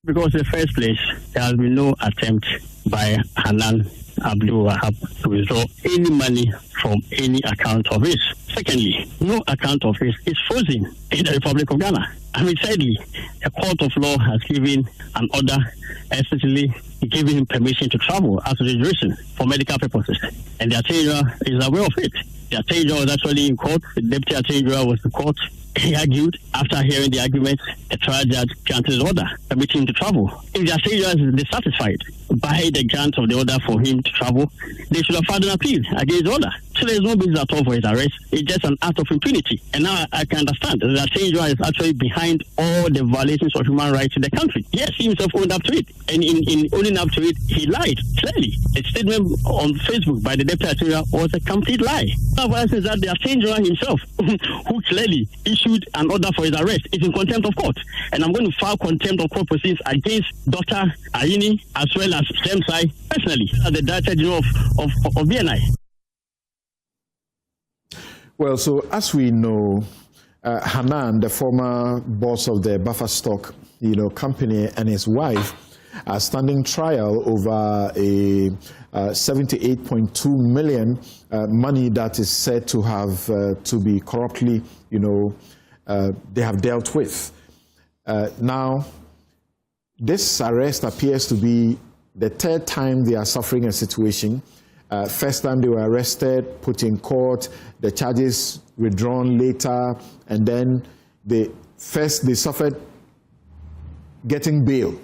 [SPEAKER 13] Because in the first place, there has been no attempt by Hanan Abdul Wahab to withdraw any money from any account of his. Secondly, no account of his is frozen in the Republic of Ghana. I mean, thirdly, a court of law has given an order, essentially giving him permission to travel out of the jurisdiction for medical purposes. And the Attorney General is aware of it. The Attorney General was actually in court. The Deputy Attorney General was in court. He argued. After hearing the argument, the trial judge granted his order, permitting him to travel. If the Attorney General is dissatisfied by the grant of the order for him to travel, they should have filed an appeal against the order. So there's no basis at all for his arrest. It's just an act of impunity. And now I can understand that the Attorney General is actually behind all the violations of human rights in the country. Yes, he himself owned up to it. And in owning up to it, he lied, clearly. A statement on Facebook by the Deputy Attorney General was a complete lie. Now, for instance, that the Attorney General himself, who clearly issued an order for his arrest, is in contempt of court. And I'm going to file contempt of court proceedings against Dr. Ayini as well as Samson personally, as the Director General of BNI.
[SPEAKER 1] Well, so as we know, Hanan, the former boss of the Buffer Stock, company, and his wife are standing trial over a 78.2 million money that is said to have to be corruptly, they have dealt with. Now, this arrest appears to be the third time they are suffering a situation. First time they were arrested, put in court, the charges withdrawn later, and then they suffered getting bail.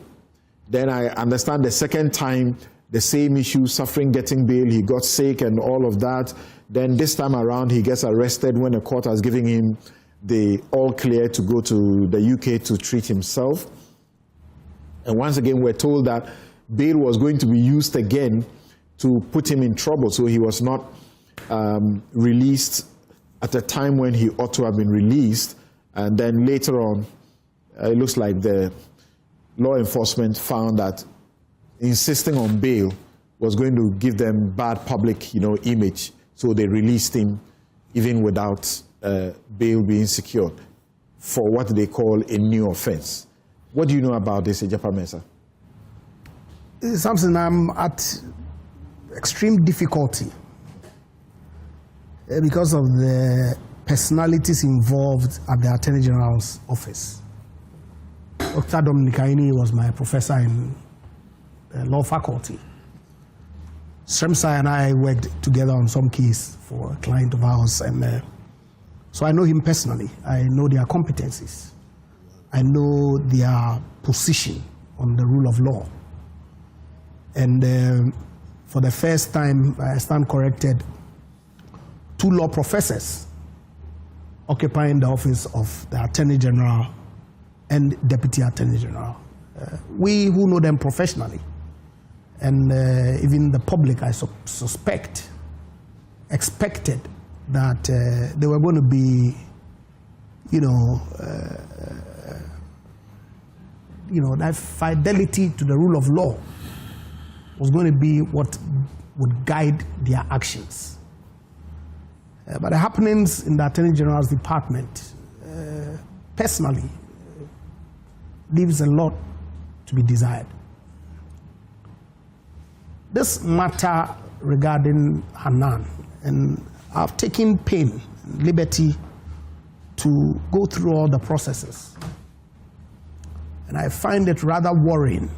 [SPEAKER 1] Then I understand the second time, the same issue, suffering getting bail, he got sick and all of that. Then this time around, he gets arrested when the court has given him the all clear to go to the UK to treat himself. And once again, we're told that bail was going to be used again to put him in trouble, so he was not released at the time when he ought to have been released. And then later on, it looks like the law enforcement found that insisting on bail was going to give them bad public, image, so they released him even without bail being secured for what they call a new offense. What do you know about this, Ejapa Mensah?
[SPEAKER 3] Samson, I'm at extreme difficulty because of the personalities involved at the Attorney General's office. Dr. Dominic Ayeni was my professor in the law faculty. Sremsai and I worked together on some case for a client of ours, and so I know him personally. I know their competencies. I know their position on the rule of law. And for the first time, I stand corrected, 2 law professors occupying the office of the Attorney General and Deputy Attorney General. We who know them professionally, and even the public, I suspect, expected that they were going to be, that fidelity to the rule of law was going to be what would guide their actions. But the happenings in the Attorney General's department, personally, leaves a lot to be desired. This matter regarding Hanan, and I've taken pain, liberty to go through all the processes. And I find it rather worrying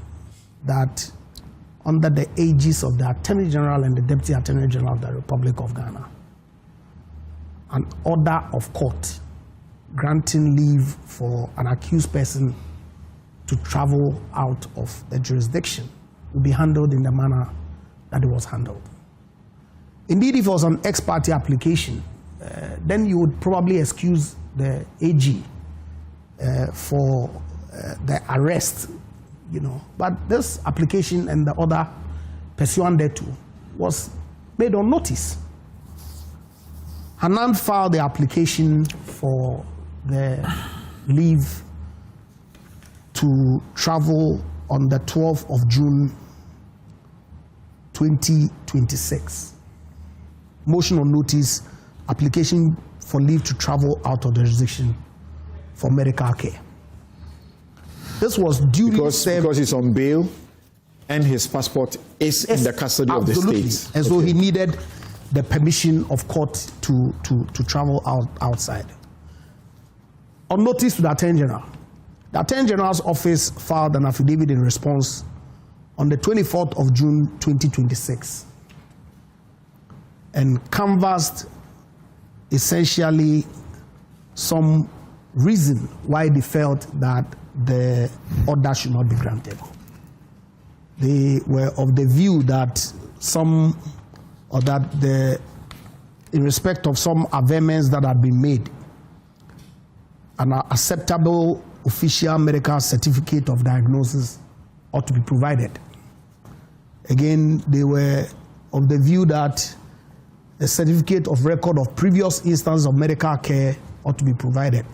[SPEAKER 3] that under the aegis of the Attorney General and the Deputy Attorney General of the Republic of Ghana, an order of court granting leave for an accused person to travel out of the jurisdiction will be handled in the manner that it was handled. Indeed, if it was an ex parte application, then you would probably excuse the AG for the arrest, But this application and the order pursuant thereto was made on notice. Hanan filed the application for the leave to travel on the 12th of June 2026. Motion on notice, application for leave to travel out of the jurisdiction for medical care. This was duly served. Because
[SPEAKER 1] he's on bail and his passport is in the custody of the state.
[SPEAKER 3] And so he needed the permission of court to travel outside. On notice to the Attorney General. The Attorney General's office filed an affidavit in response on the 24th of June 2026 and canvassed essentially some reason why they felt that the order should not be granted. They were of the view that in respect of some averments that had been made, an acceptable official medical certificate of diagnosis ought to be provided. Again, they were of the view that a certificate of record of previous instance of medical care ought to be provided.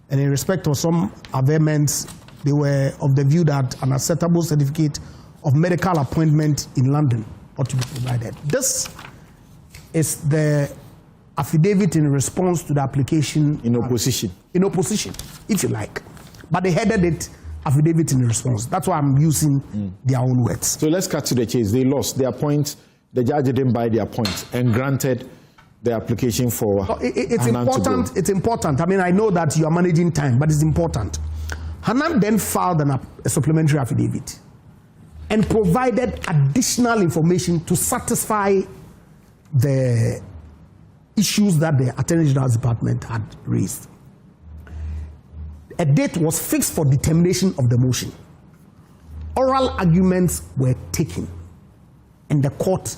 [SPEAKER 3] And in respect of some averments, they were of the view that an acceptable certificate of medical appointment in London ought to be provided. This is the affidavit in response to the application.
[SPEAKER 1] In opposition.
[SPEAKER 3] In opposition, if you like. But they headed it affidavit in response. That's why I'm using their own words.
[SPEAKER 1] So let's cut to the chase. They lost their point. The judge didn't buy their point and granted the application for
[SPEAKER 3] it's important. It's important. I mean, I know that you are managing time, but it's important. Hanan then filed a supplementary affidavit and provided additional information to satisfy the issues that the Attorney General's Department had raised. A date was fixed for determination of the motion. Oral arguments were taken, and the court,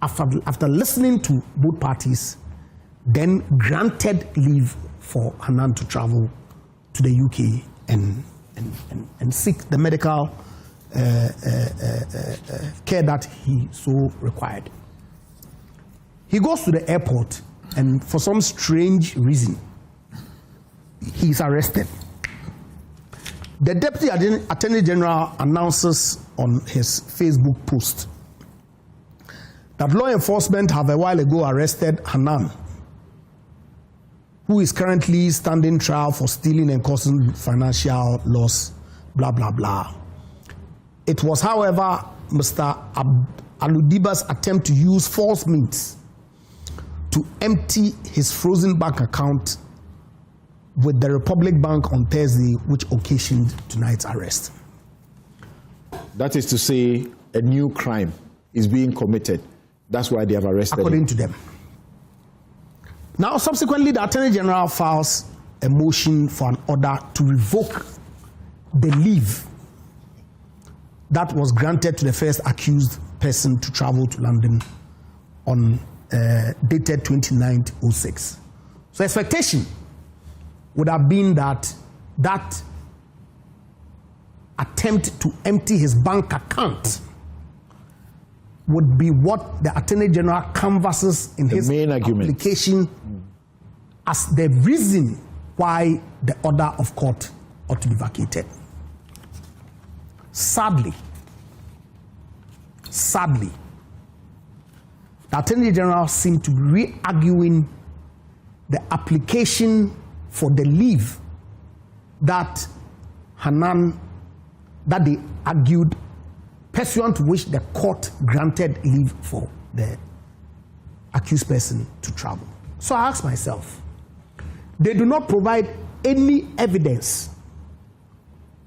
[SPEAKER 3] after listening to both parties, then granted leave for Hanan to travel to the UK and seek the medical care that he so required. He goes to the airport, and for some strange reason, he's arrested. The Deputy Attorney General announces on his Facebook post that law enforcement have a while ago arrested Hanan, who is currently standing trial for stealing and causing financial loss, blah, blah, blah. It was, however, Mr. Aludiba's attempt to use false means to empty his frozen bank account with the Republic Bank on Thursday, which occasioned tonight's arrest.
[SPEAKER 1] That is to say, a new crime is being committed. That's why they have arrested him.
[SPEAKER 3] According to them. Now, subsequently, the Attorney General files a motion for an order to revoke the leave that was granted to the first accused person to travel to London on dated 29/06. So expectation would have been that that attempt to empty his bank account would be what the Attorney General canvasses in his
[SPEAKER 1] main
[SPEAKER 3] application as the reason why the order of court ought to be vacated. Sadly, the Attorney General seemed to be re-arguing the application for the leave that Hanan, that they argued, pursuant to which the court granted leave for the accused person to travel. So I asked myself, they do not provide any evidence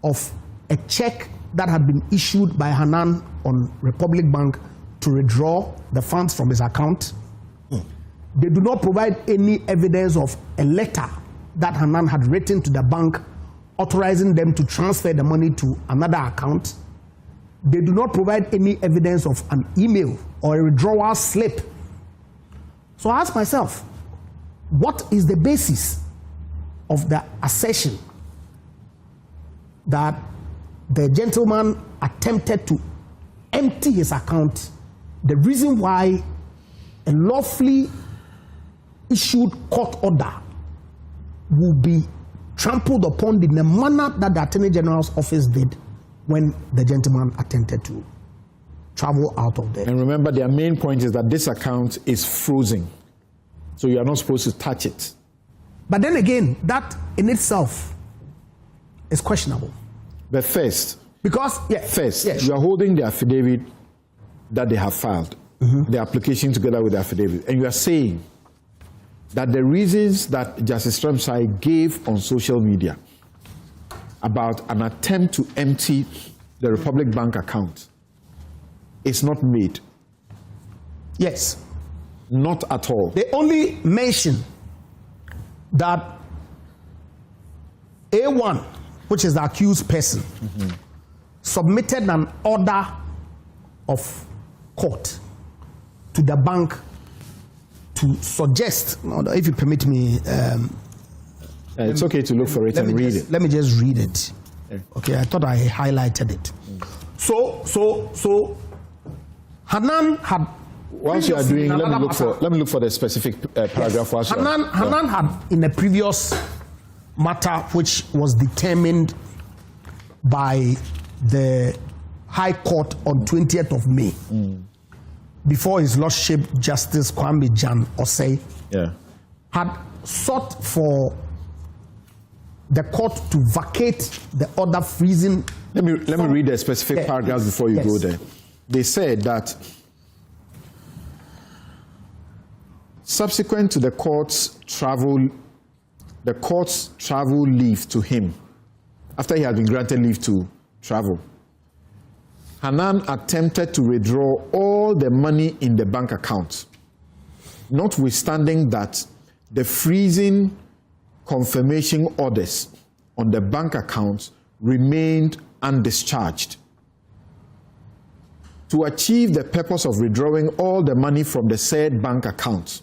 [SPEAKER 3] of a check that had been issued by Hanan on Republic Bank to withdraw the funds from his account. They do not provide any evidence of a letter that Hanan had written to the bank authorizing them to transfer the money to another account. They do not provide any evidence of an email or a withdrawal slip. So I asked myself, what is the basis of the assertion that the gentleman attempted to empty his account? The reason why a lawfully issued court order will be trampled upon in the manner that the Attorney General's office did when the gentleman attempted to travel out of there.
[SPEAKER 1] And remember, their main point is that this account is frozen, so you are not supposed to touch it.
[SPEAKER 3] But then again, that in itself is questionable.
[SPEAKER 1] But first,
[SPEAKER 3] because
[SPEAKER 1] you are holding the affidavit that they have filed, the application together with the affidavit, and you are saying that the reasons that Justice Ramsay gave on social media about an attempt to empty the Republic Bank account is not made.
[SPEAKER 3] Yes.
[SPEAKER 1] Not at all.
[SPEAKER 3] They only mention that A1, which is the accused person, submitted an order of court to the bank to suggest, if you permit me,
[SPEAKER 1] it's okay to look for it and read it.
[SPEAKER 3] Let me just read it. Okay, I thought I highlighted it. So Hanan had.
[SPEAKER 1] Whilst you are doing, let me look for the specific paragraph.
[SPEAKER 3] Yes. Hanan had, in a previous matter which was determined by the High Court on 20th of May, before His Lordship Justice Kwame Jan Osei, had sought for the court to vacate the order freezing.
[SPEAKER 1] Let me read the specific paragraphs before you go there. They said that subsequent to the court's travel leave to him, after he had been granted leave to travel, Hanan attempted to withdraw all the money in the bank account, notwithstanding that the freezing confirmation orders on the bank account remained undischarged. To achieve the purpose of withdrawing all the money from the said bank account,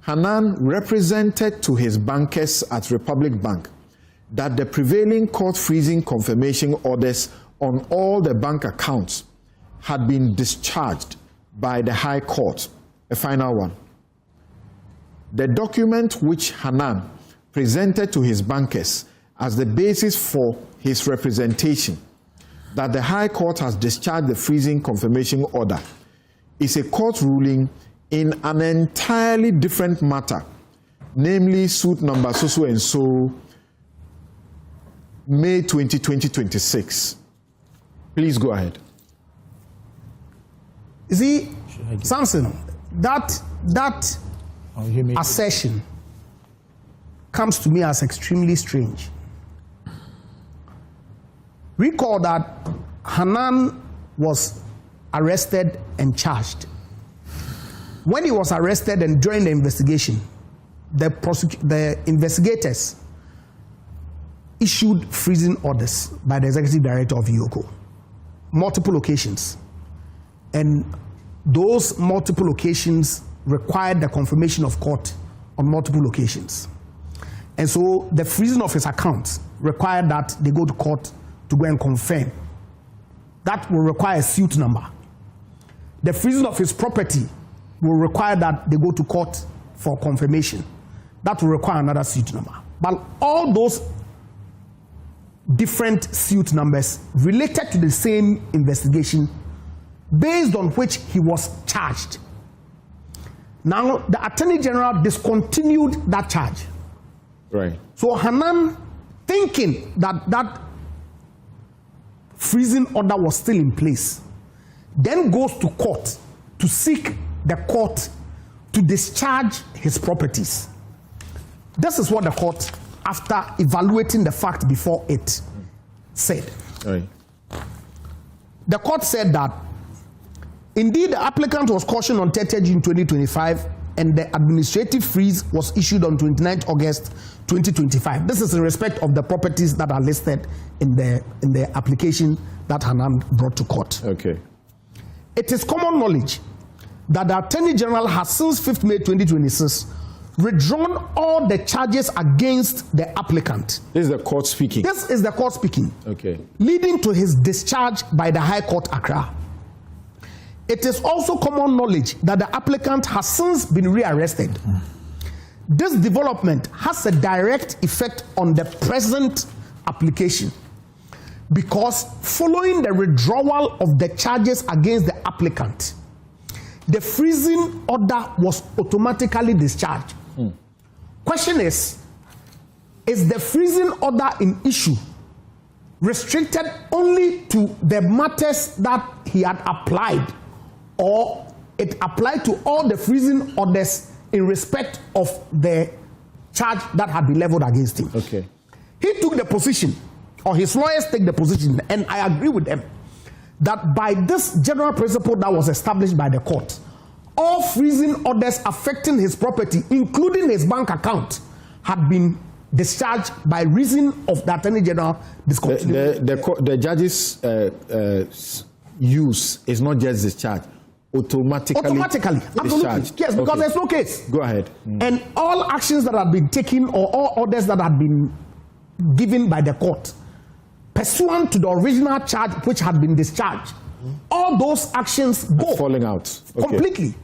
[SPEAKER 1] Hanan represented to his bankers at Republic Bank that the prevailing court freezing confirmation orders on all the bank accounts had been discharged by the High Court, a final one. The document which Hanan presented to his bankers as the basis for his representation that the High Court has discharged the freezing confirmation order is a court ruling in an entirely different matter, namely suit number so and so, May 20, 2026. Please go ahead.
[SPEAKER 3] You see, Samson, that assertion comes to me as extremely strange. Recall that Hanan was arrested and charged. When he was arrested and during the investigation, the investigators issued freezing orders by the executive director of NKOKƆ, multiple occasions. And those multiple occasions required the confirmation of court on multiple occasions. And so the freezing of his accounts required that they go to court to go and confirm. That will require a suit number. The freezing of his property will require that they go to court for confirmation. That will require another suit number. But all those different suit numbers related to the same investigation based on which he was charged. Now, the Attorney General discontinued that charge.
[SPEAKER 1] Right.
[SPEAKER 3] So Hanan, thinking that that freezing order was still in place, then goes to court to seek the court to discharge his properties. This is what the court, after evaluating the fact before it, said.
[SPEAKER 1] Right.
[SPEAKER 3] The court said that indeed the applicant was cautioned on 30 June 2025 and the administrative freeze was issued on 29 August 2025. This is in respect of the properties that are listed in the application that Hanan brought to court.
[SPEAKER 1] Okay.
[SPEAKER 3] It is common knowledge that the Attorney General has since 5th May 2026 withdrawn all the charges against the applicant.
[SPEAKER 1] This is the court speaking.
[SPEAKER 3] This is the court speaking.
[SPEAKER 1] Okay.
[SPEAKER 3] Leading to his discharge by the High Court Accra. It is also common knowledge that the applicant has since been rearrested. This development has a direct effect on the present application because following the withdrawal of the charges against the applicant, the freezing order was automatically discharged. Question is the freezing order in issue restricted only to the matters that he had applied, or it applied to all the freezing orders in respect of the charge that had been leveled against him?
[SPEAKER 1] Okay.
[SPEAKER 3] He took the position, or his lawyers take the position, and I agree with them, that by this general principle that was established by the court, all freezing orders affecting his property, including his bank account, had been discharged by reason of the Attorney General discontinuing.
[SPEAKER 1] The judge's use is not just discharged, automatically
[SPEAKER 3] absolutely. Yes, because there's no case.
[SPEAKER 1] Go ahead.
[SPEAKER 3] And all actions that have been taken, or all orders that have been given by the court pursuant to the original charge which had been discharged, all those actions go
[SPEAKER 1] falling out
[SPEAKER 3] completely.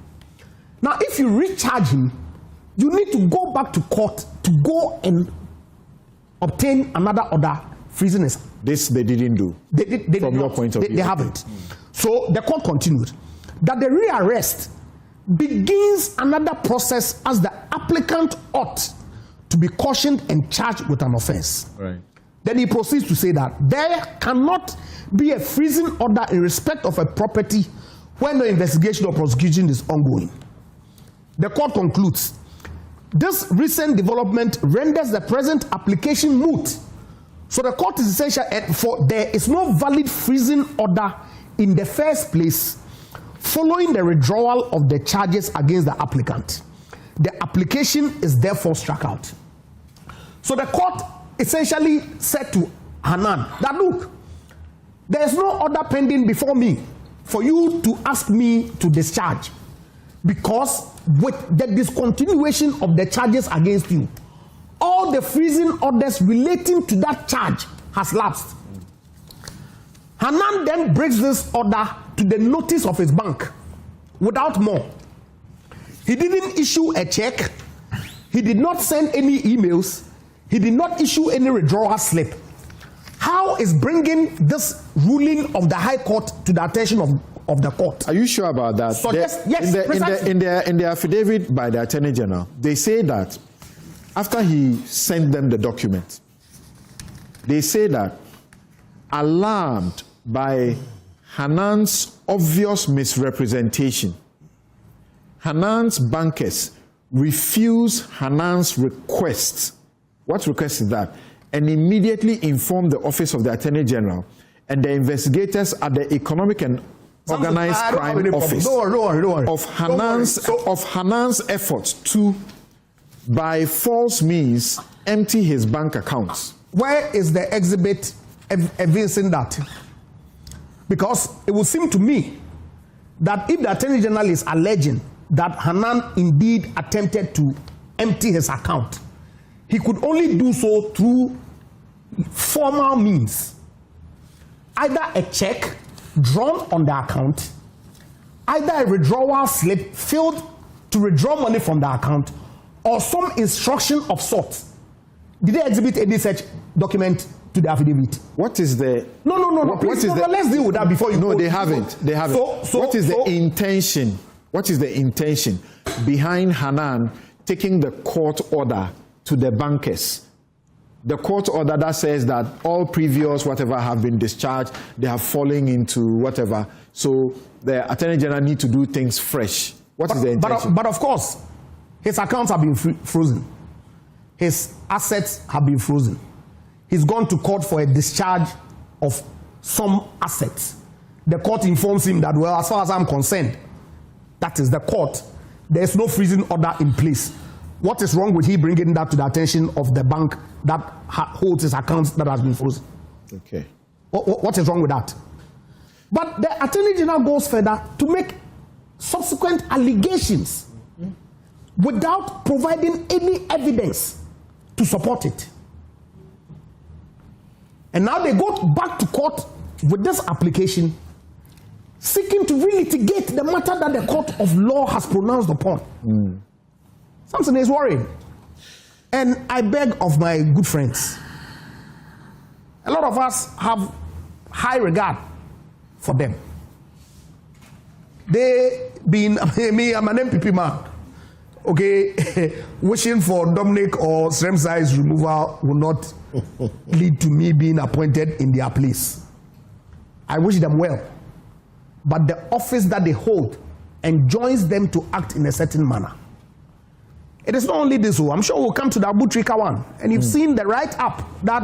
[SPEAKER 3] Now, if you recharge him, you need to go back to court to go and obtain another order freezing his.
[SPEAKER 1] This they didn't do.
[SPEAKER 3] They
[SPEAKER 1] from your point of view.
[SPEAKER 3] They haven't. So the court continued that the rearrest begins another process as the applicant ought to be cautioned and charged with an offense.
[SPEAKER 1] Right.
[SPEAKER 3] Then he proceeds to say that there cannot be a freezing order in respect of a property when no investigation or prosecution is ongoing. The court concludes, this recent development renders the present application moot. So the court is essential, for there is no valid freezing order in the first place following the withdrawal of the charges against the applicant. The application is therefore struck out. So the court essentially said to Hanan that, look, there is no order pending before me for you to ask me to discharge, because with the discontinuation of the charges against you, all the freezing orders relating to that charge has lapsed. Hanan then brings this order to the notice of his bank without more. He didn't issue a check. He did not send any emails. He did not issue any withdrawal slip. How is bringing this ruling of the High Court to the attention of the court?
[SPEAKER 1] Are you sure about that?
[SPEAKER 3] So yes,
[SPEAKER 1] in the affidavit by the Attorney General, they say that after he sent them the document, they say that alarmed by Hanan's obvious misrepresentation, Hanan's bankers refused Hanan's request. What request is that? And immediately informed the Office of the Attorney General and the investigators at the Economic and Organized Crime Office of Hanan's efforts to, by false means, empty his bank accounts.
[SPEAKER 3] Where is the exhibit evidencing that? Because it would seem to me that if the Attorney General is alleging that Hanan indeed attempted to empty his account, he could only do so through formal means. Either a check drawn on the account, either a withdrawal slip filled to withdraw money from the account, or some instruction of sorts. Did they exhibit any such document to the affidavit?
[SPEAKER 1] What is the...
[SPEAKER 3] No. Please, let's deal with that before you...
[SPEAKER 1] No, they haven't. They haven't. What is the intention? What is the intention behind Hanan taking the court order to the bankers? The court order that says that all previous whatever have been discharged, they have fallen into whatever. So the Attorney General need to do things fresh. What is the intention?
[SPEAKER 3] But of course, his accounts have been frozen. His assets have been frozen. He's gone to court for a discharge of some assets. The court informs him that, well, as far as I'm concerned, that is the court. There is no freezing order in place. What is wrong with he bringing that to the attention of the bank that holds his accounts that has been frozen?
[SPEAKER 1] Okay.
[SPEAKER 3] What is wrong with that? But the Attorney General goes further to make subsequent allegations without providing any evidence to support it. And now they go back to court with this application, seeking to relitigate the matter that the court of law has pronounced upon. Samson is worried. And I beg of my good friends, a lot of us have high regard for them. They being me, I'm an MPP man. Okay, wishing for Dominic or Sremsai's removal will not lead to me being appointed in their place. I wish them well. But the office that they hold enjoins them to act in a certain manner. It is not only this, I'm sure we'll come to the Abu Trika one. And you've seen the write-up that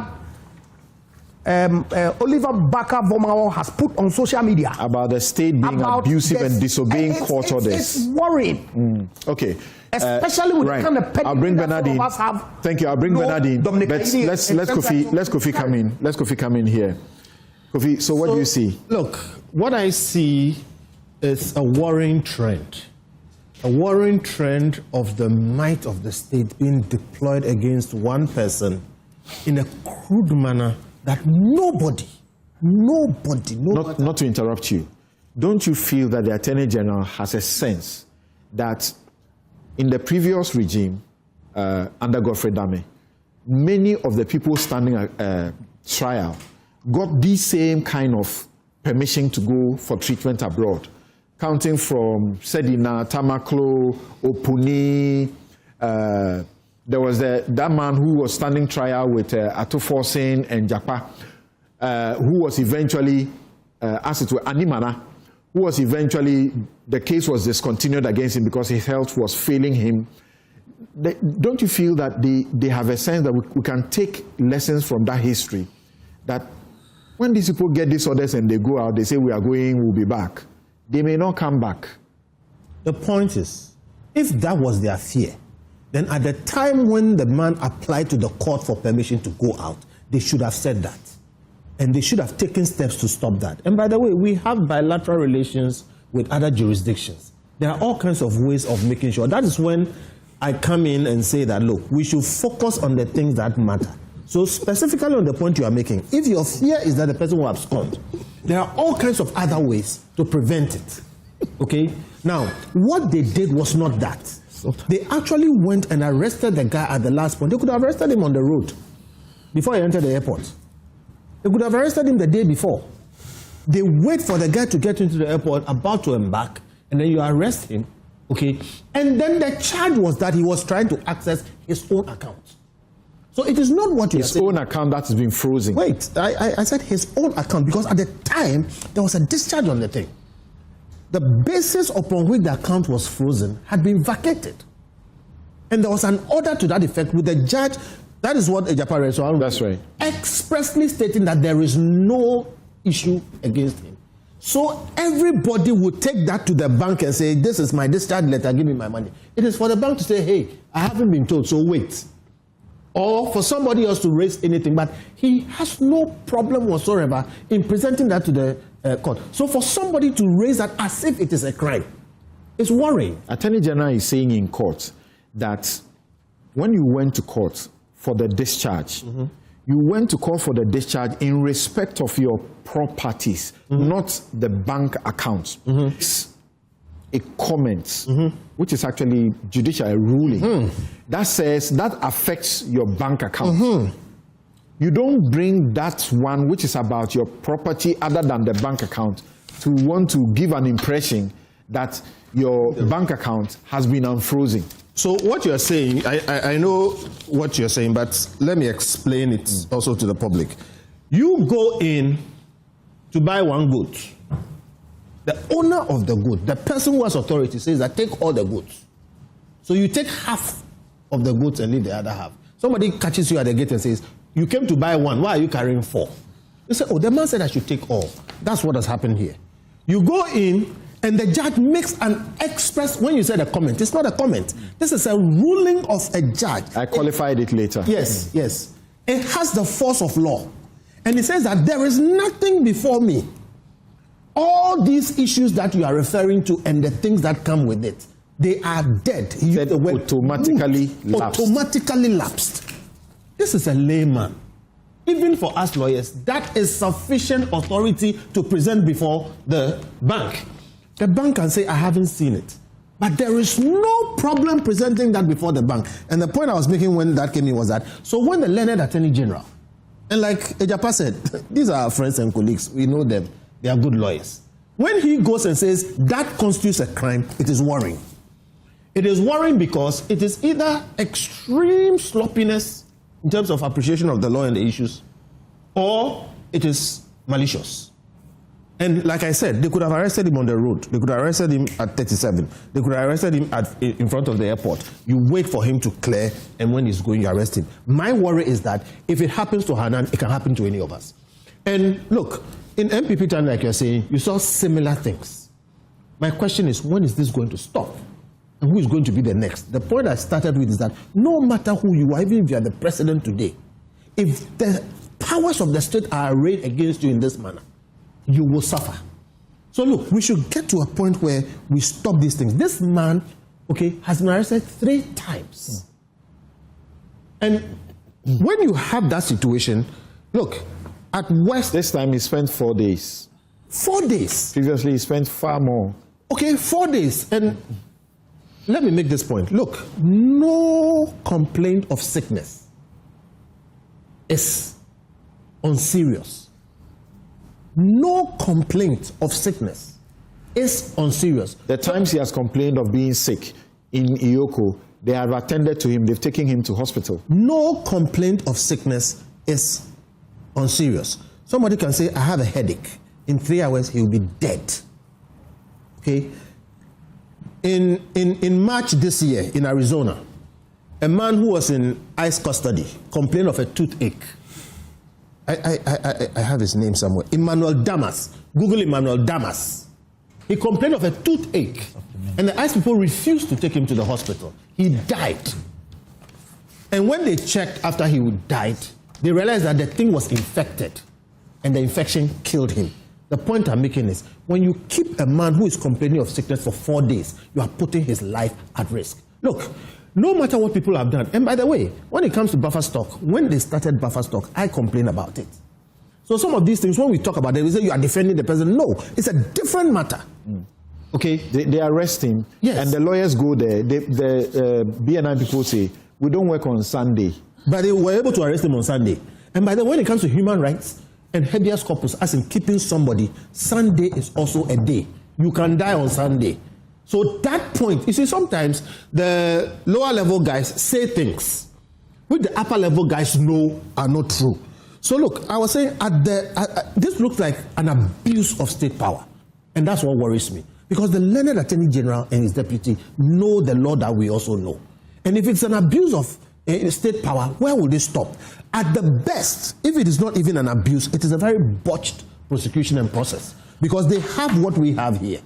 [SPEAKER 3] Oliver Baka-Vomao has put on social media.
[SPEAKER 1] About the state being abusive and disobeying court orders.
[SPEAKER 3] It's worrying.
[SPEAKER 1] Okay.
[SPEAKER 3] Especially with the kind of petty
[SPEAKER 1] I'll bring Bernardine.
[SPEAKER 3] Of us have.
[SPEAKER 1] Thank you. I'll bring Bernardine. But let's Kofi come in. Let's Kofi come in here. Kofi, so what do you see?
[SPEAKER 2] Look, what I see is a worrying trend. A worrying trend of the might of the state being deployed against one person in a crude manner that nobody.
[SPEAKER 1] Not to interrupt you. Don't you feel that the Attorney General has a sense that in the previous regime, under Godfrey Dame, many of the people standing at trial got the same kind of permission to go for treatment abroad, counting from Sedina, Tamaklo, Opuni. There was that man who was standing trial with Atoforsen and Japa, who was eventually, as it were, Animana, who was eventually, the case was discontinued against him because his health was failing him. Don't you feel that they have a sense that we can take lessons from that history? That when these people get disorders and they go out, they say, we are going, we'll be back. They may not come back.
[SPEAKER 2] The point is, if that was their fear, then at the time when the man applied to the court for permission to go out, they should have said that. And they should have taken steps to stop that. And by the way, we have bilateral relations with other jurisdictions. There are all kinds of ways of making sure. That is when I come in and say that, look, we should focus on the things that matter. So specifically on the point you are making, if your fear is that the person will abscond, there are all kinds of other ways to prevent it. Okay? Now, what they did was not that. They actually went and arrested the guy at the last point. They could have arrested him on the road before he entered the airport. They could have arrested him the day before. They wait for the guy to get into the airport, about to embark, and then you arrest him, okay? And then the charge was that he was trying to access his own account. So it is not what you are saying.
[SPEAKER 1] His own account that has been frozen.
[SPEAKER 2] Wait, I said his own account because at the time, there was a discharge on the thing. The basis upon which the account was frozen had been vacated. And there was an order to that effect with the judge. That is what Ejapa read.
[SPEAKER 1] That's right.
[SPEAKER 2] Expressly stating that there is no issue against him. So everybody would take that to the bank and say, this is my discharge letter, give me my money. It is for the bank to say, hey, I haven't been told, so wait. Or for somebody else to raise anything, but he has no problem whatsoever in presenting that to the court. So for somebody to raise that as if it is a crime, it's worrying.
[SPEAKER 1] Attorney General is saying in court that when you went to court for the discharge, you went to court for the discharge in respect of your properties, not the bank accounts. It's a comment, which is actually judicial ruling, that says that affects your bank account. You don't bring that one which is about your property other than the bank account to want to give an impression that your bank account has been unfrozen.
[SPEAKER 2] So what you're saying, I know what you're saying, but let me explain it also to the public. You go in to buy one good. The owner of the good, the person who has authority, says that take all the goods. So you take half of the goods and leave the other half. Somebody catches you at the gate and says, you came to buy one, why are you carrying 4? You say, oh, the man said I should take all. That's what has happened here. You go in, and the judge makes an express, when you said a comment, it's not a comment. This is a ruling of a judge.
[SPEAKER 1] I qualified it later.
[SPEAKER 2] Yes, yes. It has the force of law. And it says that there is nothing before me. All these issues that you are referring to and the things that come with it, they are dead. He used the word
[SPEAKER 1] automatically lapsed.
[SPEAKER 2] Automatically lapsed. This is a layman. Even for us lawyers, that is sufficient authority to present before the bank. The bank can say, I haven't seen it. But there is no problem presenting that before the bank. And the point I was making when that came in was that, so when the learned attorney general, and like Ejapa said, these are our friends and colleagues, we know them, they are good lawyers. When he goes and says that constitutes a crime, it is worrying. It is worrying because it is either extreme sloppiness in terms of appreciation of the law and the issues, or it is malicious. And like I said, they could have arrested him on the road. They could have arrested him at 37. They could have arrested him in front of the airport. You wait for him to clear, and when he's going, you arrest him. My worry is that if it happens to Hanan, it can happen to any of us. And look, in MPP time, like you're saying, you saw similar things. My question is, when is this going to stop? And who is going to be the next? The point I started with is that no matter who you are, even if you are the president today, if the powers of the state are arrayed against you in this manner, you will suffer. So look, we should get to a point where we stop these things. This man, okay, has been arrested 3 times. And when you have that situation, look, at West...
[SPEAKER 1] This time he spent 4 days.
[SPEAKER 2] 4 days?
[SPEAKER 1] Previously he spent far more.
[SPEAKER 2] Okay, 4 days. And let me make this point. Look, no complaint of sickness is unserious. No complaint of sickness is unserious.
[SPEAKER 1] The times he has complained of being sick in Iyoko, they have attended to him, they've taken him to hospital.
[SPEAKER 2] No complaint of sickness is unserious. Somebody can say, I have a headache. In 3 hours, he will be dead. Okay? In March this year, in Arizona, a man who was in ICE custody complained of a toothache. I have his name somewhere. Emmanuel Damas. Google Emmanuel Damas. He complained of a toothache. And the ICE people refused to take him to the hospital. He died. And when they checked after he died, they realized that the thing was infected. And the infection killed him. The point I'm making is, when you keep a man who is complaining of sickness for 4 days, you are putting his life at risk. Look, no matter what people have done, and by the way, when it comes to buffer stock, when they started buffer stock, I complained about it. So some of these things, when we talk about it, we say you are defending the president. No, it's a different matter.
[SPEAKER 1] Okay, they arrest him,
[SPEAKER 2] yes,
[SPEAKER 1] and the lawyers go there. The BNI people say, we don't work on Sunday.
[SPEAKER 2] But they were able to arrest him on Sunday. And by the way, when it comes to human rights and habeas corpus, as in keeping somebody, Sunday is also a day. You can die on Sunday. So that point, you see, sometimes the lower level guys say things which the upper level guys know are not true. So look, I was saying, this looks like an abuse of state power. And that's what worries me. Because the learned attorney general and his deputy know the law that we also know. And if it's an abuse of state power, where will they stop? At the best, if it is not even an abuse, it is a very botched prosecution and process. Because they have what we have here.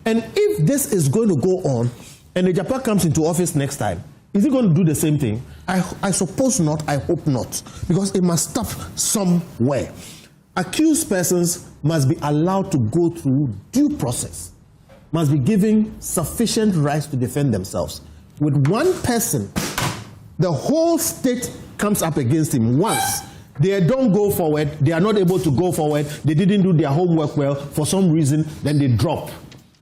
[SPEAKER 2] And if this is going to go on, and the Japan comes into office next time, is he going to do the same thing? I suppose not, I hope not. Because it must stop somewhere. Accused persons must be allowed to go through due process, must be given sufficient rights to defend themselves. With one person The whole state comes up against him once. They don't go forward, they are not able to go forward, they didn't do their homework well, for some reason, then they drop.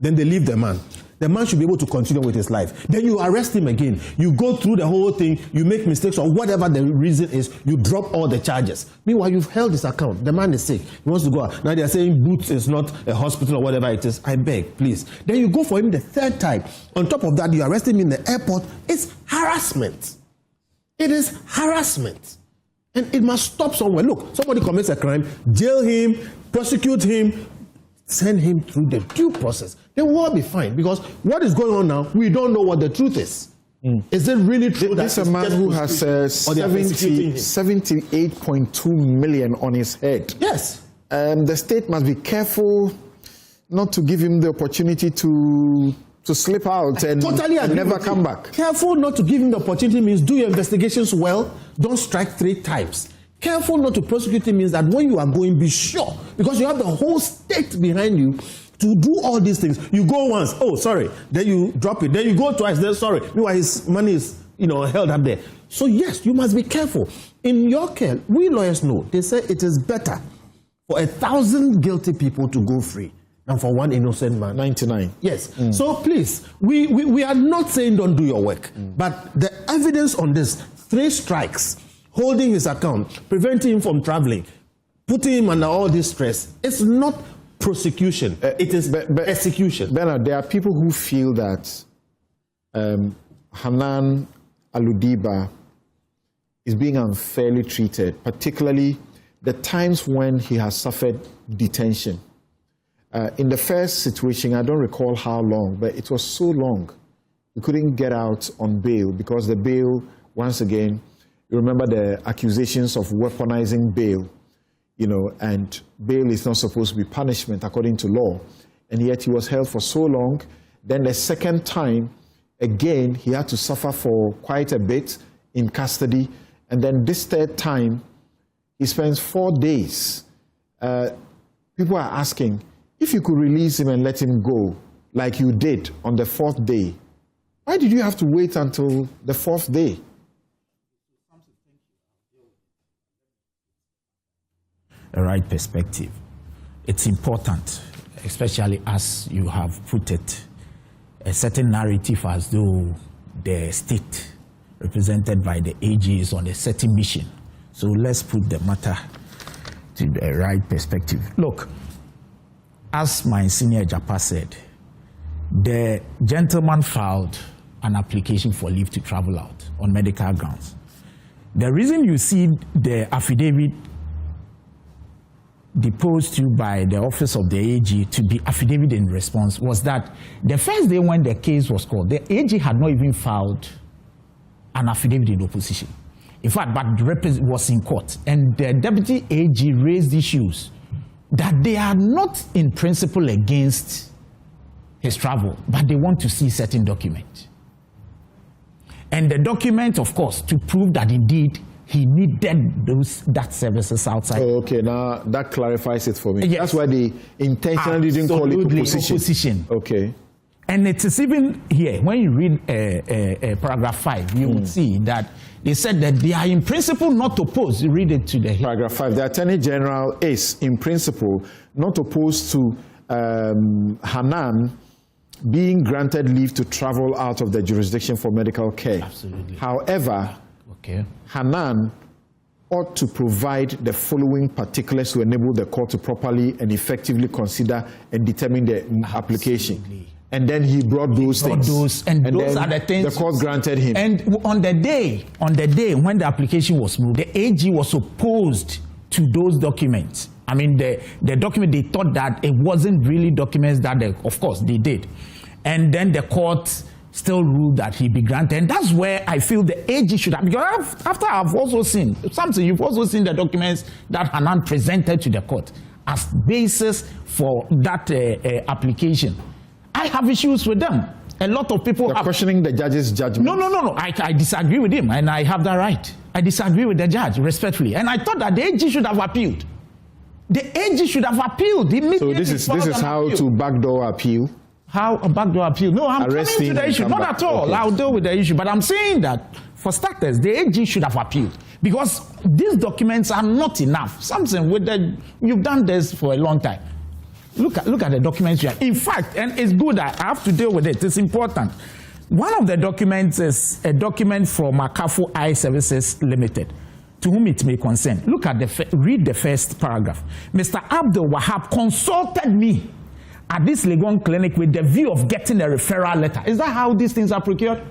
[SPEAKER 2] Then they leave the man. The man should be able to continue with his life. Then you arrest him again. You go through the whole thing, you make mistakes or whatever the reason is, you drop all the charges. Meanwhile, you've held his account. The man is sick. He wants to go out. Now they are saying Boots is not a hospital or whatever it is. I beg, please. Then you go for him the third time. On top of that, you arrest him in the airport. It's harassment. It is harassment. And it must stop somewhere. Look, somebody commits a crime, jail him, prosecute him, send him through the due process. Then we'll all be fine. Because what is going on now, we don't know what the truth is. Is it really true that
[SPEAKER 1] this is a man who has 78.2 million on his head?
[SPEAKER 2] Yes.
[SPEAKER 1] The state must be careful not to give him the opportunity to slip out and never come back.
[SPEAKER 2] Careful not to give him the opportunity means do your investigations well, don't strike 3 times. Careful not to prosecute him means that when you are going, be sure, because you have the whole state behind you to do all these things. You go once, oh, sorry, then you drop it, then you go twice, then sorry. Meanwhile, his money is, held up there. So yes, you must be careful. In your care, we lawyers know, they say it is better for 1,000 guilty people to go free than for one innocent man.
[SPEAKER 1] 99.
[SPEAKER 2] Yes. So please, we are not saying don't do your work, but the evidence on this, 3 strikes, holding his account, preventing him from traveling, putting him under all this stress, it's not prosecution, it is execution.
[SPEAKER 1] Bernard, there are people who feel that Hanan Aludiba is being unfairly treated, particularly the times when he has suffered detention. In the first situation, I don't recall how long, but it was so long, he couldn't get out on bail because the bail, once again, you remember the accusations of weaponizing bail, and bail is not supposed to be punishment according to law. And yet he was held for so long. Then the second time, again, he had to suffer for quite a bit in custody. And then this third time, he spends 4 days. People are asking, if you could release him and let him go, like you did on the 4th day, why did you have to wait until the 4th day?
[SPEAKER 4] The right perspective. It's important, especially as you have put it, a certain narrative as though the state represented by the AG is on a certain mission. So let's put the matter to the right perspective. Look, as my senior Japa said, the gentleman filed an application for leave to travel out on medical grounds. The reason you see the affidavit deposed to by the office of the AG to be affidavit in response was that the first day when the case was called, the AG had not even filed an affidavit in opposition. In fact, but the was in court, and the deputy AG raised issues that they are not in principle against his travel, but they want to see certain document. And the document, of course, to prove that indeed he needed that services outside.
[SPEAKER 1] Oh, okay, now that clarifies it for me.
[SPEAKER 4] Yes.
[SPEAKER 1] That's why they intentionally didn't call it opposition. Okay.
[SPEAKER 4] And it is even here, when you read paragraph 5, you would see that they said that they are in principle not opposed. You read it to the
[SPEAKER 1] paragraph 5. The Attorney General is in principle not opposed to Hanan being granted leave to travel out of the jurisdiction for medical care.
[SPEAKER 4] Absolutely.
[SPEAKER 1] However, Hanan ought to provide the following particulars to enable the court to properly and effectively consider and determine the application. And then he brought those things.
[SPEAKER 4] And those are the things
[SPEAKER 1] the court granted him.
[SPEAKER 4] And on the day when the application was moved, the AG was opposed to those documents. I mean, the document, they thought that it wasn't really documents that of course, they did. And then the court still ruled that he be granted. And that's where I feel the AG should have, because after I've also seen, Samson, you've also seen the documents that Hanan presented to the court as basis for that application. I have issues with them. A lot of people
[SPEAKER 1] are questioning the judge's judgment.
[SPEAKER 4] No. I disagree with him, and I have that right. I disagree with the judge, respectfully. And I thought that the AG should have appealed. The AG should have appealed immediately.
[SPEAKER 1] So this is how to backdoor appeal?
[SPEAKER 4] How a backdoor appeal? No, I'm coming to the issue. Not at all. Okay. I'll deal with the issue. But I'm saying that For starters, the AG should have appealed because these documents are not enough. Samson, you've done this for a long time. Look at the documents you have. In fact, and it's good, I have to deal with it. It's important. One of the documents is a document from Akufo-Addo Services Limited, to whom it may concern. Look at read the first paragraph. Mr. Abdul Wahab consulted me at this Legon clinic with the view of getting a referral letter. Is that how these things are procured?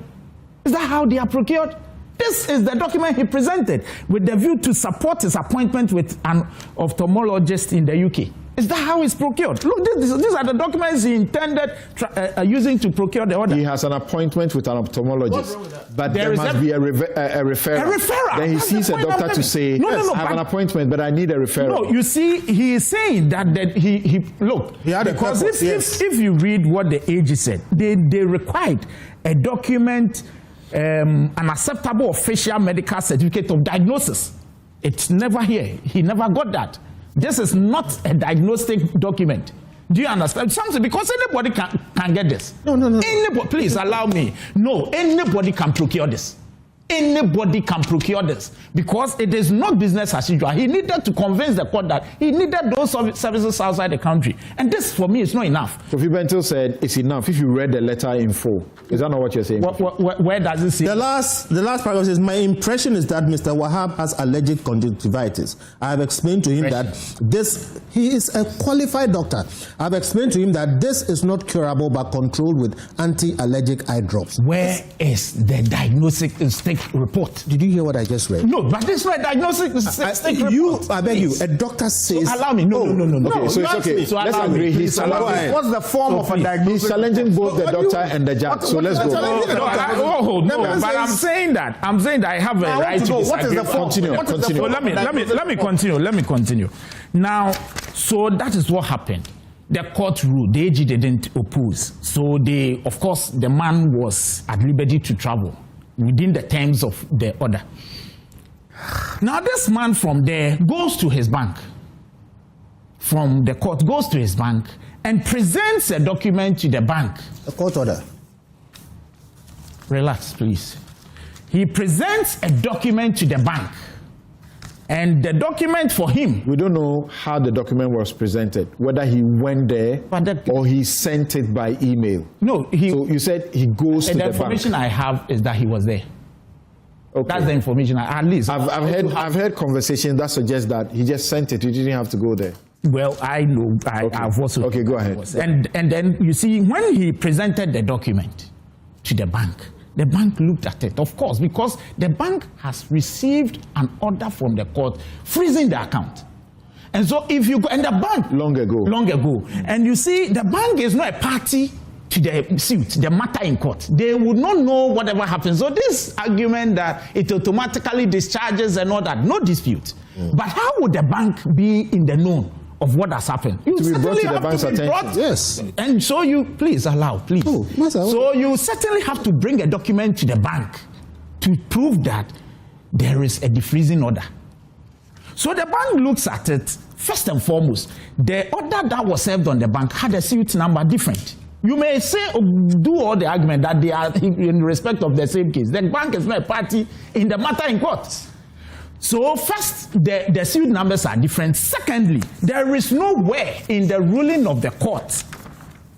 [SPEAKER 4] Is that how they are procured? This is the document he presented with the view to support his appointment with an ophthalmologist in the UK. Is that how it's procured? Look, these are the documents he intended using to procure the order.
[SPEAKER 1] He has an appointment with an ophthalmologist, but there must be a referral.
[SPEAKER 4] A referral.
[SPEAKER 1] Then he sees a doctor to say, yes, I have an appointment, but I need a referral.
[SPEAKER 4] No, you see, he is saying that he look, because if you read what the AG said, they required a document, an acceptable official medical certificate of diagnosis. It's never here. He never got that. This is not a diagnostic document. Do you understand? Something because anybody can get this.
[SPEAKER 2] No.
[SPEAKER 4] Anybody, please allow me. No, anybody can procure this. Anybody can procure this because it is not business as usual. He needed to convince the court that he needed those services outside the country, and this for me is not enough.
[SPEAKER 1] Kofi Bentil said it's enough if you read the letter in full. Is that not what you're saying?
[SPEAKER 4] Where does it say?
[SPEAKER 2] The last paragraph says, my impression is that Mr. Wahab has allergic conjunctivitis. I have explained to him that he is a qualified doctor. I have explained to him that this is not curable but controlled with anti-allergic eye drops.
[SPEAKER 4] Where is the diagnostic report?
[SPEAKER 2] Did you hear what I just read?
[SPEAKER 4] No, but this is not a diagnostic report.
[SPEAKER 2] I beg you, a doctor says...
[SPEAKER 4] So allow me. No.
[SPEAKER 1] Okay, so it's okay.
[SPEAKER 4] So
[SPEAKER 1] let's agree.
[SPEAKER 3] What's the form of a diagnosis?
[SPEAKER 1] He's challenging both the doctor and the judge. So let's go.
[SPEAKER 4] No, but I'm saying that I have a right to disagree.
[SPEAKER 3] What is the form?
[SPEAKER 1] Continue.
[SPEAKER 4] Let me continue. Now, so that is what happened. The court ruled. The AG didn't oppose. So of course, the man was at liberty to travel within the terms of the order. Now, this man from there goes to his bank. From the court, goes to his bank and presents a document to the bank.
[SPEAKER 2] A court order.
[SPEAKER 4] Relax, please. He presents a document to the bank. And the document for him...
[SPEAKER 1] We don't know how the document was presented, whether he went there or he sent it by email.
[SPEAKER 4] No,
[SPEAKER 1] so you said he goes to the bank.
[SPEAKER 4] The information I have is that he was there. Okay. That's the information at least.
[SPEAKER 1] I've heard conversations that suggest that he just sent it. He didn't have to go there.
[SPEAKER 4] Well, I know. I've also...
[SPEAKER 1] Okay, go ahead.
[SPEAKER 4] And then, you see, when he presented the document to the bank looked at it, of course, because the bank has received an order from the court freezing the account. And so if you go, and the bank...
[SPEAKER 1] Long ago.
[SPEAKER 4] And you see, the bank is not a party to the suit, the matter in court. They would not know whatever happens. So this argument that it automatically discharges and all that, no dispute. But how would the bank be in the know of what has happened?
[SPEAKER 1] To be brought to the bank's attention.
[SPEAKER 2] Yes.
[SPEAKER 4] And so you, please allow, please. So you certainly have to bring a document to the bank to prove that there is a defreezing order. So the bank looks at it, first and foremost, the order that was served on the bank had a suit number different. You may say, do all the argument that they are in respect of the same case. The bank is not a party in the matter in court. So first, the suit numbers are different. Secondly, there is nowhere in the ruling of the court.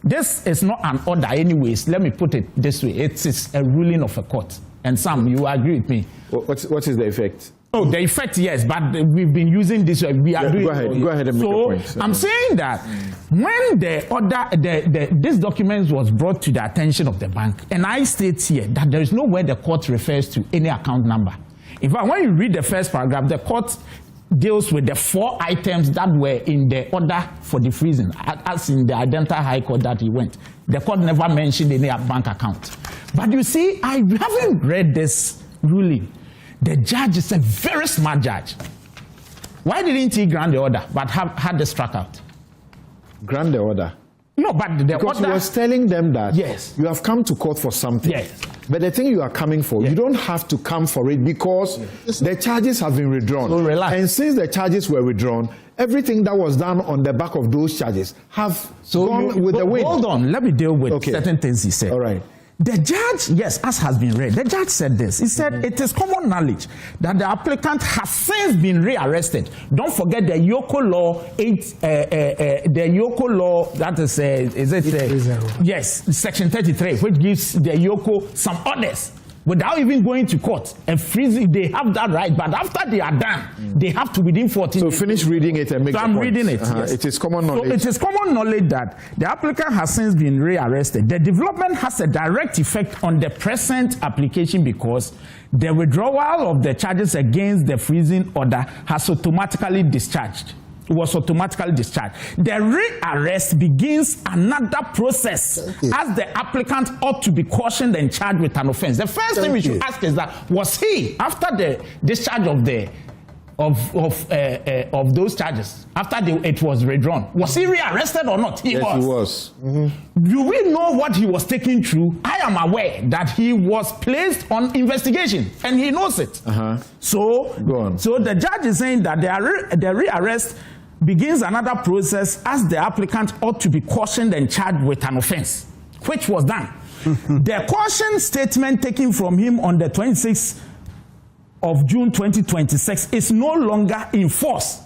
[SPEAKER 4] This is not an order anyways. Let me put it this way. It is a ruling of a court. And Sam, you agree with me.
[SPEAKER 1] What is the effect?
[SPEAKER 4] Oh, the effect, yes, but we've been using this. We are doing.
[SPEAKER 1] Go ahead and make a point.
[SPEAKER 4] So I'm saying that when the order, this document was brought to the attention of the bank, and I state here that there is nowhere the court refers to any account number. In fact, when you read the first paragraph, the court deals with the 4 items that were in the order for the freezing, as in the Identity High Court that he went. The court never mentioned any bank account. But you see, I haven't read this ruling. The judge is a very smart judge. Why didn't he grant the order, but had this struck out?
[SPEAKER 1] Grant the order?
[SPEAKER 4] No, but the
[SPEAKER 1] because
[SPEAKER 4] order...
[SPEAKER 1] he was telling them that
[SPEAKER 4] yes,
[SPEAKER 1] you have come to court for something.
[SPEAKER 4] Yes.
[SPEAKER 1] But the thing you are coming for, you don't have to come for it because the charges have been withdrawn.
[SPEAKER 4] So relax.
[SPEAKER 1] And since the charges were withdrawn, everything that was done on the back of those charges have gone with the wind.
[SPEAKER 4] Hold on, let me deal with certain things he said.
[SPEAKER 1] All right.
[SPEAKER 4] The judge, yes, as has been read, the judge said this. He said it is common knowledge that the applicant has since been rearrested. Don't forget the Yoko law, the Yoko law, that is it? Yes, section 33, which gives the Yoko some orders without even going to court and freezing. They have that right, but after they are done, they have to within 14 days.
[SPEAKER 1] So finish reading it and make
[SPEAKER 4] I'm reading it. Yes.
[SPEAKER 1] It is common knowledge.
[SPEAKER 4] So it is common knowledge that the applicant has since been rearrested. The development has a direct effect on the present application because the withdrawal of the charges against the freezing order has automatically discharged. Was automatically discharged. The rearrest begins another process as the applicant ought to be cautioned and charged with an offense. The first thing we should ask is that, was he, after the discharge of the of those charges, after it was withdrawn, was he rearrested or not?
[SPEAKER 1] Yes, he was. Mm-hmm.
[SPEAKER 4] Do we know what he was taken through? I am aware that he was placed on investigation and he knows it. So the judge is saying that the rearrest begins another process as the applicant ought to be cautioned and charged with an offense, which was done. The caution statement taken from him on the 26th of June 2026 is no longer in force.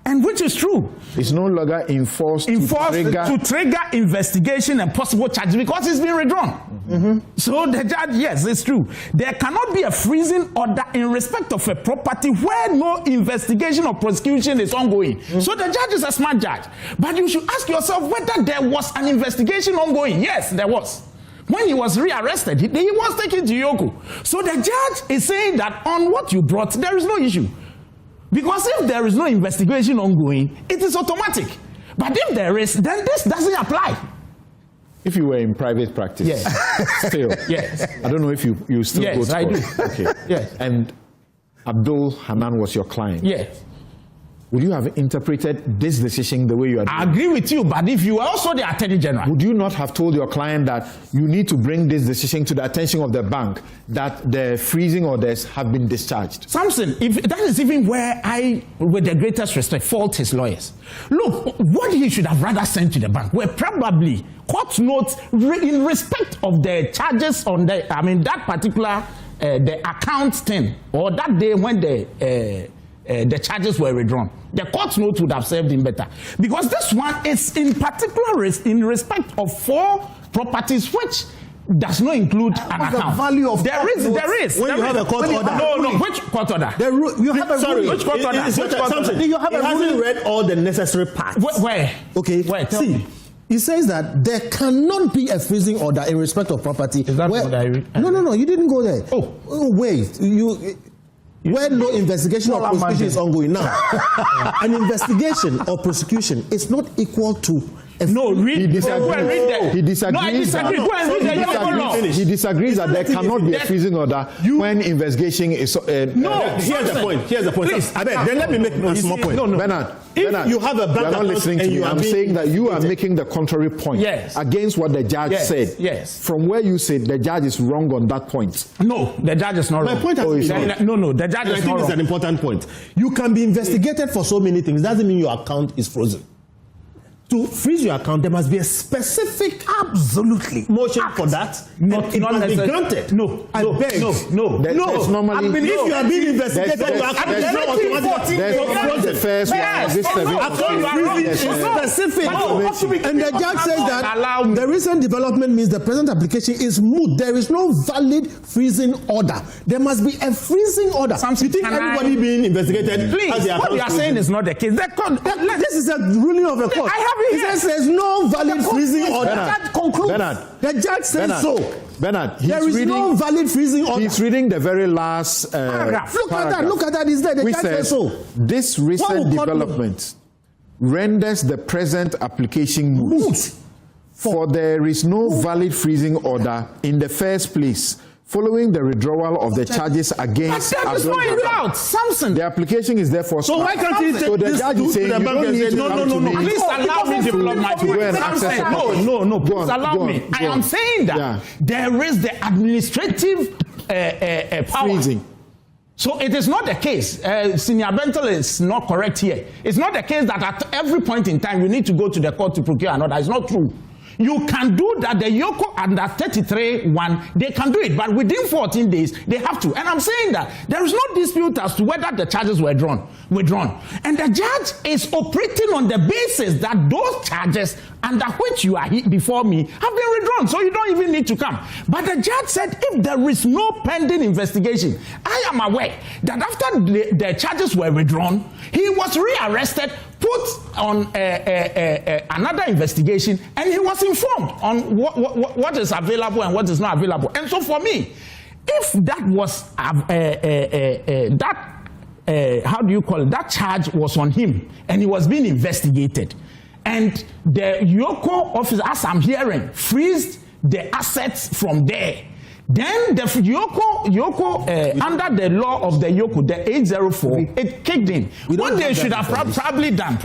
[SPEAKER 4] And which is true.
[SPEAKER 1] It's no longer enforced
[SPEAKER 4] to trigger investigation and possible charges because it's been withdrawn. So the judge, yes, it's true. There cannot be a freezing order in respect of a property where no investigation or prosecution is ongoing. So the judge is a smart judge. But you should ask yourself whether there was an investigation ongoing. Yes, there was. When he was rearrested, he was taken to Yoko. So the judge is saying that on what you brought, there is no issue. Because if there is no investigation ongoing, it is automatic. But if there is, then this doesn't apply.
[SPEAKER 1] If you were in private practice, still, I don't know if you still go to court.
[SPEAKER 4] Yes, I do.
[SPEAKER 1] Okay.
[SPEAKER 4] Yes.
[SPEAKER 1] And Abdul Hanan was your client.
[SPEAKER 4] Yes.
[SPEAKER 1] Would you have interpreted this decision the way you are doing?
[SPEAKER 4] I agree with you, but if you were also the Attorney General,
[SPEAKER 1] would you not have told your client that you need to bring this decision to the attention of the bank, that the freezing orders have been discharged?
[SPEAKER 4] Samson, if that is even where I, with the greatest respect, fault his lawyers. Look, what he should have rather sent to the bank were probably court notes in respect of the charges on the, that particular, the account thing, or that day when the charges were withdrawn. The court note would have served him better. Because this one is in particular in respect of 4 properties which does not include an account.
[SPEAKER 3] The value of
[SPEAKER 4] there is.
[SPEAKER 3] When you have a court order.
[SPEAKER 4] No, which court order?
[SPEAKER 3] You have a
[SPEAKER 2] ruling.
[SPEAKER 4] Which court order?
[SPEAKER 3] You have a ruling.
[SPEAKER 2] Hasn't read all the necessary parts.
[SPEAKER 4] Where?
[SPEAKER 3] Okay.
[SPEAKER 4] Where?
[SPEAKER 3] See. He says that there cannot be a freezing order in respect of property.
[SPEAKER 4] Is that what I read?
[SPEAKER 3] No, you didn't go there.
[SPEAKER 4] Oh
[SPEAKER 3] wait. Where no investigation or prosecution is ongoing now. An investigation or prosecution is not equal to
[SPEAKER 1] He disagrees. He disagrees.
[SPEAKER 4] No, I disagree. Go and read the Yoko law.
[SPEAKER 1] He disagrees that there cannot be a freezing order when investigation is.
[SPEAKER 2] No, here's the point. Please, then let me make a small point.
[SPEAKER 1] No. Bernard,
[SPEAKER 2] you have a bank
[SPEAKER 1] you're not listening to me. I'm saying that you are making the contrary point against what the judge said.
[SPEAKER 4] Yes.
[SPEAKER 1] From where you said the judge is wrong on that point.
[SPEAKER 4] No, the judge is not wrong.
[SPEAKER 3] My point is
[SPEAKER 4] no, the judge is not wrong.
[SPEAKER 3] I think it's an important point. You can be investigated for so many things. Doesn't mean your account is frozen. To freeze your account, there must be a specific motion for that.
[SPEAKER 4] Not
[SPEAKER 3] be granted.
[SPEAKER 4] No.
[SPEAKER 1] There's normally.
[SPEAKER 3] If you are being investigated, your account is not automatically
[SPEAKER 1] the first one.
[SPEAKER 3] This specific. And the judge says that the recent development means the present application is moot. There is no valid freezing order. There must be a freezing order.
[SPEAKER 2] You think everybody being investigated?
[SPEAKER 4] Please, what you are saying is not the case.
[SPEAKER 3] This is a ruling of the court. He says there's no valid freezing order. The judge says so.
[SPEAKER 1] Bernard,
[SPEAKER 3] there is no valid freezing order.
[SPEAKER 1] He's reading the very last paragraph.
[SPEAKER 3] Look at that. It's there. The judge says so.
[SPEAKER 1] This recent development renders the present application moot. For there is no valid freezing order in the first place following the withdrawal of the charges against
[SPEAKER 4] Abdul Hanan. Samson.
[SPEAKER 1] The application is therefore
[SPEAKER 2] so why can't he take this to the bank and say no,
[SPEAKER 4] please allow me to develop my point. No, please allow me. I am saying that there is the administrative power. Freezing. So it is not the case. Senior Bentel is not correct here. It's not the case that at every point in time you need to go to the court to procure an order. It's not true. You can do that. The Yoko under 33 one, they can do it, but within 14 days they have to. And I'm saying that there is no dispute as to whether the charges were withdrawn. And the judge is operating on the basis that those charges under which you are before me have been withdrawn, so you don't even need to come. But the judge said if there is no pending investigation, I am aware that after the charges were withdrawn, he was rearrested, put on another investigation, and he was informed on what is available and what is not available. And so for me, if that was how do you call it, that charge was on him and he was being investigated, and the Yoko officer, as I'm hearing, freezed the assets from there, then the Yoko under the law of the Yoko, the 804, it kicked in. What they should have probably done,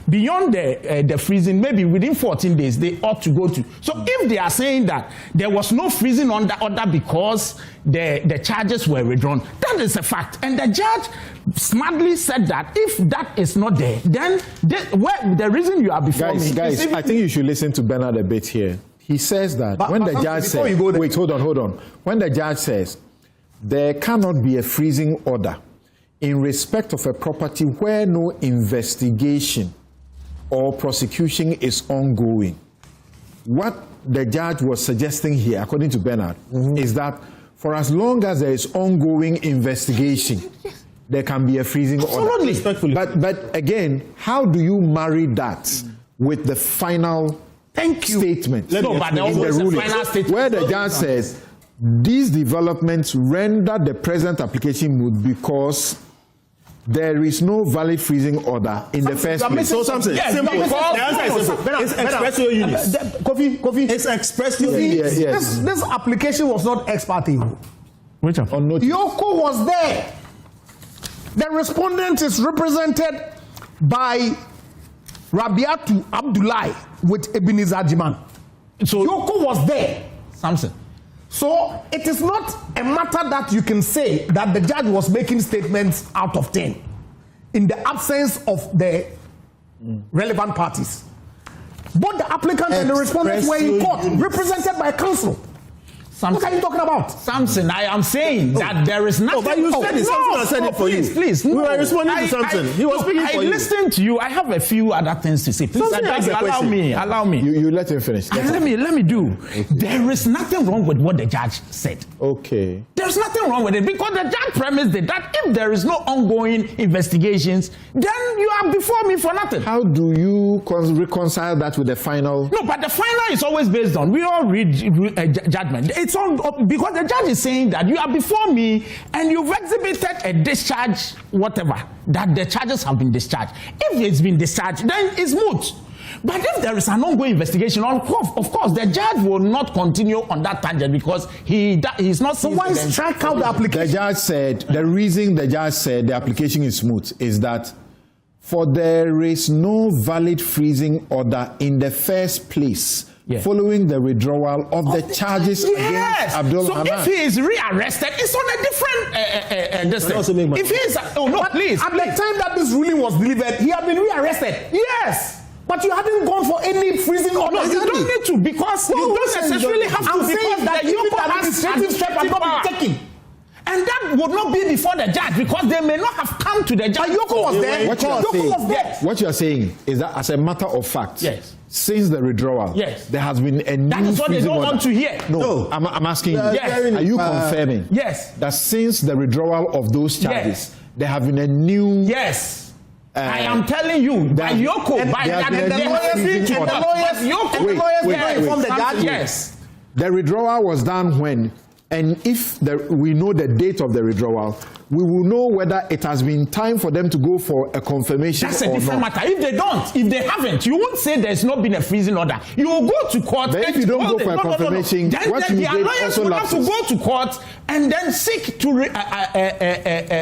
[SPEAKER 4] beyond the freezing, maybe within 14 days, they ought to go to. So if they are saying that there was no freezing on the order because the charges were withdrawn, that is a fact. And the judge smartly said that if that is not there, then the reason you are before me...
[SPEAKER 1] Guys, I think you should listen to Bernard a bit here. He says that when the judge says, wait, hold on. When the judge says there cannot be a freezing order in respect of a property where no investigation or prosecution is ongoing, what the judge was suggesting here, according to Bernard, is that for as long as there is ongoing investigation, there can be a freezing order. But again, how do you marry that with the final statement in the ruling, where the judge says these developments render the present application moot because there is no valid freezing order in the first place?
[SPEAKER 3] So Samson, simple. The answer is simple. It's expressio unis. Kofi, it's expressio unis. Yes. This application was not ex parte.
[SPEAKER 2] Which one?
[SPEAKER 3] Yoko was there. The respondent is represented by Rabiatu Abdullahi with Ebenezer Jiman. So Yoko was there.
[SPEAKER 4] Samson.
[SPEAKER 3] So it is not a matter that you can say that the judge was making statements out of 10 in the absence of the relevant parties. Both the applicant and the respondent were in court, represented by counsel.
[SPEAKER 4] Samson,
[SPEAKER 3] what are you talking about?
[SPEAKER 4] Samson, I am saying that there is nothing.
[SPEAKER 3] But you said it. Samson said it for you.
[SPEAKER 4] Please.
[SPEAKER 3] We were responding to Samson. He was speaking for you.
[SPEAKER 4] I listened to you. I have a few other things to say. Please, allow me.
[SPEAKER 1] You let him finish.
[SPEAKER 4] Let me do. There is nothing wrong with what the judge said.
[SPEAKER 1] Okay.
[SPEAKER 4] There's nothing wrong with it because the judge premised it that if there is no ongoing investigations, then you are before me for nothing.
[SPEAKER 1] How do you reconcile that with the final?
[SPEAKER 4] No, but the final is always based on, we all read judgment. It's on because the judge is saying that you are before me and you've exhibited a discharge, whatever, that the charges have been discharged. If it's been discharged, then it's moot. But if there is an ongoing investigation, of course, the judge will not continue on that tangent because he's not.
[SPEAKER 3] So why strike out the application?
[SPEAKER 1] The judge said the reason the judge said the application is moot is that for there is no valid freezing order in the first place. Yes. Following the withdrawal of the charges against Abdul Hanan.
[SPEAKER 4] So if he is rearrested, it's on a different if he is, please.
[SPEAKER 3] At the time that this ruling was delivered, he had been rearrested.
[SPEAKER 4] Yes.
[SPEAKER 3] But you hadn't gone for any freezing order.
[SPEAKER 4] No, you don't need to because you don't necessarily have to.
[SPEAKER 3] I'm saying that Yoko has administrative step has not been taken.
[SPEAKER 4] And that would not be before the judge because they may not have come to the judge.
[SPEAKER 3] But Yoko was there.
[SPEAKER 1] What you are saying is that as a matter of fact,
[SPEAKER 4] yes,
[SPEAKER 1] since the withdrawal,
[SPEAKER 4] yes,
[SPEAKER 1] there has been a new
[SPEAKER 4] that is what they don't want to hear.
[SPEAKER 1] No, I'm asking you. Yes. Are you confirming?
[SPEAKER 4] Yes.
[SPEAKER 1] That since the withdrawal of those charges, there have been a new.
[SPEAKER 4] Yes. I am telling you, by Yoko, by
[SPEAKER 3] the lawyers from the judge.
[SPEAKER 4] Yes.
[SPEAKER 1] The withdrawal was done when, and if we know the date of the withdrawal, we will know whether it has been time for them to go for a confirmation.
[SPEAKER 4] That's a different matter. If they don't, if they haven't, you won't say there's not been a freezing order. You will go to court.
[SPEAKER 1] But if you don't go for a confirmation,
[SPEAKER 4] what you did also lapses. Have to go to court and then seek to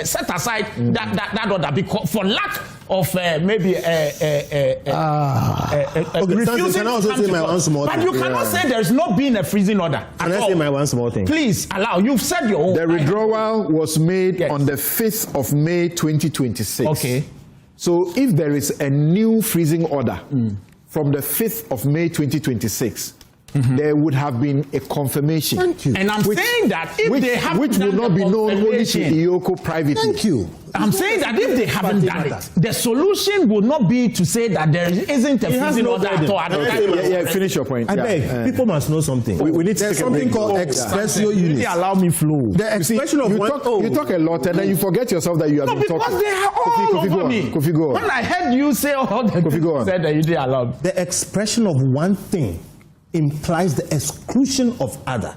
[SPEAKER 4] set aside that order because for lack of maybe refusing.
[SPEAKER 2] Can I also say my one small
[SPEAKER 4] thing?
[SPEAKER 2] But
[SPEAKER 4] you cannot say there's not been a freezing order.
[SPEAKER 2] Can I say my one small thing?
[SPEAKER 4] Please allow. You've said your own.
[SPEAKER 1] The withdrawal was made on the 5th of May 2026.
[SPEAKER 4] Okay.
[SPEAKER 1] So if there is a new freezing order from the 5th of May 2026, there would have been a confirmation.
[SPEAKER 4] Thank you. And I'm saying that if they haven't
[SPEAKER 1] which
[SPEAKER 4] done
[SPEAKER 1] will not be known only to IOCO privately.
[SPEAKER 3] Thank you.
[SPEAKER 4] I'm saying that if they haven't done it, the solution will not be to say that there isn't a freezing order at all.
[SPEAKER 1] Finish your point.
[SPEAKER 2] I beg, people must know something.
[SPEAKER 1] We need to
[SPEAKER 3] There's
[SPEAKER 1] take
[SPEAKER 3] something
[SPEAKER 1] a break.
[SPEAKER 3] called expressio unit.
[SPEAKER 4] Allow me flow.
[SPEAKER 3] The expression of
[SPEAKER 1] you talk a lot and then you forget yourself that you have been talking.
[SPEAKER 4] Because they are all over me.
[SPEAKER 1] Kofi, go on.
[SPEAKER 4] When I heard you say all the things you said that you didn't allow me.
[SPEAKER 2] The expression of one thing implies the exclusion of other.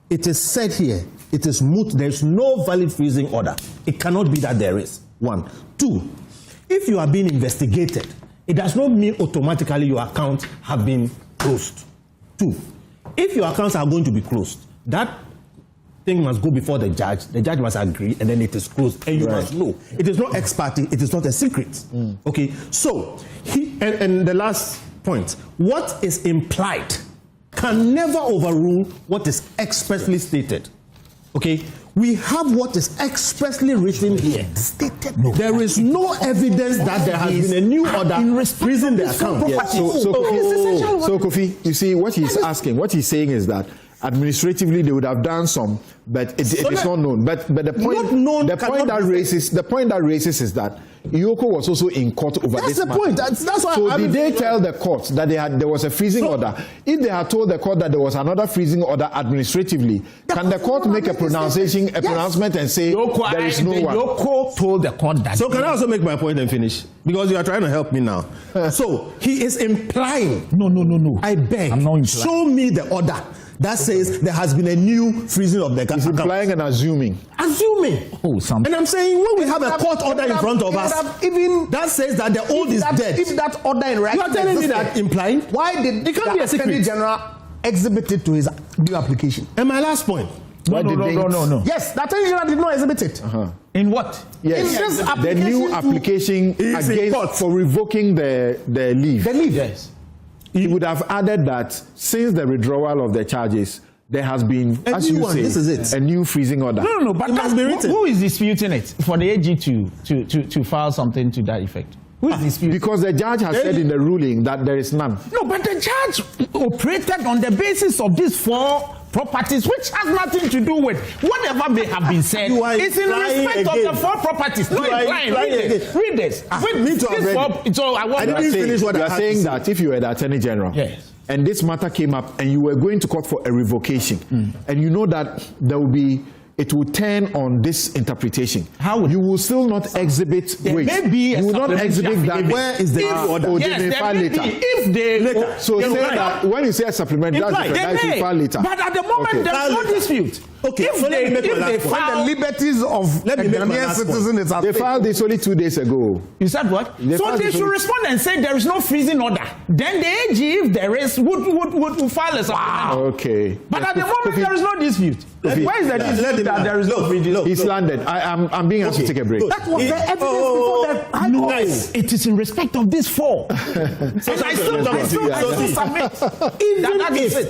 [SPEAKER 2] It is said here, it is moot, there is no valid freezing order. It cannot be that there is. 1. 2, if you are being investigated, it does not mean automatically your accounts have been closed. 2, if your accounts are going to be closed, that thing must go before the judge must agree, and then it is closed, and you must know. It is not ex parte, it is not a secret. Okay, so, and the last point, what is implied can never overrule what is expressly stated. Okay, we have what is expressly written here. Stated. No. There is no evidence that there has been a new order freezing the account.
[SPEAKER 1] Yes. So Kofi, you see what he's asking, what he's saying is that administratively they would have done some, but it is not known. But the point that raises is that IOCO was also in court over this matter. That's the point. That's why. So did they tell the court that there was a freezing order? If they had told the court that there was another freezing order administratively, can the court make a pronouncement and say there is no one?
[SPEAKER 4] IOCO told the court that.
[SPEAKER 2] So can I also make my point and finish? Because you are trying to help me now. So he is implying.
[SPEAKER 4] No.
[SPEAKER 2] I beg.
[SPEAKER 4] I'm not implying.
[SPEAKER 2] Show me the order that says there has been a new freezing of the account.
[SPEAKER 1] He's implying and assuming.
[SPEAKER 2] And I'm saying when we have a court order in front of us,
[SPEAKER 3] even
[SPEAKER 2] that says that the old is dead.
[SPEAKER 3] If that order in writing,
[SPEAKER 2] you are telling me that implying?
[SPEAKER 3] Why did the Attorney General exhibit it to his new application?
[SPEAKER 2] And my last point.
[SPEAKER 4] No.
[SPEAKER 3] Yes, the Attorney General did not exhibit it.
[SPEAKER 4] In what?
[SPEAKER 1] Yes,
[SPEAKER 3] in this
[SPEAKER 1] the new application for revoking the leave.
[SPEAKER 3] The leave, yes.
[SPEAKER 1] He would have added that since the withdrawal of the charges, there has been, as you say, a new freezing order.
[SPEAKER 4] No, but who is disputing it for the AG to file something to that effect? Who is disputing?
[SPEAKER 1] Because the judge has said in the ruling that there is none.
[SPEAKER 4] No, but the judge operated on the basis of these 4 properties, which has nothing to do with whatever may have been said. It's in respect of the 4 properties. No, read this.
[SPEAKER 1] So I didn't finish what I was saying. That if you were the Attorney General, and this matter came up, and you were going to court for a revocation, and you know that there will be. It will turn on this interpretation. How you will still not exhibit?
[SPEAKER 4] Maybe
[SPEAKER 1] you will not exhibit that.
[SPEAKER 2] Where is the order?
[SPEAKER 1] Yes, there may be.
[SPEAKER 4] If they
[SPEAKER 1] so say that when you say a supplement, that's different. That you file later.
[SPEAKER 4] But at the moment, there's no dispute.
[SPEAKER 2] Okay,
[SPEAKER 3] if they file the liberties of Ghanaian citizens,
[SPEAKER 1] they filed this only 2 days ago.
[SPEAKER 4] You said what? So they should respond and say there is no freezing order. Then the AG, if there is, would file a supplement.
[SPEAKER 1] Okay.
[SPEAKER 4] But at the moment, there is no dispute. Where is the dispute that there is no freezing?
[SPEAKER 1] He's landed. I'm being asked to take a break.
[SPEAKER 3] That was the evidence before that.
[SPEAKER 4] No, it is in respect of these 4. And I still submit.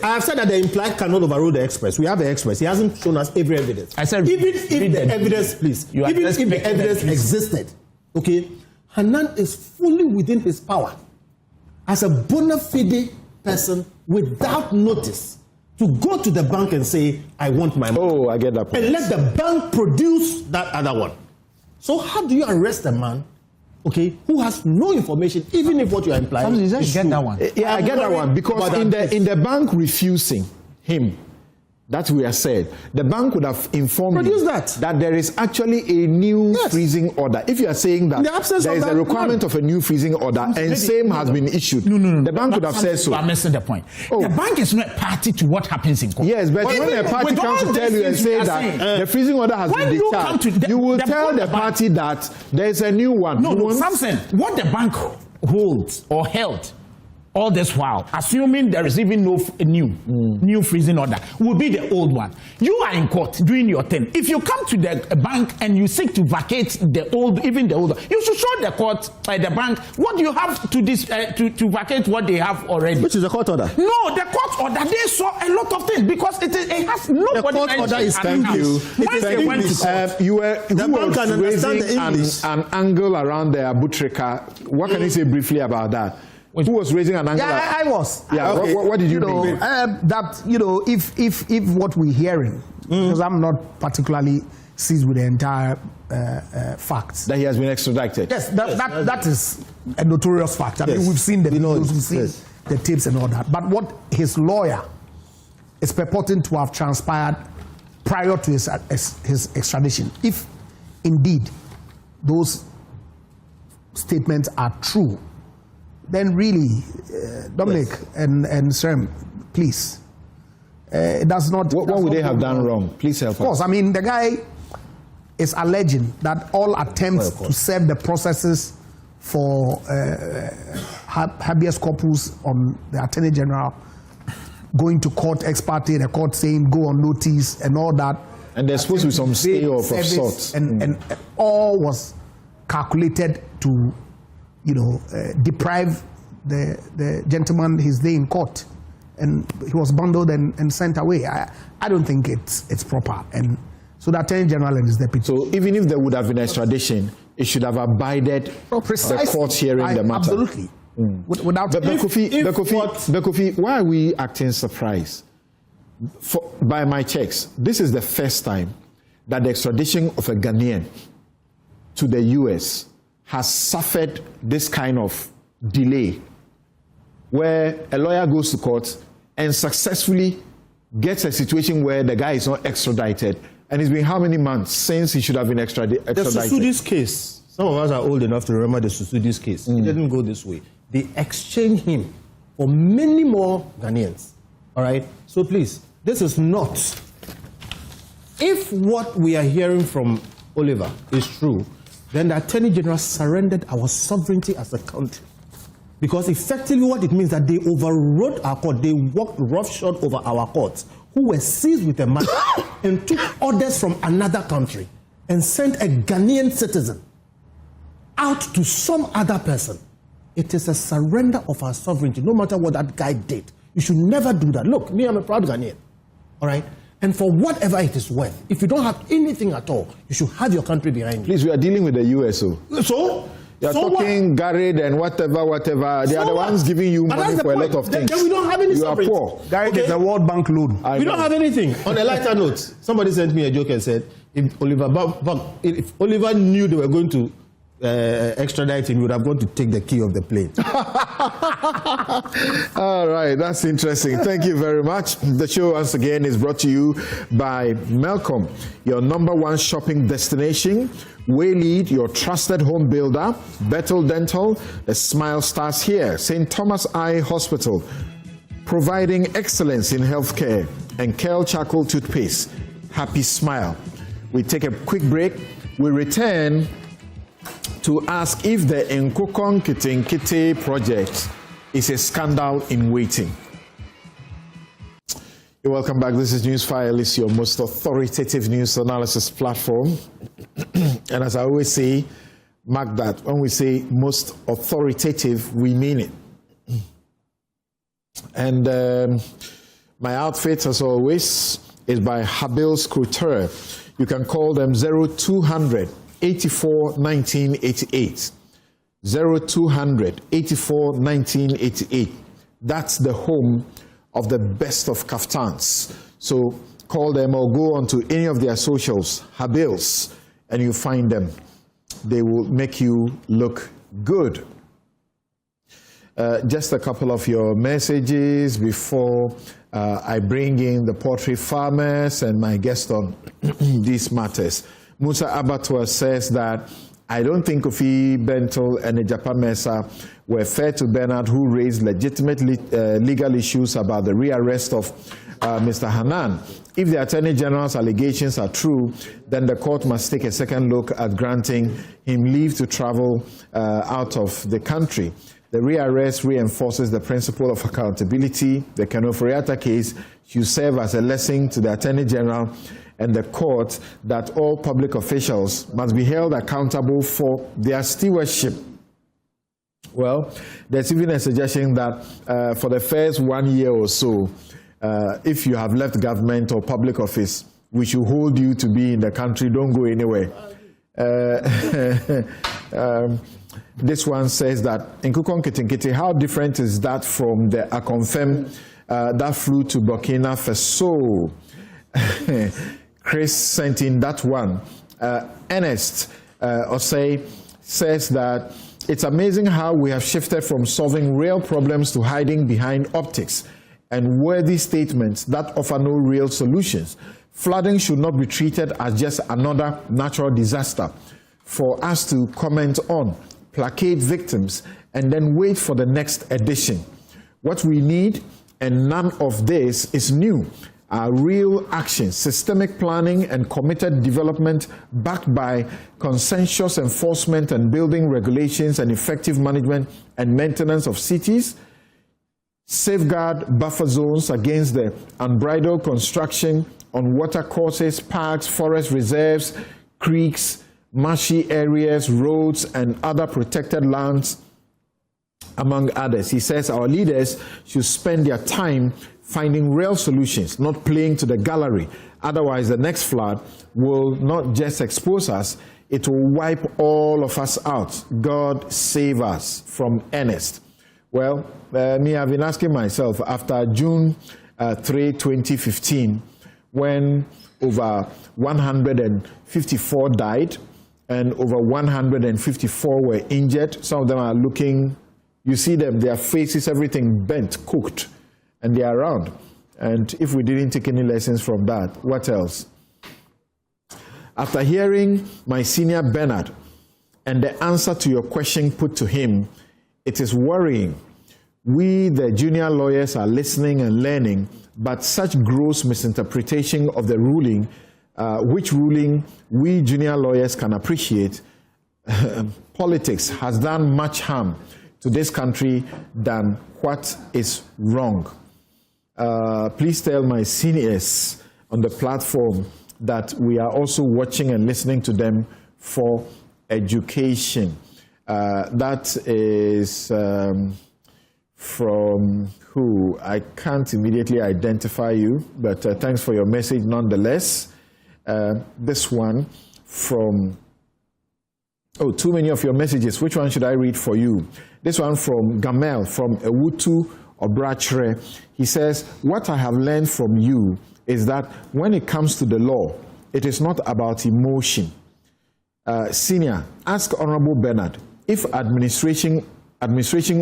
[SPEAKER 2] I have said that the implied cannot overrule the express. We have the express. He hasn't shown us every evidence.
[SPEAKER 4] I said,
[SPEAKER 2] even if the evidence, please, even if the evidence existed, okay, Hanan is fully within his power as a bona fide person without notice to go to the bank and say, I want my money.
[SPEAKER 1] Oh, I get that point.
[SPEAKER 2] And let the bank produce that other one. So how do you arrest a man, okay, who has no information, even if what you are implying is true?
[SPEAKER 4] Get that one.
[SPEAKER 1] Yeah, I get that one. Because in the bank refusing him, that we have said, the bank would have informed you that there is actually a new freezing order. If you are saying that there is a requirement of a new freezing order and same has been issued, the bank would have said so.
[SPEAKER 4] You are missing the point. The bank is not party to what happens in court.
[SPEAKER 1] Yes, but when a party comes to tell you and say that the freezing order has been discharged, you will tell the party that there is a new one.
[SPEAKER 4] No, Samson, what the bank holds or held all this while, assuming there is even no new freezing order, will be the old one. You are in court doing your thing. If you come to the bank and you seek to vacate the old, even the older, you should show the court, the bank, what you have to vacate what they have already.
[SPEAKER 2] Which is the court order?
[SPEAKER 4] No, the court order, they saw a lot of things because it has nobody.
[SPEAKER 2] The court order is
[SPEAKER 1] thank you. You were raising an angle around the Abutrika. What can you say briefly about that? Who was raising an angle?
[SPEAKER 3] Yeah, I was.
[SPEAKER 1] Yeah, okay. What did you mean?
[SPEAKER 3] That, if what we're hearing, because I'm not particularly seized with the entire facts.
[SPEAKER 1] That he has been extradited.
[SPEAKER 3] Yes, that is a notorious fact. I mean, we've seen the videos, we've seen the tapes and all that. But what his lawyer is purporting to have transpired prior to his extradition, if indeed those statements are true, then really, Dominic and Srem, please, it does not.
[SPEAKER 1] What would they have done wrong? Please help us.
[SPEAKER 3] Of course, I mean, the guy is alleging that all attempts to serve the processes for habeas corpus on the Attorney General, going to court ex parte, the court saying go on notice and all that. And there's supposed to be some stay of sorts. And all was calculated to, deprive the gentleman his day in court. And he was bundled and sent away. I don't think it's proper. And so the Attorney General and his deputy.
[SPEAKER 1] So even if there would have been extradition, it should have abided the court hearing the matter.
[SPEAKER 3] Absolutely. Without
[SPEAKER 1] Bekofi, why are we acting surprised? By my checks, this is the first time that the extradition of a Ghanaian to the US has suffered this kind of delay, where a lawyer goes to court and successfully gets a situation where the guy is not extradited. And it's been how many months since he should have been extradited?
[SPEAKER 2] The Susudis case, some of us are old enough to remember the Susudis case. It didn't go this way. They exchanged him for many more Ghanaians. All right? So please, this is not. If what we are hearing from Oliver is true, then the Attorney General surrendered our sovereignty as a country. Because effectively what it means that they overrode our court, they walked roughshod over our courts, who were seized with a matter and took orders from another country and sent a Ghanaian citizen out to some other person. It is a surrender of our sovereignty, no matter what that guy did. You should never do that. Look, me, I'm a proud Ghanaian, all right? And for whatever it is worth, if you don't have anything at all, you should have your country behind you.
[SPEAKER 1] Please, we are dealing with the USO.
[SPEAKER 3] So?
[SPEAKER 1] You're talking Garrett and whatever. They are the ones giving you money for a lot of things.
[SPEAKER 2] Then we don't have any
[SPEAKER 1] sovereignty. You are poor.
[SPEAKER 3] Garrett is a World Bank loan.
[SPEAKER 2] We don't have anything. On a lighter note, somebody sent me a joke and said, if Oliver knew they were going to extradite him, he would have gone to take the key of the plane.
[SPEAKER 1] All right, that's interesting. Thank you very much. The show, once again, is brought to you by Melcom, your #1 shopping destination. Waylead, your trusted home builder. Bethel Dental, the smile starts here. St. Thomas Eye Hospital, providing excellence in healthcare. And Kel Charcoal Toothpaste, happy smile. We take a quick break. We return to ask if the NKOKØ project is a scandal in waiting. You're welcome back. This is Newsfile. It's your most authoritative news analysis platform. And as I always say, mark that. When we say most authoritative, we mean it. And my outfit, as always, is by Habil's Couture. You can call them 0200 84 1988. 0200 84 1988. That's the home of the best of kaftans. So call them or go onto any of their socials, Habil's, and you find them. They will make you look good. Just a couple of your messages before I bring in the poultry farmers and my guest on these matters. Musa Abattoir says that I don't think Kofi Bentel and Ejapa Mensah were fair to Bernard, who raised legitimate legal issues about the rearrest of Mr. Hanan. If the Attorney General's allegations are true, then the court must take a second look at granting him leave to travel out of the country. The rearrest reinforces the principle of accountability. The Kenoforiata case should serve as a lesson to the Attorney General and the court that all public officials must be held accountable for their stewardship. Well, there's even a suggestion that for the first 1 year or so, if you have left government or public office, we should hold you to be in the country. Don't go anywhere. This one says that NKOKØ, how different is that from the Akonfem that flew to Burkina Faso? Chris sent in that one. Ernest Osei says that it's amazing how we have shifted from solving real problems to hiding behind optics and worthy statements that offer no real solutions. Flooding should not be treated as just another natural disaster for us to comment on, placate victims, and then wait for the next edition. What we need, and none of this is new, are real action, systemic planning, and committed development backed by consensus enforcement and building regulations and effective management and maintenance of cities, safeguard buffer zones against the unbridled construction on water courses, parks, forest reserves, creeks, marshy areas, roads, and other protected lands, among others. He says our leaders should spend their time finding real solutions, not playing to the gallery. Otherwise, the next flood will not just expose us, it will wipe all of us out. God save us. From Ernest. Well, me, I've been asking myself, after June 3, 2015, when over 154 died and over 154 were injured, some of them are looking, you see them, their faces, everything bent, cooked, and they are around. And if we didn't take any lessons from that, what else? After hearing my senior Bernard and the answer to your question put to him, it is worrying. We, the junior lawyers, are listening and learning, but such gross misinterpretation of the ruling, which ruling we junior lawyers can appreciate, politics has done much harm to this country than what is wrong. Please tell my seniors on the platform that we are also watching and listening to them for education. That is from who? I can't immediately identify you, but thanks for your message nonetheless. This one from, oh, too many of your messages. Which one should I read for you? This one from Gamel from Ewutu Obrachre. He says, what I have learned from you is that when it comes to the law, it is not about emotion. Senior, ask Honorable Bernard if administration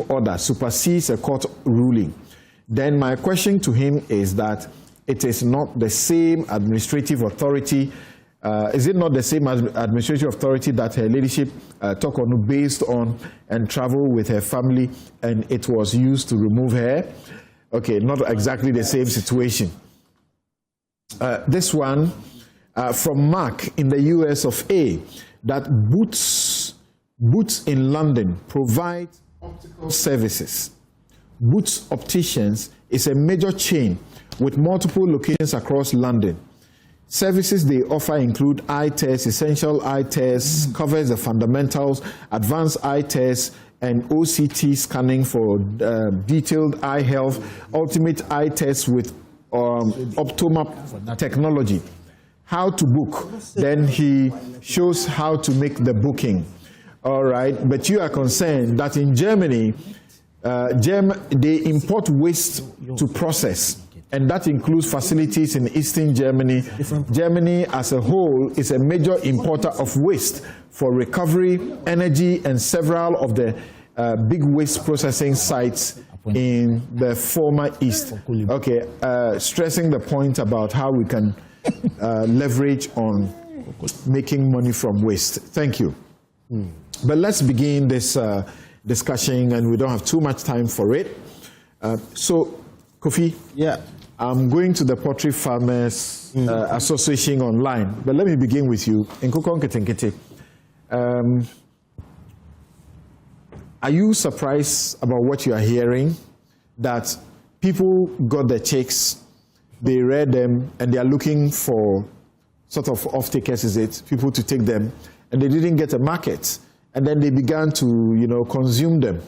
[SPEAKER 1] order supersedes a court ruling. Then my question to him is that it is not the same administrative authority. Is it not the same administrative authority that her ladyship took on based on and traveled with her family, and it was used to remove her? Okay, not exactly the same situation. This one from Mark in the US of A, that Boots in London provide optical services. Boots Opticians is a major chain with multiple locations across London. Services they offer include eye tests, essential eye tests, covers the fundamentals, advanced eye tests, and OCT scanning for detailed eye health, ultimate eye tests with Optoma technology. How to book. Then he shows how to make the booking. All right, but you are concerned that in Germany, they import waste to process, and that includes facilities in Eastern Germany. Germany as a whole is a major importer of waste for recovery, energy, and several of the big waste processing sites in the former East. Okay, stressing the point about how we can leverage on making money from waste. Thank you. But let's begin this discussion, and we don't have too much time for it. So, Kofi,
[SPEAKER 2] yeah,
[SPEAKER 1] I'm going to the Poultry Farmers Association online, but let me begin with you. NKOKØ, are you surprised about what you are hearing, that people got the checks, they read them, and they are looking for sort of off-takers, is it, people to take them, and they didn't get a market, and then they began to, consume them.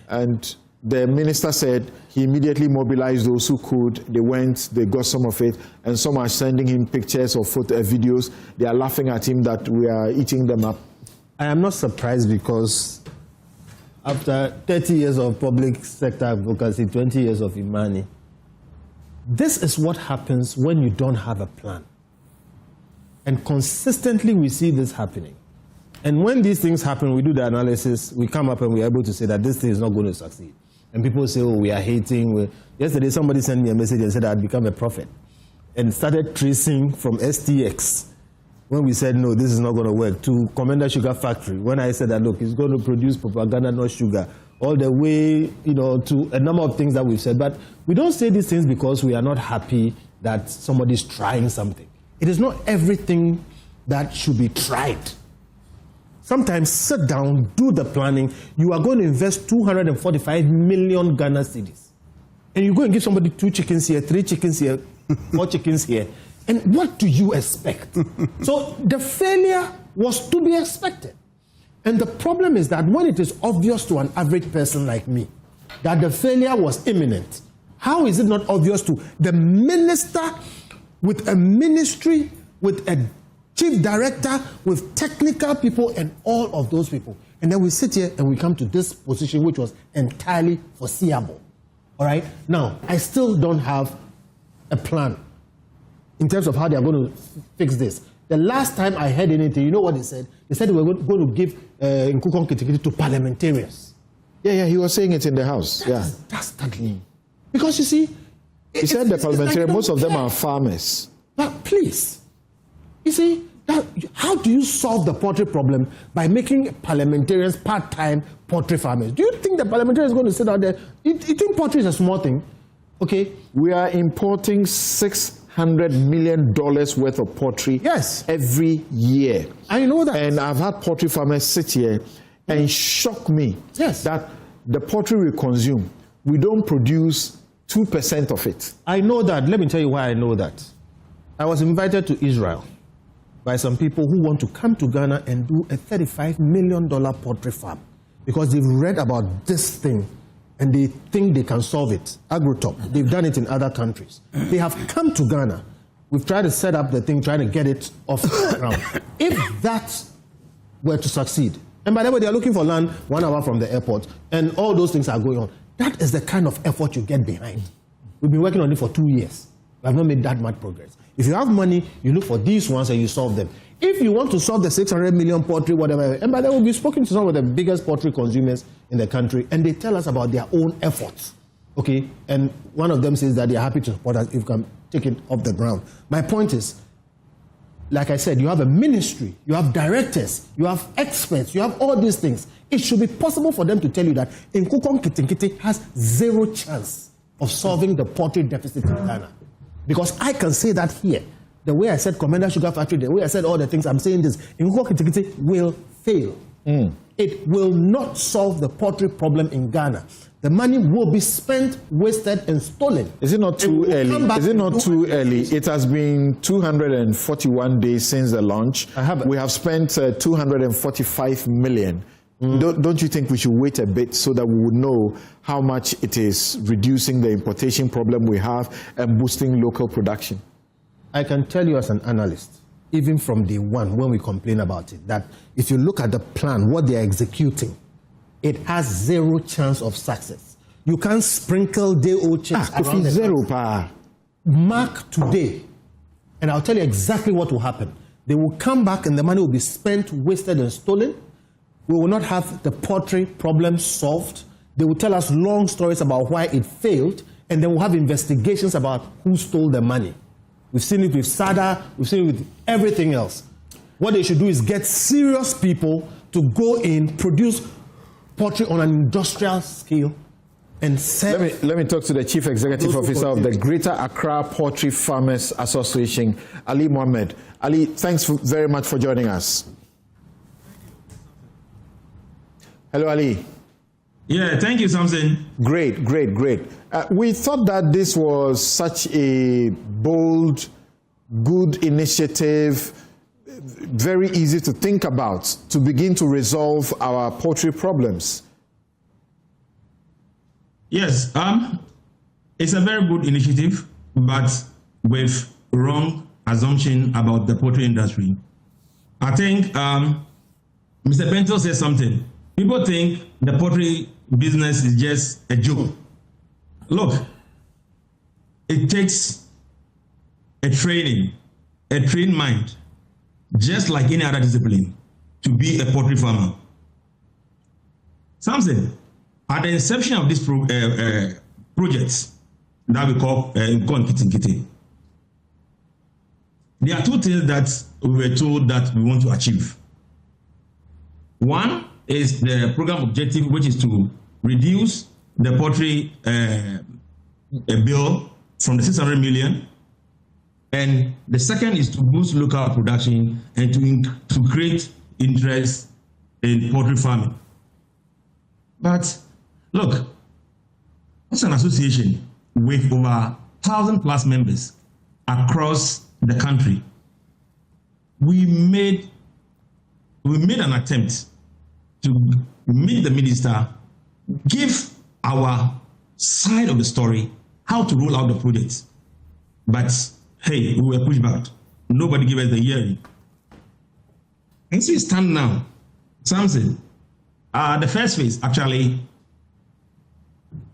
[SPEAKER 1] And the minister said he immediately mobilized those who could. They went, they got some of it, and some are sending him pictures or videos. They are laughing at him that we are eating them up.
[SPEAKER 3] I am not surprised because
[SPEAKER 2] after 30 years of public sector advocacy, 20 years of Imani. This is what happens when you don't have a plan. And consistently we see this happening. And when these things happen, we do the analysis, we come up and we're able to say that this thing is not going to succeed. And people say, oh, we are hating. Yesterday, somebody sent me a message and said I'd become a prophet. And started tracing from STX, when we said, no, this is not going to work, to Commander Sugar Factory, when I said that, look, it's going to produce propaganda, not sugar, all the way, to a number of things that we've said. But we don't say these things because we are not happy that somebody's trying something. It is not everything that should be tried. Sometimes sit down, do the planning. You are going to invest 245 million Ghana cedis. And you go and give somebody 2 chickens here, 3 chickens here, 4 chickens here. And what do you expect? So the failure was to be expected. And the problem is that when it is obvious to an average person like me that the failure was imminent, how is it not obvious to the minister with a ministry, with a chief director, with technical people and all of those people? And then we sit here and we come to this position which was entirely foreseeable. All right? Now, I still don't have a plan in terms of how they are going to fix this. The last time I heard anything, you know what they said? They said they were going to give NKOKØ to parliamentarians.
[SPEAKER 1] Yeah, he was saying it in the House.
[SPEAKER 2] That's dastardly. Because you see...
[SPEAKER 1] He said the parliamentarians, most of them are farmers.
[SPEAKER 2] But please, you see, how do you solve the poultry problem by making parliamentarians part-time poultry farmers? Do you think the parliamentarians are going to sit out there? You think poultry is a small thing? Okay.
[SPEAKER 1] We are importing $600 million worth of poultry every year.
[SPEAKER 2] I know that.
[SPEAKER 1] And I've had poultry farmers sit here and shock me that the poultry we consume, we don't produce 2% of it.
[SPEAKER 2] I know that. Let me tell you why I know that. I was invited to Israel by some people who want to come to Ghana and do a $35 million poultry farm because they've read about this thing and they think they can solve it. Agrotop, they've done it in other countries. They have come to Ghana. We've tried to set up the thing, trying to get it off the ground. If that were to succeed, and by the way, they are looking for land 1 hour from the airport, and all those things are going on. That is the kind of effort you get behind. We've been working on it for 2 years. We have not made that much progress. If you have money, you look for these ones and you solve them. If you want to solve the 600 million poultry, whatever, and by the way, we've spoken to some of the biggest poultry consumers in the country, and they tell us about their own efforts. Okay? And one of them says that they're happy to support us if we can take it off the ground. My point is, like I said, you have a ministry, you have directors, you have experts, you have all these things. It should be possible for them to tell you that NKOKØ has 0 chance of solving the poultry deficit in Ghana. Because I can say that here. The way I said Commander Sugar Factory, the way I said all the things, I'm saying this. NKOKØ will fail. It will not solve the poultry problem in Ghana. The money will be spent, wasted, and stolen.
[SPEAKER 1] Is it not too early? Is it not too early? It has been 241 days since the launch. We have spent 245 million. Don't you think we should wait a bit so that we would know how much it is reducing the importation problem we have and boosting local production?
[SPEAKER 2] I can tell you as an analyst, even from day one when we complain about it, that if you look at the plan, what they are executing, it has 0 chance of success. You can't sprinkle day-old checks around the
[SPEAKER 1] zero.
[SPEAKER 2] Mark today, and I'll tell you exactly what will happen. They will come back and the money will be spent, wasted, and stolen. We will not have the poultry problem solved. They will tell us long stories about why it failed, and then we'll have investigations about who stole the money. We've seen it with SADA, we've seen it with everything else. What they should do is get serious people to go in, produce poultry on an industrial scale, and sell.
[SPEAKER 1] Let me talk to the Chief Executive Officer of the Greater Accra Poultry Farmers Association, Ali Mohammed. Ali, thanks very much for joining us. Hello, Ali.
[SPEAKER 14] Yeah, thank you, Samson.
[SPEAKER 1] Great. We thought that this was such a bold, good initiative, very easy to think about to begin to resolve our poultry problems.
[SPEAKER 14] Yes, it's a very good initiative, but with wrong assumption about the poultry industry. I think Mr. Bento said something. People think the poultry business is just a joke. Look, it takes a trained mind, just like any other discipline, to be a poultry farmer. Samson, at the inception of this project that we call NKITINKITI, there are two things that we were told that we want to achieve. One is the program objective, which is to reduce the poultry bill from the 600 million. And the second is to boost local production and to create interest in poultry farming. But look, it's an association with over 1,000+ members across the country. We made an attempt to meet the minister, give our side of the story, how to roll out the project. But hey, we were pushed back. Nobody gave us the hearing. And so we stand now, Samson. The first phase, actually,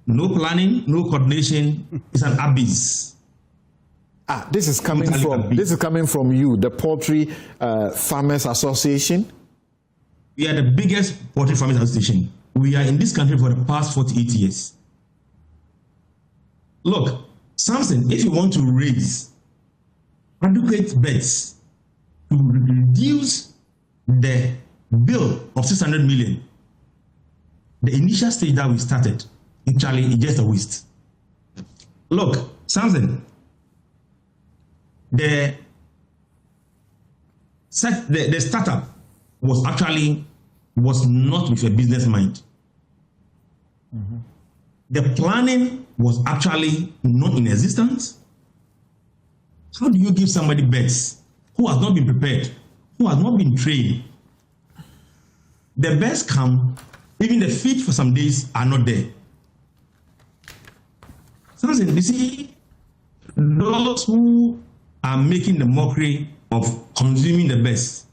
[SPEAKER 14] no planning, no coordination. It's an abyss.
[SPEAKER 1] This is coming from you, the Poultry Farmers Association.
[SPEAKER 14] We are the biggest poultry farmers association. We are in this country for the past 48 years. Look, Samson, if you want to raise adequate beds to reduce the bill of 600 million, the initial stage that we started, actually, is just a waste. Look, Samson, the startup was not with a business mind. Mm-hmm. The planning was actually not in existence. How do you give somebody beds who has not been prepared, who has not been trained? The beds come, even the feed for some days are not there. Something, you see, those who are making the mockery of consuming the best,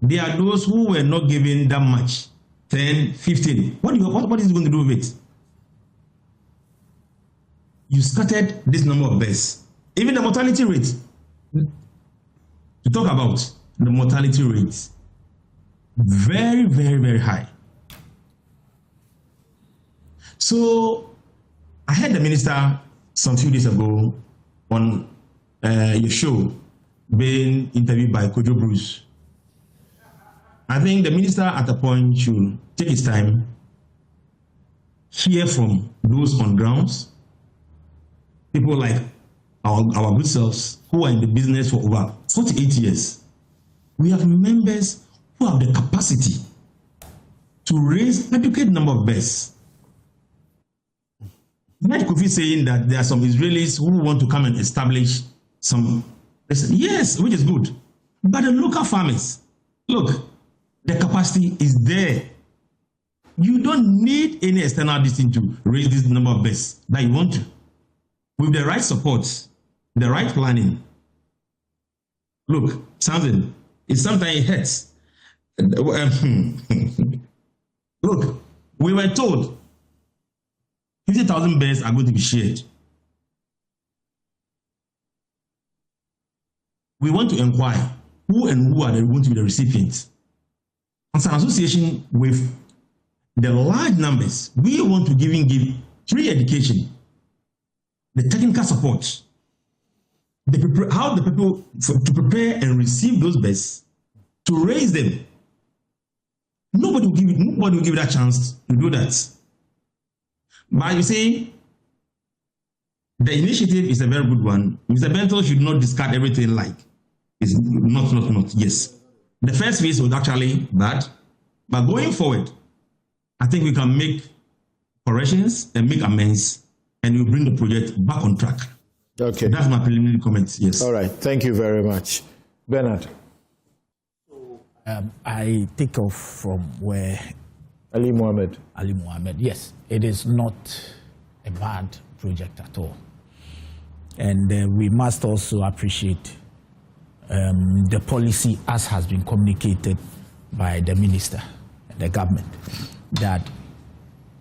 [SPEAKER 14] they are those who were not given that much, 10, 15. What is it going to do with it? You started this number of beds. Even the mortality rate. To talk about the mortality rates, very, very, very high. So I heard the minister some few days ago on your show being interviewed by Kojo Bruce. I think the minister at a point should take his time, hear from those on grounds, people like our good selves who are in the business for over 48 years. We have members who have the capacity to raise an adequate number of beds. Like Kofi saying that there are some Israelis who want to come and establish some, yes, which is good. But the local farmers, look, the capacity is there. You don't need any external listing to raise this number of beds that you want to. With the right support, the right planning. Look, something, sometimes it hurts. Look, we were told 50,000 beds are going to be shared. We want to inquire who are going to be the recipients. As an association with the large numbers, we want to give free education, the technical support, how the people to prepare and receive those beds, to raise them. Nobody will give that chance to do that. But you see, the initiative is a very good one. Mr. Bento should not discard everything like it's not. Yes. The first phase was actually bad, but going forward, I think we can make corrections and make amends, and we'll bring the project back on track.
[SPEAKER 1] Okay.
[SPEAKER 14] That's my preliminary comments, yes.
[SPEAKER 1] All right, thank you very much. Bernard.
[SPEAKER 4] I take off from where
[SPEAKER 1] Ali Mohammed,
[SPEAKER 4] yes, it is not a bad project at all. And we must also appreciate the policy as has been communicated by the minister. the government, that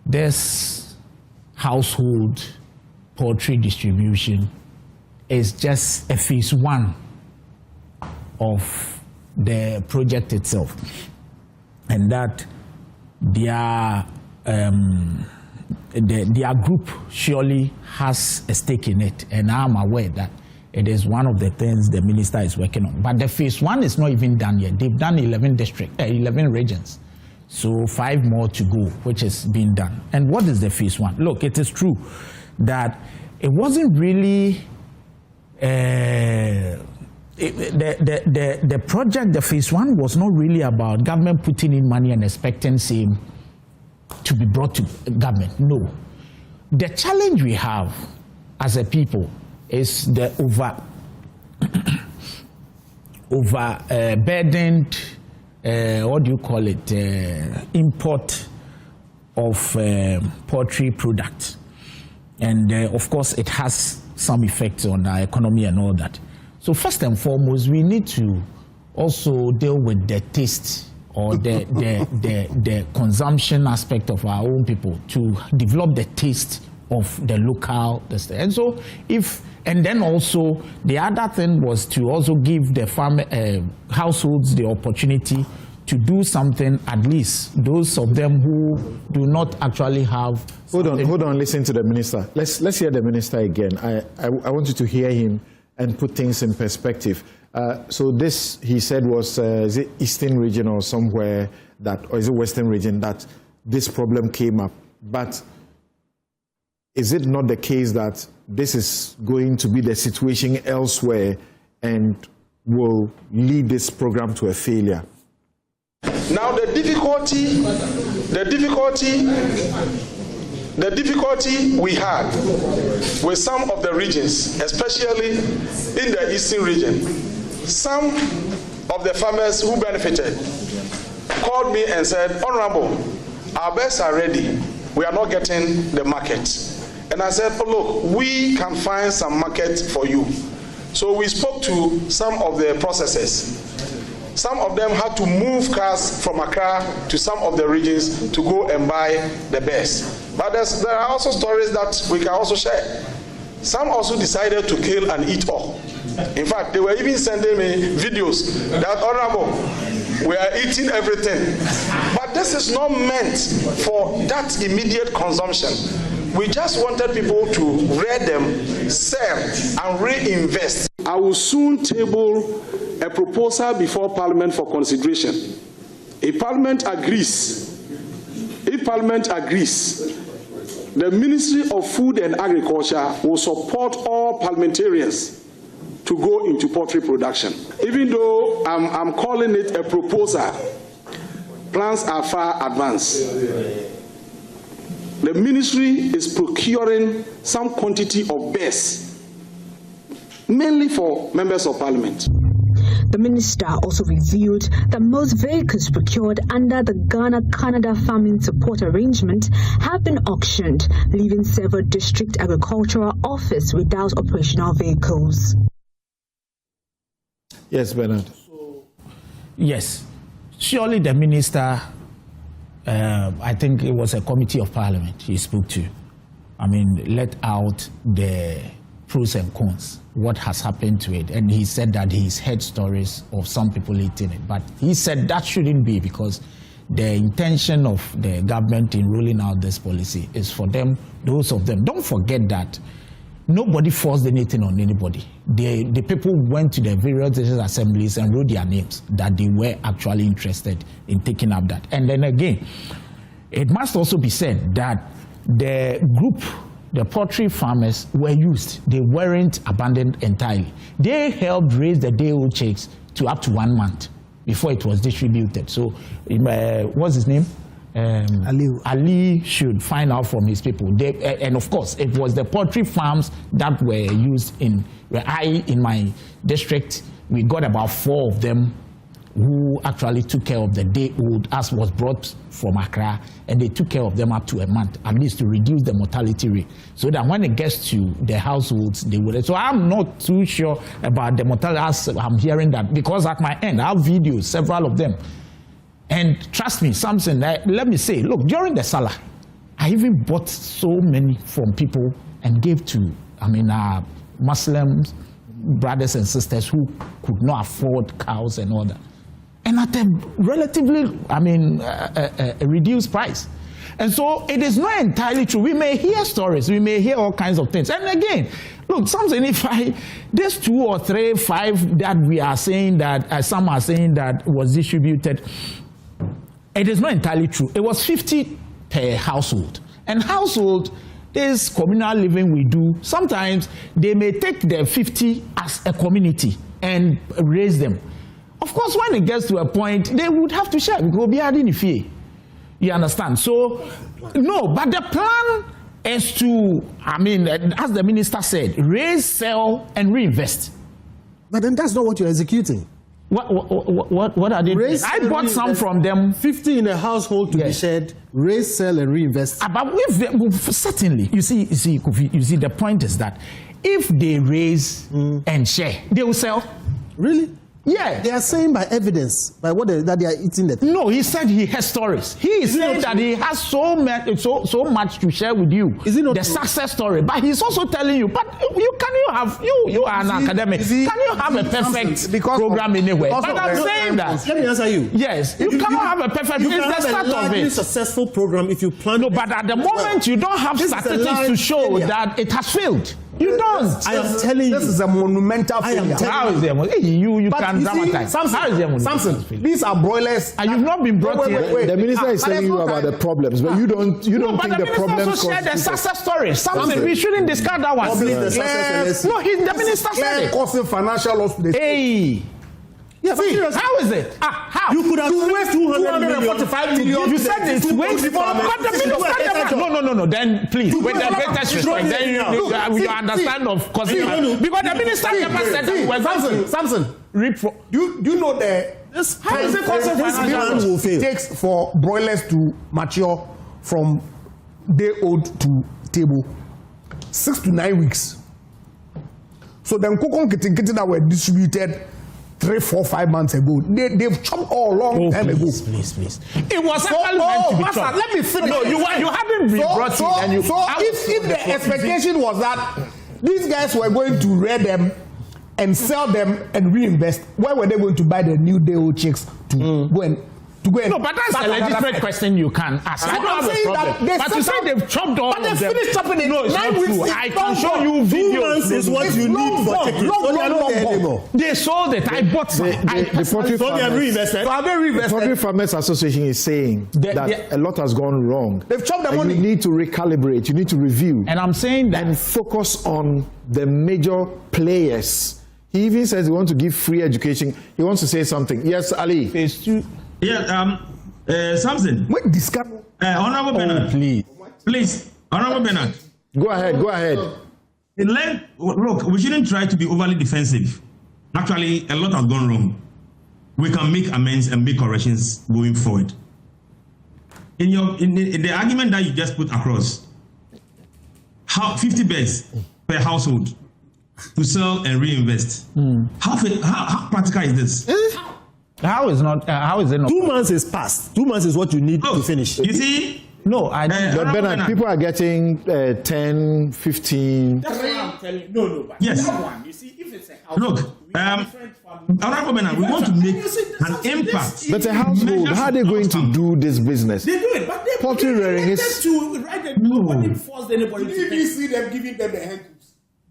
[SPEAKER 4] this household poultry distribution is just a phase 1 of the project itself, and that their group surely has a stake in it, and I'm aware that it is one of the things the minister is working on. But the phase 1 is not even done yet. They've done 11 regions, so 5 more to go, which is being done. And what is the phase 1? Look, it is true that it wasn't really the project. The phase 1 was not really about government putting in money and expecting same to be brought to government. No, the challenge we have as a people is the overburdened, what do you call it, import of poultry products. And of course, it has some effects on our economy and all that. So first and foremost, we need to also deal with the taste or the consumption aspect of our own people, to develop the taste of the local. And so and then also the other thing was to also give the households the opportunity to do something, at least those of them who do not actually have.
[SPEAKER 1] Hold on, listen to the minister. Let's hear the minister again. I want you to hear him and put things in perspective. So this, he said, was is it Eastern region or somewhere that, or is it Western region that this problem came up? But is it not the case that this is going to be the situation elsewhere and will lead this program to a failure?
[SPEAKER 15] Now the difficulty we had with some of the regions, especially in the Eastern region, some of the farmers who benefited called me and said, "Honorable, our birds are ready. We are not getting the market." And I said, "Oh, look, we can find some market for you." So we spoke to some of the processors. Some of them had to move cars from Accra to some of the regions to go and buy the birds. But there are also stories that we can also share. Some also decided to kill and eat all. In fact, they were even sending me videos that, "Honorable, we are eating everything." But this is not meant for that immediate consumption. We just wanted people to rear them, sell, and reinvest. I will soon table a proposal before Parliament for consideration. If Parliament agrees, the Ministry of Food and Agriculture will support all parliamentarians to go into poultry production. Even though I'm calling it a proposal, plans are far advanced. The ministry is procuring some quantity of birds, mainly for members of Parliament.
[SPEAKER 16] The minister also revealed that most vehicles procured under the Ghana-Canada Farming Support Arrangement have been auctioned, leaving several district agricultural offices without operational vehicles.
[SPEAKER 1] Yes, Bernard.
[SPEAKER 4] Yes, surely the minister, I think it was a committee of parliament he spoke to, let out the pros and cons, what has happened to it. And he said that he's heard stories of some people eating it. But he said that shouldn't be, because the intention of the government in rolling out this policy is for them, those of them. Don't forget that nobody forced anything on anybody. The people went to the various assemblies and wrote their names that they were actually interested in taking up that. And then again, it must also be said that the group, the poultry farmers, were used. They weren't abandoned entirely. They helped raise the day-old chicks to up to 1 month before it was distributed. So, what's his name? Ali should find out from his people. And of course, it was the poultry farms that were used in my district. We got about 4 of them who actually took care of the day-old, as was brought from Accra, and they took care of them up to a month, at least to reduce the mortality rate, so that when it gets to the households, they would. So I'm not too sure about the mortality, as I'm hearing that, because at my end, I have videos, several of them. And trust me, Samson, let me say, look, during the Salah, I even bought so many from people and gave to, Muslims, brothers and sisters who could not afford cows and all that. And at a relatively, a reduced price. And so it is not entirely true. We may hear stories, we may hear all kinds of things. And again, look, Samson, if this 2 or 3, 5 that we are saying that, some are saying that was distributed, it is not entirely true. It was 50 per household. And household, this communal living we do, sometimes they may take the 50 as a community and raise them. Of course, when it gets to a point, they would have to share. You understand? So, no, but the plan is to, as the minister said, raise, sell, and reinvest.
[SPEAKER 3] But then that's not what you're executing.
[SPEAKER 4] What are they doing? I bought some from them.
[SPEAKER 3] 50 in a household to be shared, raise, sell, and reinvest.
[SPEAKER 4] But certainly, you see, the point is that if they raise and share, they will sell.
[SPEAKER 3] Really?
[SPEAKER 4] Yeah.
[SPEAKER 3] They are saying by evidence, by that they are eating the thing.
[SPEAKER 4] No, he said he has stories. He is saying that he has so much to share with you.
[SPEAKER 3] Is it not
[SPEAKER 4] the success story? But he's also telling you, but you are an academic. Can you have a perfect program anywhere? But I'm saying that.
[SPEAKER 3] Let me answer you.
[SPEAKER 4] Yes. You cannot have a perfect.
[SPEAKER 3] You can
[SPEAKER 4] it's the
[SPEAKER 3] have
[SPEAKER 4] start of it.
[SPEAKER 3] Successful program if you plan.
[SPEAKER 4] No, but at the moment you don't have statistics to show that it has failed. You don't.
[SPEAKER 3] I am telling you.
[SPEAKER 4] This is a monumental failure. How is there? You can dramatize.
[SPEAKER 3] Samson, these are broilers.
[SPEAKER 4] And you've not been brought here.
[SPEAKER 1] The minister is telling you about the problems, but you don't think the problems
[SPEAKER 4] also shared the success story. Samson, we shouldn't discard that one. The minister said it.
[SPEAKER 3] Causing financial loss to the
[SPEAKER 4] state. Yeah, see, how is it? How?
[SPEAKER 3] You could have
[SPEAKER 4] waste
[SPEAKER 3] 245 million.
[SPEAKER 4] You said it's waste, but the minister never. No. Then please, with the greatest respect, then you understand of course because the minister never said that.
[SPEAKER 3] Samson, you know this.
[SPEAKER 4] How is it causing financial loss?
[SPEAKER 3] It takes for broilers to mature from day old to table 6 to 9 weeks. So then NKOKÅ that were distributed 3, 4, 5 months ago. They've chopped all long time ago.
[SPEAKER 4] Please. It was actually meant to be chopped.
[SPEAKER 3] Let me finish.
[SPEAKER 4] No, you hadn't been brought in. And
[SPEAKER 3] if the expectation was that these guys were going to rear them and sell them and reinvest, where were they going to buy the new day-old chicks to go and?
[SPEAKER 4] No, but that's a legitimate question you can ask. I don't have a problem. But you say they've chopped all of them.
[SPEAKER 3] But they finished chopping it.
[SPEAKER 4] No, it's not true. I can show you videos.
[SPEAKER 3] 2 months is what you need for taking.
[SPEAKER 4] No. They sold it. I bought some.
[SPEAKER 1] The Poultry Farmers Association is saying that a lot has gone wrong.
[SPEAKER 3] They've chopped the money.
[SPEAKER 1] You need to recalibrate. You need to review.
[SPEAKER 4] And I'm saying that.
[SPEAKER 1] And focus on the major players. He even says he wants to give free education. He wants to say something. Yes, Ali.
[SPEAKER 14] Phase 2. Yeah, Samson.
[SPEAKER 3] Wait, discuss.
[SPEAKER 14] Honorable Bernard. Please, Honorable Bernard.
[SPEAKER 1] Go ahead.
[SPEAKER 14] Look, we shouldn't try to be overly defensive. Actually, a lot has gone wrong. We can make amends and make corrections going forward. In the argument that you just put across, 50 beds per household to sell and reinvest. How practical is this?
[SPEAKER 4] How is it not?
[SPEAKER 3] 2 months is past. 2 months is what you need to finish.
[SPEAKER 14] You see?
[SPEAKER 4] No, I don't.
[SPEAKER 1] But Bernard, people are getting 10, 15.
[SPEAKER 4] That's what I'm telling you. No. But
[SPEAKER 14] yes.
[SPEAKER 4] That one, you see, if it's a house.
[SPEAKER 14] Look, Honorable Bernard, we want to make an impact.
[SPEAKER 1] But a household, how are they going to do this business?
[SPEAKER 4] They do it, but they
[SPEAKER 1] poultry rearing is.
[SPEAKER 4] Nobody forced anybody to.
[SPEAKER 3] Did you see them giving them the hand?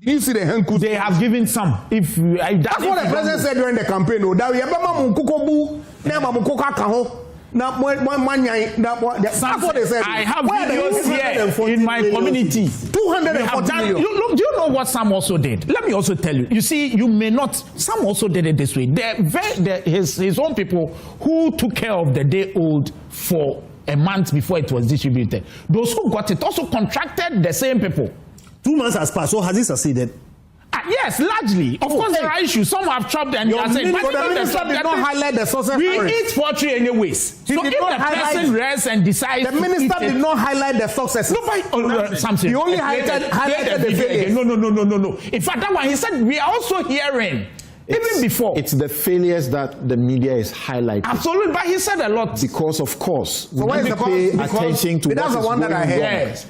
[SPEAKER 3] You see the hand.
[SPEAKER 4] They have given some. That's
[SPEAKER 3] what the president said during the campaign. That we have that's what they said.
[SPEAKER 4] I have videos here in my community.
[SPEAKER 3] 240 million.
[SPEAKER 4] Look, do you know what Sam also did? Let me also tell you. You see, you may not. Sam also did it this way. His own people who took care of the day old for a month before it was distributed. Those who got it also contracted the same people.
[SPEAKER 3] 2 months has passed, so has he succeeded?
[SPEAKER 4] Yes, largely. Of course, there are issues. Some have chopped and you are saying,
[SPEAKER 3] but the minister did not highlight the success
[SPEAKER 4] stories. We eat poultry anyways. So if the person rests and decides
[SPEAKER 3] the minister did not highlight the success.
[SPEAKER 4] Nobody, something.
[SPEAKER 3] He only highlighted the failure.
[SPEAKER 4] No. In fact, that one, he said, we are also hearing Even before.
[SPEAKER 1] It's the failures that the media is highlighting.
[SPEAKER 4] Absolutely, but he said a lot.
[SPEAKER 1] Because, of course,
[SPEAKER 3] so
[SPEAKER 1] we need to pay attention to
[SPEAKER 3] that's the one that I heard.
[SPEAKER 4] Yes.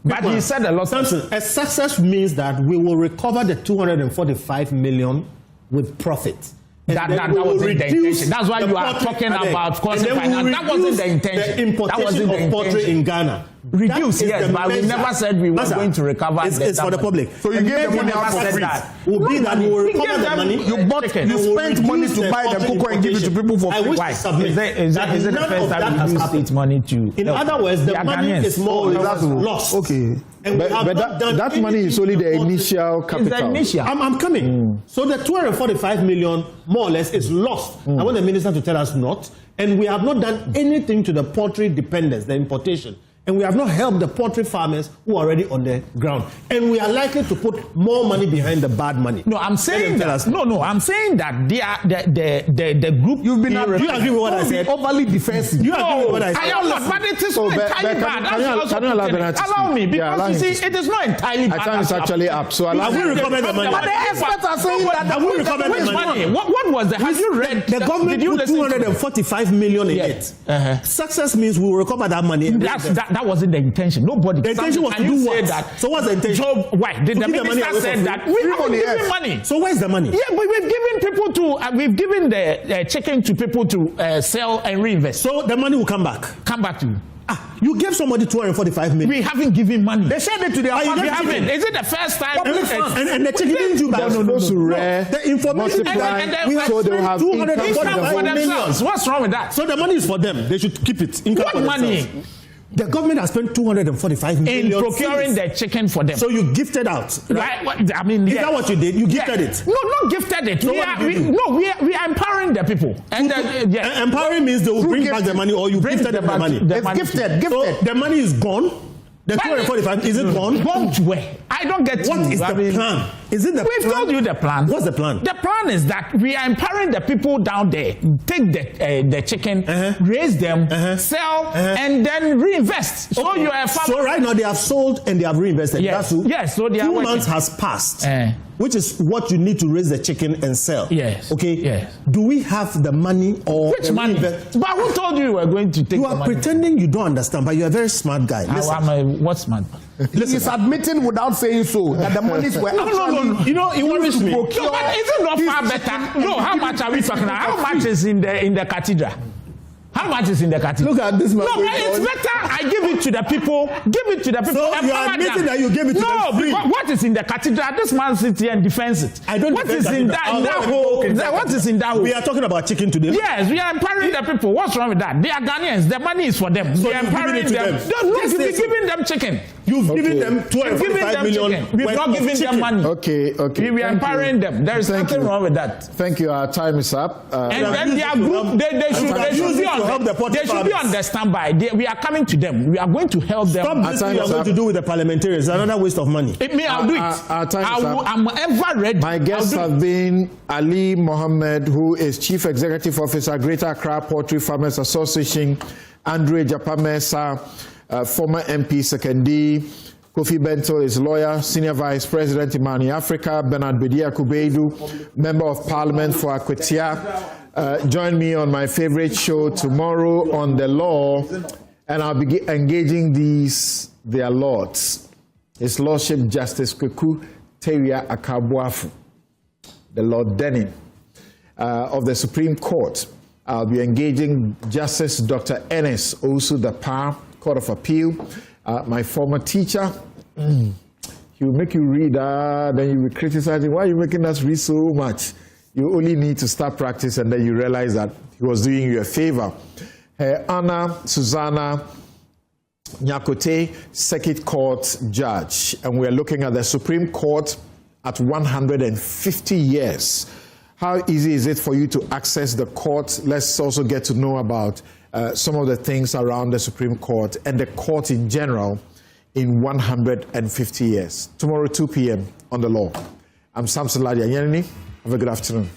[SPEAKER 4] But he said a lot.
[SPEAKER 2] Samson, a success means that we will recover the 245 million with profit.
[SPEAKER 4] That wasn't the intention. That's why you are talking about cost finance. That wasn't the intention.
[SPEAKER 2] The importation of poultry in Ghana.
[SPEAKER 4] Reduce, yes, but we never said we were going to recover.
[SPEAKER 2] It's for the public.
[SPEAKER 3] So you gave the money out for free.
[SPEAKER 2] Will be that we will recover the money.
[SPEAKER 3] You spent money to buy the cocoa and give it to people for free.
[SPEAKER 2] Why?
[SPEAKER 4] Is it the first time you use state money to?
[SPEAKER 2] In other words, the money is more lost.
[SPEAKER 3] Okay.
[SPEAKER 1] But that money is only the initial capital.
[SPEAKER 4] It's the initial.
[SPEAKER 2] I'm coming. So the 245 million, more or less, is lost. I want the minister to tell us not. And we have not done anything to the poultry dependence, the importation. And we have not helped the poultry farmers who are already on the ground. And we are likely to put more money behind the bad money.
[SPEAKER 4] No, I'm saying that. No, I'm saying that the group.
[SPEAKER 3] You've been.
[SPEAKER 2] Do you agree with what I said?
[SPEAKER 3] Overly defensive.
[SPEAKER 2] You agree with what I said?
[SPEAKER 4] I am not, but it is not entirely bad. Allow me, because you see, it is not entirely bad.
[SPEAKER 1] I think it's actually up. So
[SPEAKER 2] have we recovered the money?
[SPEAKER 3] But the experts are saying that
[SPEAKER 2] have we recovered the money?
[SPEAKER 4] What was the? Have you read?
[SPEAKER 2] The government put 245 million in it. Success means we will recover that money.
[SPEAKER 4] That wasn't the intention. Nobody.
[SPEAKER 2] The intention was to do what?
[SPEAKER 4] That.
[SPEAKER 2] So what's the intention?
[SPEAKER 4] So why did the minister say that we haven't given money?
[SPEAKER 2] So where's the money?
[SPEAKER 4] Yeah, but we've given people to we've given the chicken to people to sell and reinvest.
[SPEAKER 2] So the money will come back.
[SPEAKER 4] Come back to you.
[SPEAKER 2] You gave somebody 245 million.
[SPEAKER 4] We haven't given money.
[SPEAKER 2] They shared it to their family.
[SPEAKER 4] We haven't. Is it the first time?
[SPEAKER 2] And the chicken didn't do that.
[SPEAKER 1] The
[SPEAKER 2] information
[SPEAKER 1] so they will have
[SPEAKER 2] 245 million.
[SPEAKER 4] What's wrong with that?
[SPEAKER 2] So the money is for them. They should keep it.
[SPEAKER 4] What money?
[SPEAKER 2] The government has spent 245 million
[SPEAKER 4] in procuring the chicken for them.
[SPEAKER 2] So you gifted out,
[SPEAKER 4] right? I mean,
[SPEAKER 2] is that what you did? You gifted it?
[SPEAKER 4] No, not gifted it.
[SPEAKER 2] So
[SPEAKER 4] we are empowering the people. And
[SPEAKER 2] empowering means they will bring back the money, or you gifted them the money.
[SPEAKER 3] It's gifted.
[SPEAKER 2] So the money is gone. The 245, is it gone?
[SPEAKER 4] Gone to where? I don't get
[SPEAKER 2] what is the plan? Is it the
[SPEAKER 4] We've
[SPEAKER 2] plan?
[SPEAKER 4] told you the plan.
[SPEAKER 2] What's the plan?
[SPEAKER 4] The plan is that we are empowering the people down there. Take the chicken, raise them, sell, and then reinvest. So you are.
[SPEAKER 2] So right now they have sold and they have reinvested.
[SPEAKER 4] Yes. Yes. So they are
[SPEAKER 2] 2 months has passed. Which is what you need to raise the chicken and sell.
[SPEAKER 4] Yes.
[SPEAKER 2] Okay.
[SPEAKER 4] Yes.
[SPEAKER 2] Do we have the money or
[SPEAKER 4] which money? But who told you were going to take?
[SPEAKER 2] You are pretending you don't understand, but you're a very smart guy.
[SPEAKER 4] What smart?
[SPEAKER 3] He's admitting without saying so that the monies were
[SPEAKER 4] no. You know, it worries me. No, but is it not far better? No, how much are we talking about? How much is in the cathedral? How much is in the cathedral?
[SPEAKER 2] Look at this man.
[SPEAKER 4] No, but it's better I give it to the people. Give it to the people.
[SPEAKER 2] So you are admitting that you gave it to them free.
[SPEAKER 4] No, what is in the cathedral? This man sits here and defends it.
[SPEAKER 2] I don't
[SPEAKER 4] What is in that hole? What is in that hole?
[SPEAKER 2] We are talking about chicken today.
[SPEAKER 4] Yes, we are empowering the people. What's wrong with that? They are Ghanaians. The money is for them.
[SPEAKER 2] So
[SPEAKER 4] we are empowering them. No, you've been giving them chicken.
[SPEAKER 2] You've given them 245 million.
[SPEAKER 4] We've not given them money.
[SPEAKER 1] Okay.
[SPEAKER 4] We are empowering them. There is nothing wrong with that.
[SPEAKER 1] Thank you. Our time is up.
[SPEAKER 4] And then their group, they should be on the standby. We are coming to them. We are going to help them.
[SPEAKER 2] Stop this thing you are going to do with the parliamentarians. It's another waste of money.
[SPEAKER 4] I'll do it.
[SPEAKER 1] Our time is up.
[SPEAKER 4] I'm ever ready.
[SPEAKER 1] My guests have been Ali Mohammed, who is Chief Executive Officer, Greater Accra Poultry Farmers Association, Andre Japamesa, former MP Sekendi, Kofi Bento is lawyer, Senior Vice President Imani Africa, Bernard Bedia Kubedu, Member of Parliament for Akwetia. Join me on my favorite show tomorrow on the law, and I'll be engaging their lords. His Lordship Justice Kweku Teria Akabuafu, the Lord Denning of the Supreme Court. I'll be engaging Justice Dr. Ennis Osu Dapa, Court of Appeal, my former teacher. He will make you read, then you will criticize him. Why are you making us read so much? You only need to start practice, and then you realize that he was doing you a favor. Anna Susanna Nyakote, Circuit Court Judge, and we're looking at the Supreme Court at 150 years. How easy is it for you to access the court? Let's also get to know about some of the things around the Supreme Court and the court in general in 150 years. Tomorrow, 2 p.m. on The Law. I'm Samson Lardy Anyenini. Have a good afternoon.